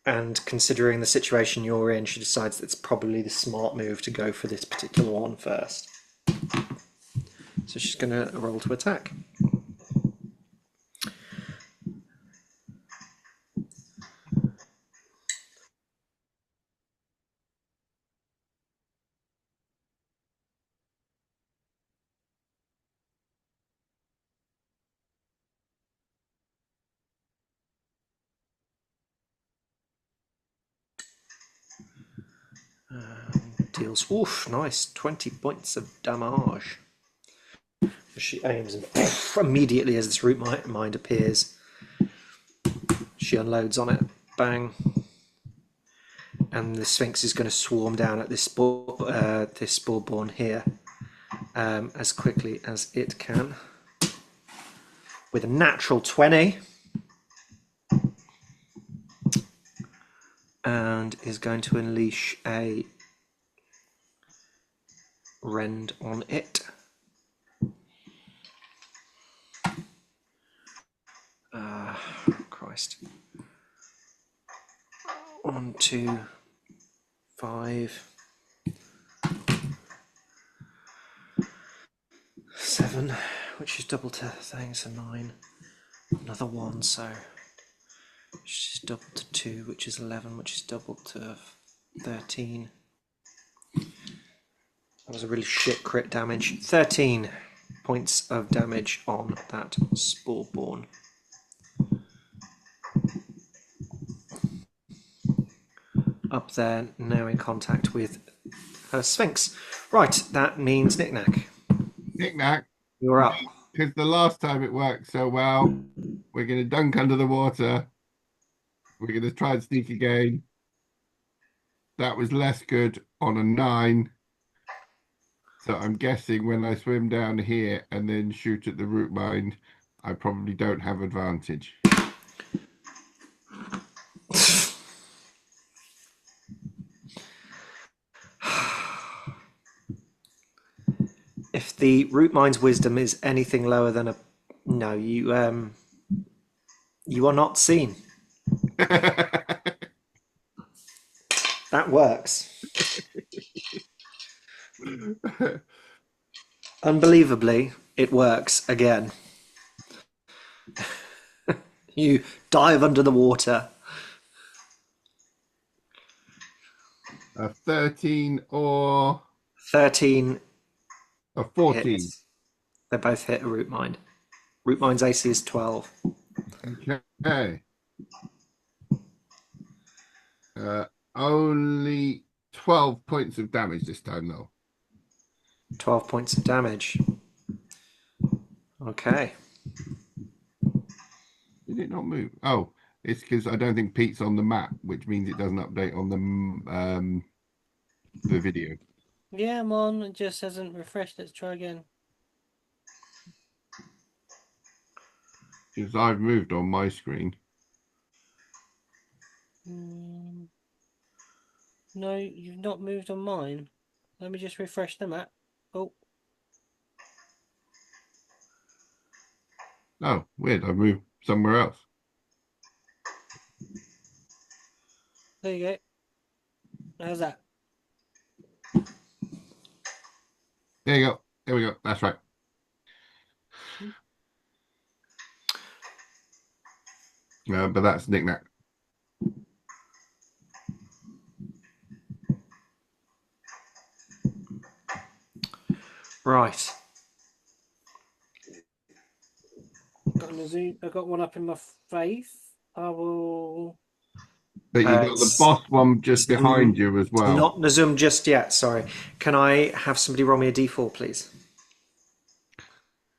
[SPEAKER 2] And considering the situation you're in, she decides that it's probably the smart move to go for this particular one first. So she's going to roll to attack. Deals, oof, nice, 20 points of damage. She aims and immediately as this root mind appears, she unloads on it. Bang. And the Sphinx is going to swarm down at this Sporeborn here as quickly as it can. With a natural 20. And is going to unleash a rend on it. Christ. 1, 2, 5, 7, which is double to things, so 9. Another 1, so which is double to 2, which is 11, which is double to 13. That was a really shit crit damage. 13 points of damage on that Sporeborn. Up there, now in contact with her Sphinx. Right, that means Knick-Knack.
[SPEAKER 5] Knick-Knack.
[SPEAKER 2] You're up.
[SPEAKER 5] Because the last time it worked so well, we're going to dunk under the water. We're going to try and sneak again. That was less good on a 9. So I'm guessing when I swim down here and then shoot at the root mind, I probably don't have advantage.
[SPEAKER 2] If the root mind's wisdom is anything lower than a no, you are not seen. That works. Unbelievably, it works again. You dive under the water.
[SPEAKER 5] A 13 or
[SPEAKER 2] 13
[SPEAKER 5] a 14.
[SPEAKER 2] hits. They both hit a root mind. Root mind's AC is 12.
[SPEAKER 5] Okay. Only 12 points of damage this time, though.
[SPEAKER 2] 12 points of damage. Okay.
[SPEAKER 5] Did it not move? Oh, it's because I don't think Pete's on the map, which means it doesn't update on the video.
[SPEAKER 3] Yeah, I'm on. It just hasn't refreshed. Let's try again.
[SPEAKER 5] Because I've moved on my screen.
[SPEAKER 3] No, you've not moved on mine. Let me just refresh the map. Oh.
[SPEAKER 5] Oh, weird. I've moved somewhere else.
[SPEAKER 3] There you go. How's that?
[SPEAKER 5] There you go. There we go. That's right. But that's Knick-Knack.
[SPEAKER 2] Right.
[SPEAKER 3] I got one up in my face. I will
[SPEAKER 5] But you've got the boss one just behind you as well.
[SPEAKER 2] Not Nazum just yet, sorry. Can I have somebody roll me a d4, please?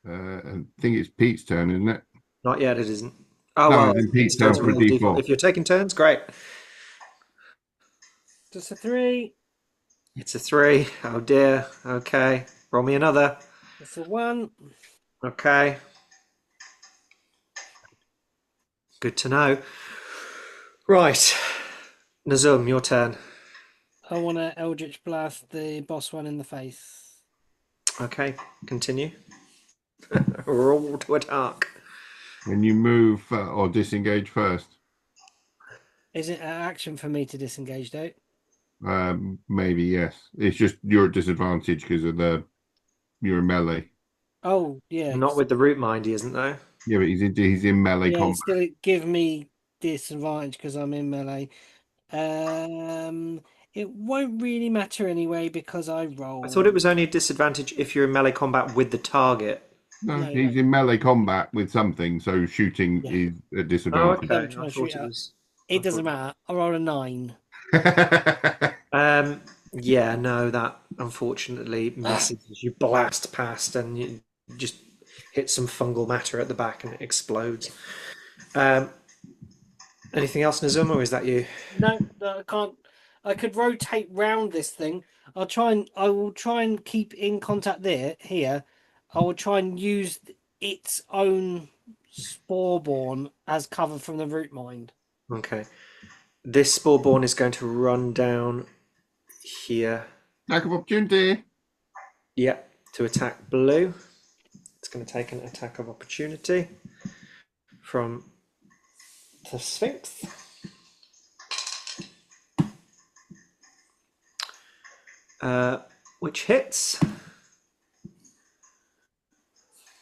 [SPEAKER 5] I think it's Pete's turn, isn't it?
[SPEAKER 2] Not yet, it isn't. Oh,
[SPEAKER 5] No,
[SPEAKER 2] well,
[SPEAKER 5] it's Pete's
[SPEAKER 2] turn
[SPEAKER 5] turn
[SPEAKER 2] to
[SPEAKER 5] for a
[SPEAKER 2] roll
[SPEAKER 5] d4.
[SPEAKER 2] If you're taking turns, great.
[SPEAKER 3] Just a 3.
[SPEAKER 2] It's a 3. Oh, dear. Okay. Roll me another.
[SPEAKER 3] It's a 1.
[SPEAKER 2] Okay. Good to know. Right. Nazum, your turn.
[SPEAKER 3] I want to Eldritch Blast the boss one in the face.
[SPEAKER 2] Okay, continue. Roll to attack.
[SPEAKER 5] When you move or disengage first.
[SPEAKER 3] Is it an action for me to disengage, though?
[SPEAKER 5] Maybe, yes. It's just you're at disadvantage because of you're in melee.
[SPEAKER 3] Oh, yeah.
[SPEAKER 2] Not with the root mind, he isn't, though.
[SPEAKER 5] Yeah, but he's in melee
[SPEAKER 3] Yeah,
[SPEAKER 5] combat.
[SPEAKER 3] still give me disadvantage because I'm in melee. It won't really matter anyway because I roll.
[SPEAKER 2] I thought it was only a disadvantage if you're in melee combat with the target.
[SPEAKER 5] No,
[SPEAKER 3] No,
[SPEAKER 5] he's
[SPEAKER 3] no.
[SPEAKER 5] in melee combat with something, so shooting
[SPEAKER 3] Yeah.
[SPEAKER 5] is a
[SPEAKER 2] Oh,
[SPEAKER 5] disadvantage.
[SPEAKER 2] okay.
[SPEAKER 3] Trying
[SPEAKER 2] I
[SPEAKER 3] to
[SPEAKER 2] thought
[SPEAKER 3] shoot
[SPEAKER 2] it
[SPEAKER 3] out.
[SPEAKER 2] was.
[SPEAKER 3] It doesn't matter. I roll a 9.
[SPEAKER 2] Yeah, no, that unfortunately misses as you blast past and you just hit some fungal matter at the back and it explodes. Anything else, Nazum, or is that you?
[SPEAKER 3] No, I can't. I could rotate round this thing. I will try and keep in contact here. I will try and use its own Sporeborn as cover from the root mind.
[SPEAKER 2] Okay. This Sporeborn is going to run down here.
[SPEAKER 5] Lack of opportunity.
[SPEAKER 2] Yeah, to attack blue. It's going to take an attack of opportunity from the Sphinx. Which hits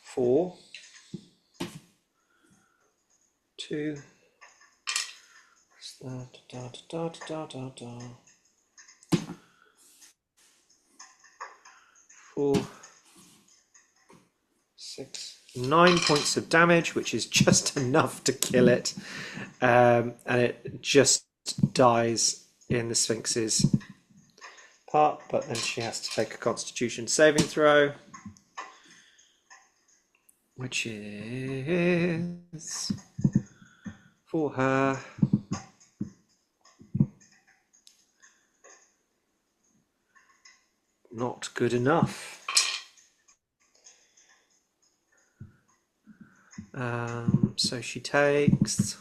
[SPEAKER 2] for 2. Four, 6, 9 points of damage, which is just enough to kill it, and it just dies in the Sphinx's part. But then she has to take a Constitution saving throw, which is for her. Not good enough. So she takes.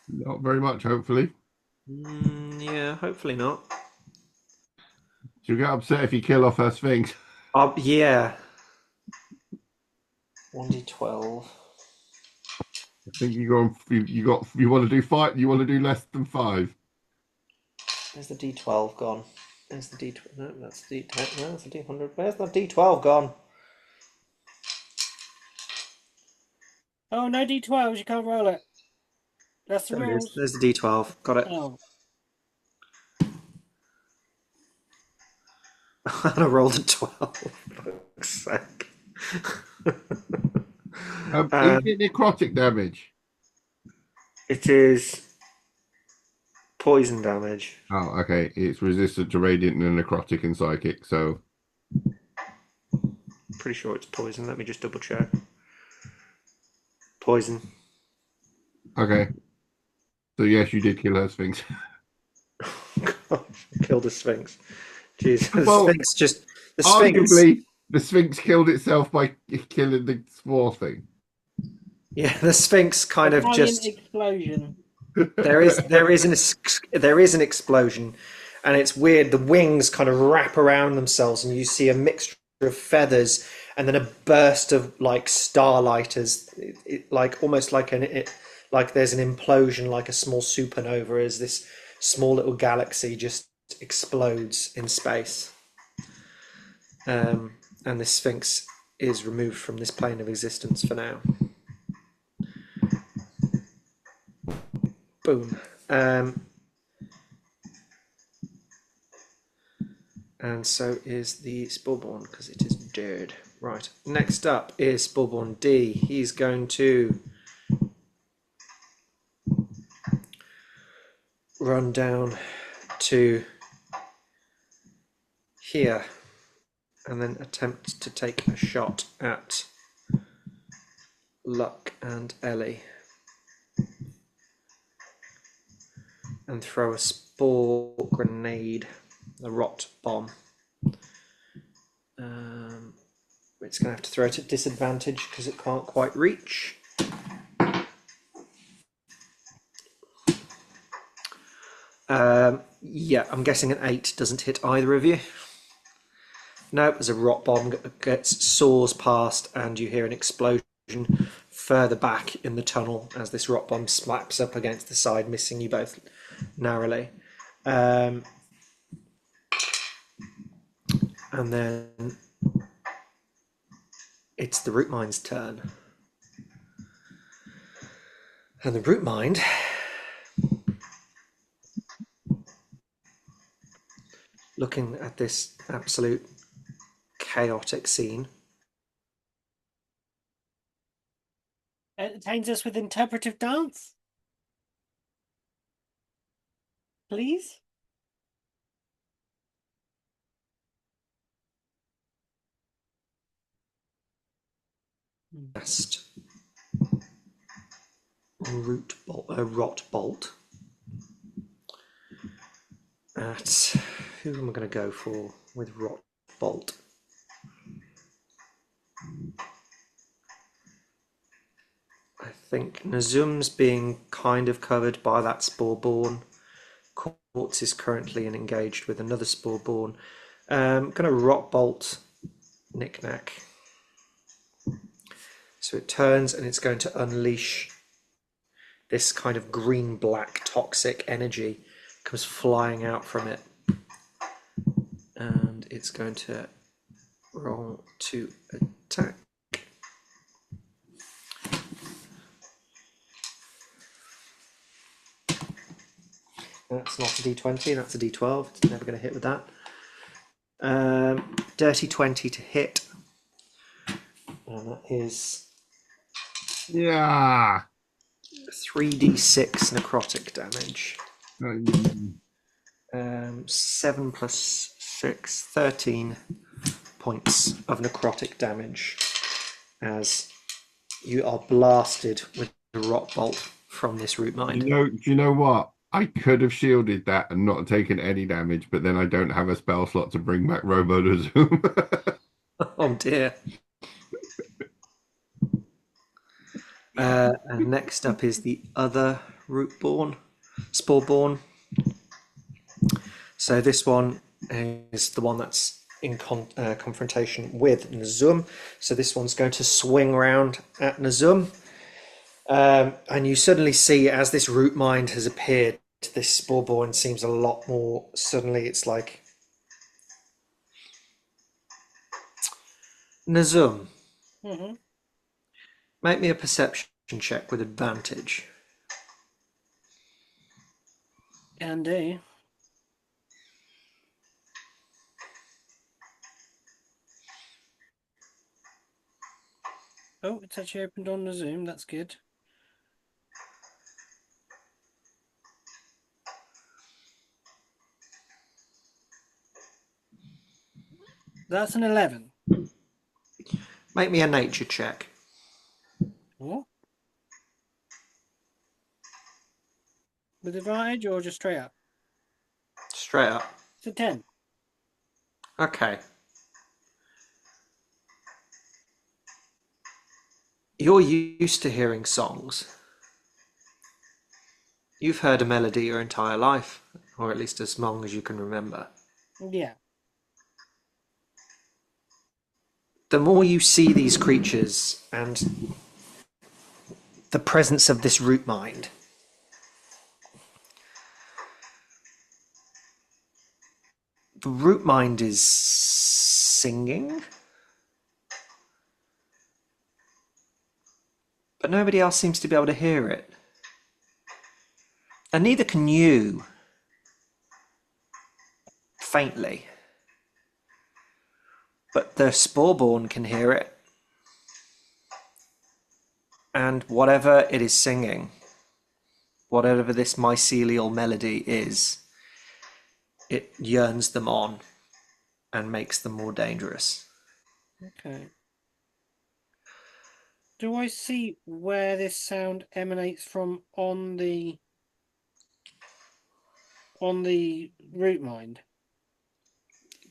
[SPEAKER 5] Not very much, hopefully.
[SPEAKER 2] Yeah, hopefully not.
[SPEAKER 5] She'll get upset if you kill off her Sphinx.
[SPEAKER 2] Yeah. 1d12.
[SPEAKER 5] I think you want to do 5. You want to do less than 5.
[SPEAKER 2] Where's the d12 gone? There's the d12. No, that's the d10. No, that's the d100. Where's the d12 gone?
[SPEAKER 3] Oh, no D12s. You can't roll it. That's the
[SPEAKER 2] There it is.
[SPEAKER 3] rules.
[SPEAKER 2] There's the d12. Got it.
[SPEAKER 3] Oh.
[SPEAKER 2] I rolled a 12. For fuck's sake.
[SPEAKER 5] Is it necrotic damage?
[SPEAKER 2] It is poison damage.
[SPEAKER 5] Oh, okay. It's resistant to radiant and necrotic and psychic, so
[SPEAKER 2] Pretty sure it's poison. Let me just double check. Poison.
[SPEAKER 5] okay. So yes, you did kill her Sphinx.
[SPEAKER 2] Killed a Sphinx. Jeez, the
[SPEAKER 5] Well,
[SPEAKER 2] Sphinx just. The Sphinx.
[SPEAKER 5] Arguably, the Sphinx killed itself by killing the spore thing.
[SPEAKER 2] Yeah, the Sphinx kind of
[SPEAKER 3] Giant
[SPEAKER 2] just.
[SPEAKER 3] explosion.
[SPEAKER 2] There is an explosion, and it's weird. The wings kind of wrap around themselves, and you see a mixture of feathers, and then a burst of like starlight as like almost like like there's an implosion, like a small supernova, as this small little galaxy just explodes in space. And the Sphinx is removed from this plane of existence for now. Boom. And so is the Sporeborn, because it is dead. Right. Next up is Sporeborn D. He's going to run down to here and then attempt to take a shot at Luck and Ellie and throw a spore grenade, a rot bomb. It's going to have to throw it at disadvantage because it can't quite reach. Yeah, I'm guessing an 8 doesn't hit either of you. No, as a rot bomb soars past and you hear an explosion further back in the tunnel as this rot bomb slaps up against the side, missing you both narrowly. And then it's the root mind's turn. And the root mind looking at this absolute chaotic scene.
[SPEAKER 3] Entertains us with interpretive dance. Please?
[SPEAKER 2] Last rot bolt at who am I going to go for with rot bolt? I think Nazum's being kind of covered by that Sporeborn. Quartz is currently engaged with another Sporeborn. Going to rot bolt Knick-Knack. So it turns and it's going to unleash this kind of green-black toxic energy comes flying out from it. And it's going to roll to attack. That's not a d20, that's a d12. It's never going to hit with that. Dirty 20 to hit. And that is...
[SPEAKER 5] Yeah.
[SPEAKER 2] 3d6 necrotic damage. 7 plus 6, 13 points of necrotic damage as you are blasted with the rot bolt from this root mind.
[SPEAKER 5] Do you know what? I could have shielded that and not taken any damage, but then I don't have a spell slot to bring back Robo-Zoom.
[SPEAKER 2] Oh dear. And next up is the other Sporeborn. So this one is the one that's in confrontation with Nazum. So this one's going to swing round at Nazum. And you suddenly see as this root mind has appeared, this Sporeborn seems a lot more, suddenly it's like, Nazum, make me a perception check with advantage.
[SPEAKER 3] Can do. Oh, it's actually opened on the Zoom. That's good. That's an 11.
[SPEAKER 2] Make me a nature check.
[SPEAKER 3] What? With advantage or just straight up?
[SPEAKER 2] Straight up.
[SPEAKER 3] It's a 10.
[SPEAKER 2] Okay. You're used to hearing songs. You've heard a melody your entire life, or at least as long as you can remember.
[SPEAKER 3] Yeah.
[SPEAKER 2] The more you see these creatures and the presence of this root mind, the root mind is singing, but nobody else seems to be able to hear it. And neither can you, faintly. But the Sporeborn can hear it. And whatever it is singing whatever this mycelial melody is, it yearns them on and makes them more dangerous.
[SPEAKER 3] Okay. Do I see where this sound emanates from on the root mind?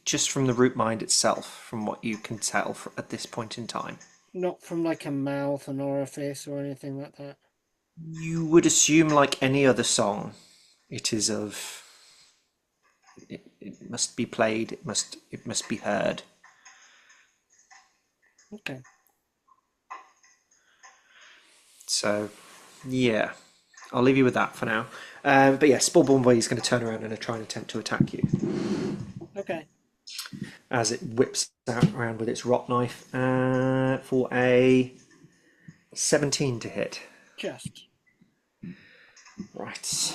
[SPEAKER 2] Just from the root mind itself, from what you can tell at this point in time.
[SPEAKER 3] Not from like a mouth, an orifice, or anything like that.
[SPEAKER 2] You would assume, like any other song, it is of. It must be played. It must be heard.
[SPEAKER 3] Okay.
[SPEAKER 2] So, yeah, I'll leave you with that for now. But yeah, Spellborn Boy is going to turn around and try and attempt to attack you
[SPEAKER 3] Okay.
[SPEAKER 2] as it whips out around with its rock knife for a 17 to hit.
[SPEAKER 3] Just.
[SPEAKER 2] Right.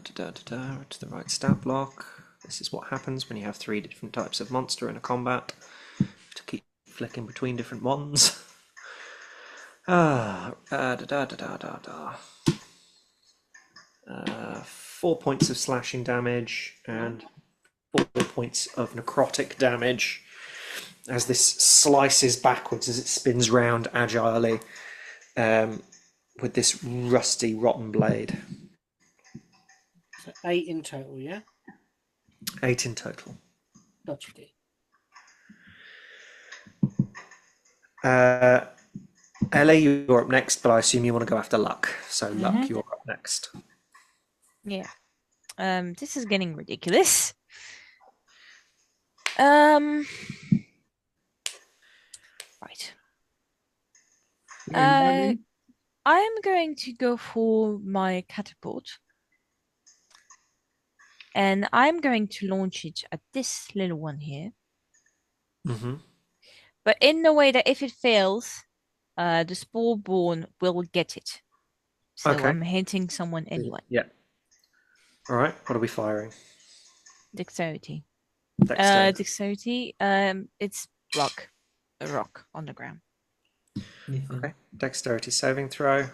[SPEAKER 2] To the right stat block. This is what happens when you have 3 different types of monster in a combat. To keep flicking between different ones. 4 points of slashing damage and 4 points of necrotic damage as this slices backwards as it spins round agilely with this rusty, rotten blade.
[SPEAKER 3] So 8 in total, yeah?
[SPEAKER 2] 8 in total.
[SPEAKER 3] Gotcha.
[SPEAKER 2] Ellie, you're up next, but I assume you want to go after Luck. So, Luck, you're up next.
[SPEAKER 4] Yeah. This is getting ridiculous. Right. I am going to go for my catapult. And I'm going to launch it at this little one here.
[SPEAKER 2] Mm-hmm.
[SPEAKER 4] But in the way that if it fails, the Sporeborn will get it. So
[SPEAKER 2] Okay.
[SPEAKER 4] I'm hitting someone anyway.
[SPEAKER 2] Yeah. All right. What are we firing?
[SPEAKER 4] Dexterity.
[SPEAKER 2] Dexterity.
[SPEAKER 4] It's rock. A rock on the ground.
[SPEAKER 2] Okay. Dexterity saving throw.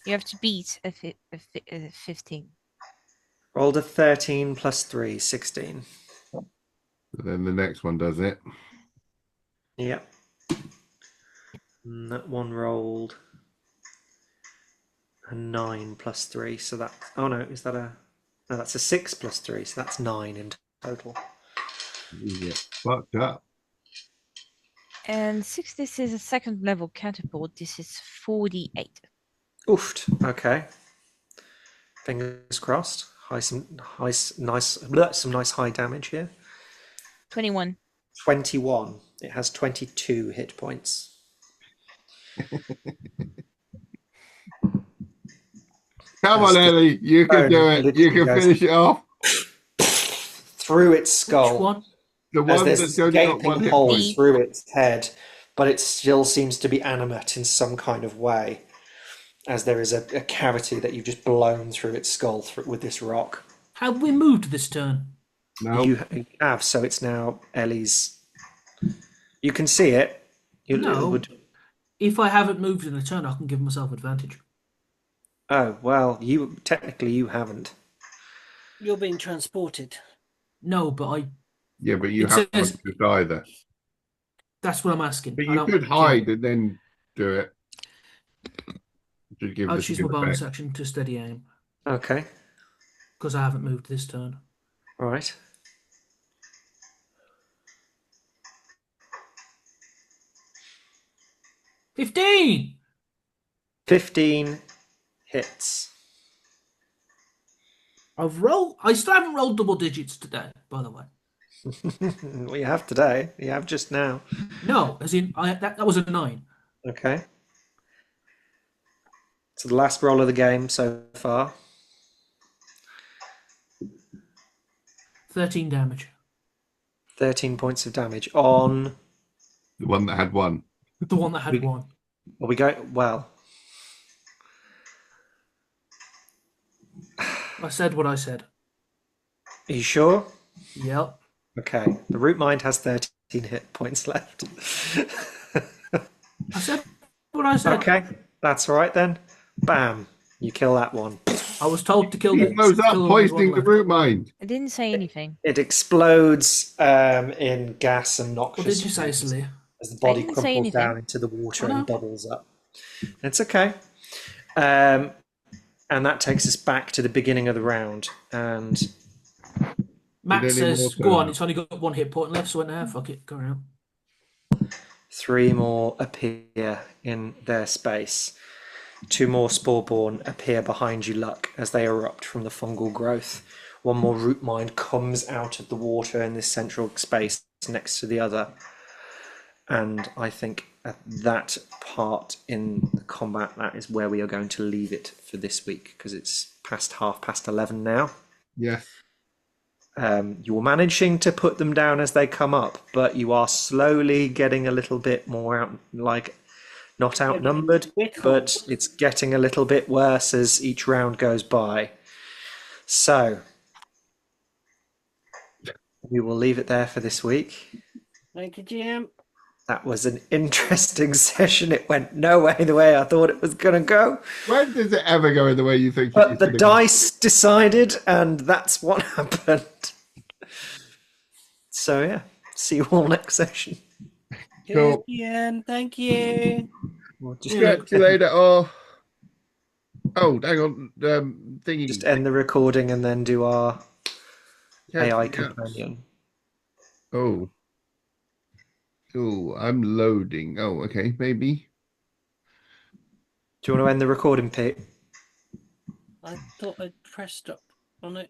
[SPEAKER 4] You have to beat a 15.
[SPEAKER 2] Rolled a 13 plus 3, 16.
[SPEAKER 5] Then the next one does it.
[SPEAKER 2] Yep. And that one rolled a 9 plus 3, so that... Oh no, is that a... No, that's a 6 plus 3, so that's 9 in total.
[SPEAKER 5] You get fucked up.
[SPEAKER 4] And since this is a second level catapult, this is 48.
[SPEAKER 2] Oofed. Okay. Fingers crossed. Some nice high damage here.
[SPEAKER 4] 21.
[SPEAKER 2] 21. It has 22 hit points.
[SPEAKER 5] Come on, Ellie. You can do it. You can finish it off.
[SPEAKER 2] Through its skull.
[SPEAKER 1] Which one?
[SPEAKER 5] The
[SPEAKER 2] As
[SPEAKER 5] one
[SPEAKER 2] there's
[SPEAKER 5] that's
[SPEAKER 2] this
[SPEAKER 5] only got
[SPEAKER 2] gaping
[SPEAKER 5] one hit
[SPEAKER 2] hole
[SPEAKER 5] point.
[SPEAKER 2] through its head, but it still seems to be animate in some kind of way, as there is a cavity that you've just blown through its skull with this rock.
[SPEAKER 1] Have we moved this turn?
[SPEAKER 5] No.
[SPEAKER 2] You have, so it's now Ellie's. You can see it.
[SPEAKER 1] No. If I haven't moved in a turn, I can give myself advantage.
[SPEAKER 2] Oh well, you haven't.
[SPEAKER 3] You're being transported.
[SPEAKER 1] No, but
[SPEAKER 5] Yeah, but you
[SPEAKER 1] It
[SPEAKER 5] have
[SPEAKER 1] says-
[SPEAKER 5] to just either.
[SPEAKER 1] that's what I'm asking.
[SPEAKER 5] But
[SPEAKER 1] I
[SPEAKER 5] you
[SPEAKER 1] don't-
[SPEAKER 5] could hide and then do it. Just give
[SPEAKER 1] I'll
[SPEAKER 5] this a
[SPEAKER 1] choose my
[SPEAKER 5] good
[SPEAKER 1] bonus
[SPEAKER 5] effect.
[SPEAKER 1] action to steady aim
[SPEAKER 2] Okay.
[SPEAKER 1] because I haven't moved this turn.
[SPEAKER 2] All right.
[SPEAKER 1] $15!
[SPEAKER 2] 15 hits.
[SPEAKER 1] I still haven't rolled double digits today, by the way.
[SPEAKER 2] Well, you have today. You have just now.
[SPEAKER 1] No, as in that was a 9.
[SPEAKER 2] Okay. So the last roll of the game so far.
[SPEAKER 1] 13 damage.
[SPEAKER 2] 13 points of damage on.
[SPEAKER 5] The one that had one.
[SPEAKER 1] The one that had 1.
[SPEAKER 2] Are we going? Well,
[SPEAKER 1] I said what I said.
[SPEAKER 2] Are you sure?
[SPEAKER 1] Yep.
[SPEAKER 2] Okay. The root mind has 13 hit points left.
[SPEAKER 1] I said what I said.
[SPEAKER 2] Okay, that's all right then. Bam. You kill that one.
[SPEAKER 1] I was told to kill
[SPEAKER 5] He
[SPEAKER 1] the
[SPEAKER 5] blows up,
[SPEAKER 1] kill the one
[SPEAKER 5] poisoning the
[SPEAKER 1] left.
[SPEAKER 5] root mind.
[SPEAKER 4] I didn't say anything.
[SPEAKER 2] It explodes in gas and
[SPEAKER 1] What
[SPEAKER 2] noxious
[SPEAKER 1] did you say,
[SPEAKER 2] fumes
[SPEAKER 1] Celia?
[SPEAKER 2] as the body
[SPEAKER 4] didn't say
[SPEAKER 2] crumples
[SPEAKER 4] anything.
[SPEAKER 2] down into the water
[SPEAKER 1] I know.
[SPEAKER 2] and bubbles up. It's okay. And that takes us back to the beginning of the round. And
[SPEAKER 1] Matt
[SPEAKER 5] Did any
[SPEAKER 1] says,
[SPEAKER 5] more
[SPEAKER 1] "Go on,
[SPEAKER 5] turn?
[SPEAKER 1] it's only got 1 hit point left." So I went, "Ah, fuck it, go around."
[SPEAKER 2] 3 more appear in their space. 2 more Sporeborn appear behind you, Luck, as they erupt from the fungal growth. 1 more root mind comes out of the water in this central space next to the other. And I think at that part in the combat, that is where we are going to leave it for this week, because it's past 11 now.
[SPEAKER 5] Yes.
[SPEAKER 2] You're managing to put them down as they come up, but you are slowly getting a little bit more out, like not outnumbered, but it's getting a little bit worse as each round goes by. So we will leave it there for this week.
[SPEAKER 3] Thank you, GM.
[SPEAKER 2] That was an interesting session. It went no way the way I thought it was going to go.
[SPEAKER 5] When does it ever go in the way you think?
[SPEAKER 2] But the dice decided, and that's what happened. So yeah, see you all next session.
[SPEAKER 5] Cool.
[SPEAKER 3] GM, thank you.
[SPEAKER 2] We'll just,
[SPEAKER 5] Catch you later. Oh, hang on. Thingy.
[SPEAKER 2] just end the recording and then do our
[SPEAKER 5] Catch
[SPEAKER 2] AI
[SPEAKER 5] me up.
[SPEAKER 2] companion.
[SPEAKER 5] Oh. Oh, I'm loading. Oh, okay, maybe.
[SPEAKER 2] Do you want to end the recording, Pete?
[SPEAKER 3] I thought I pressed up on it.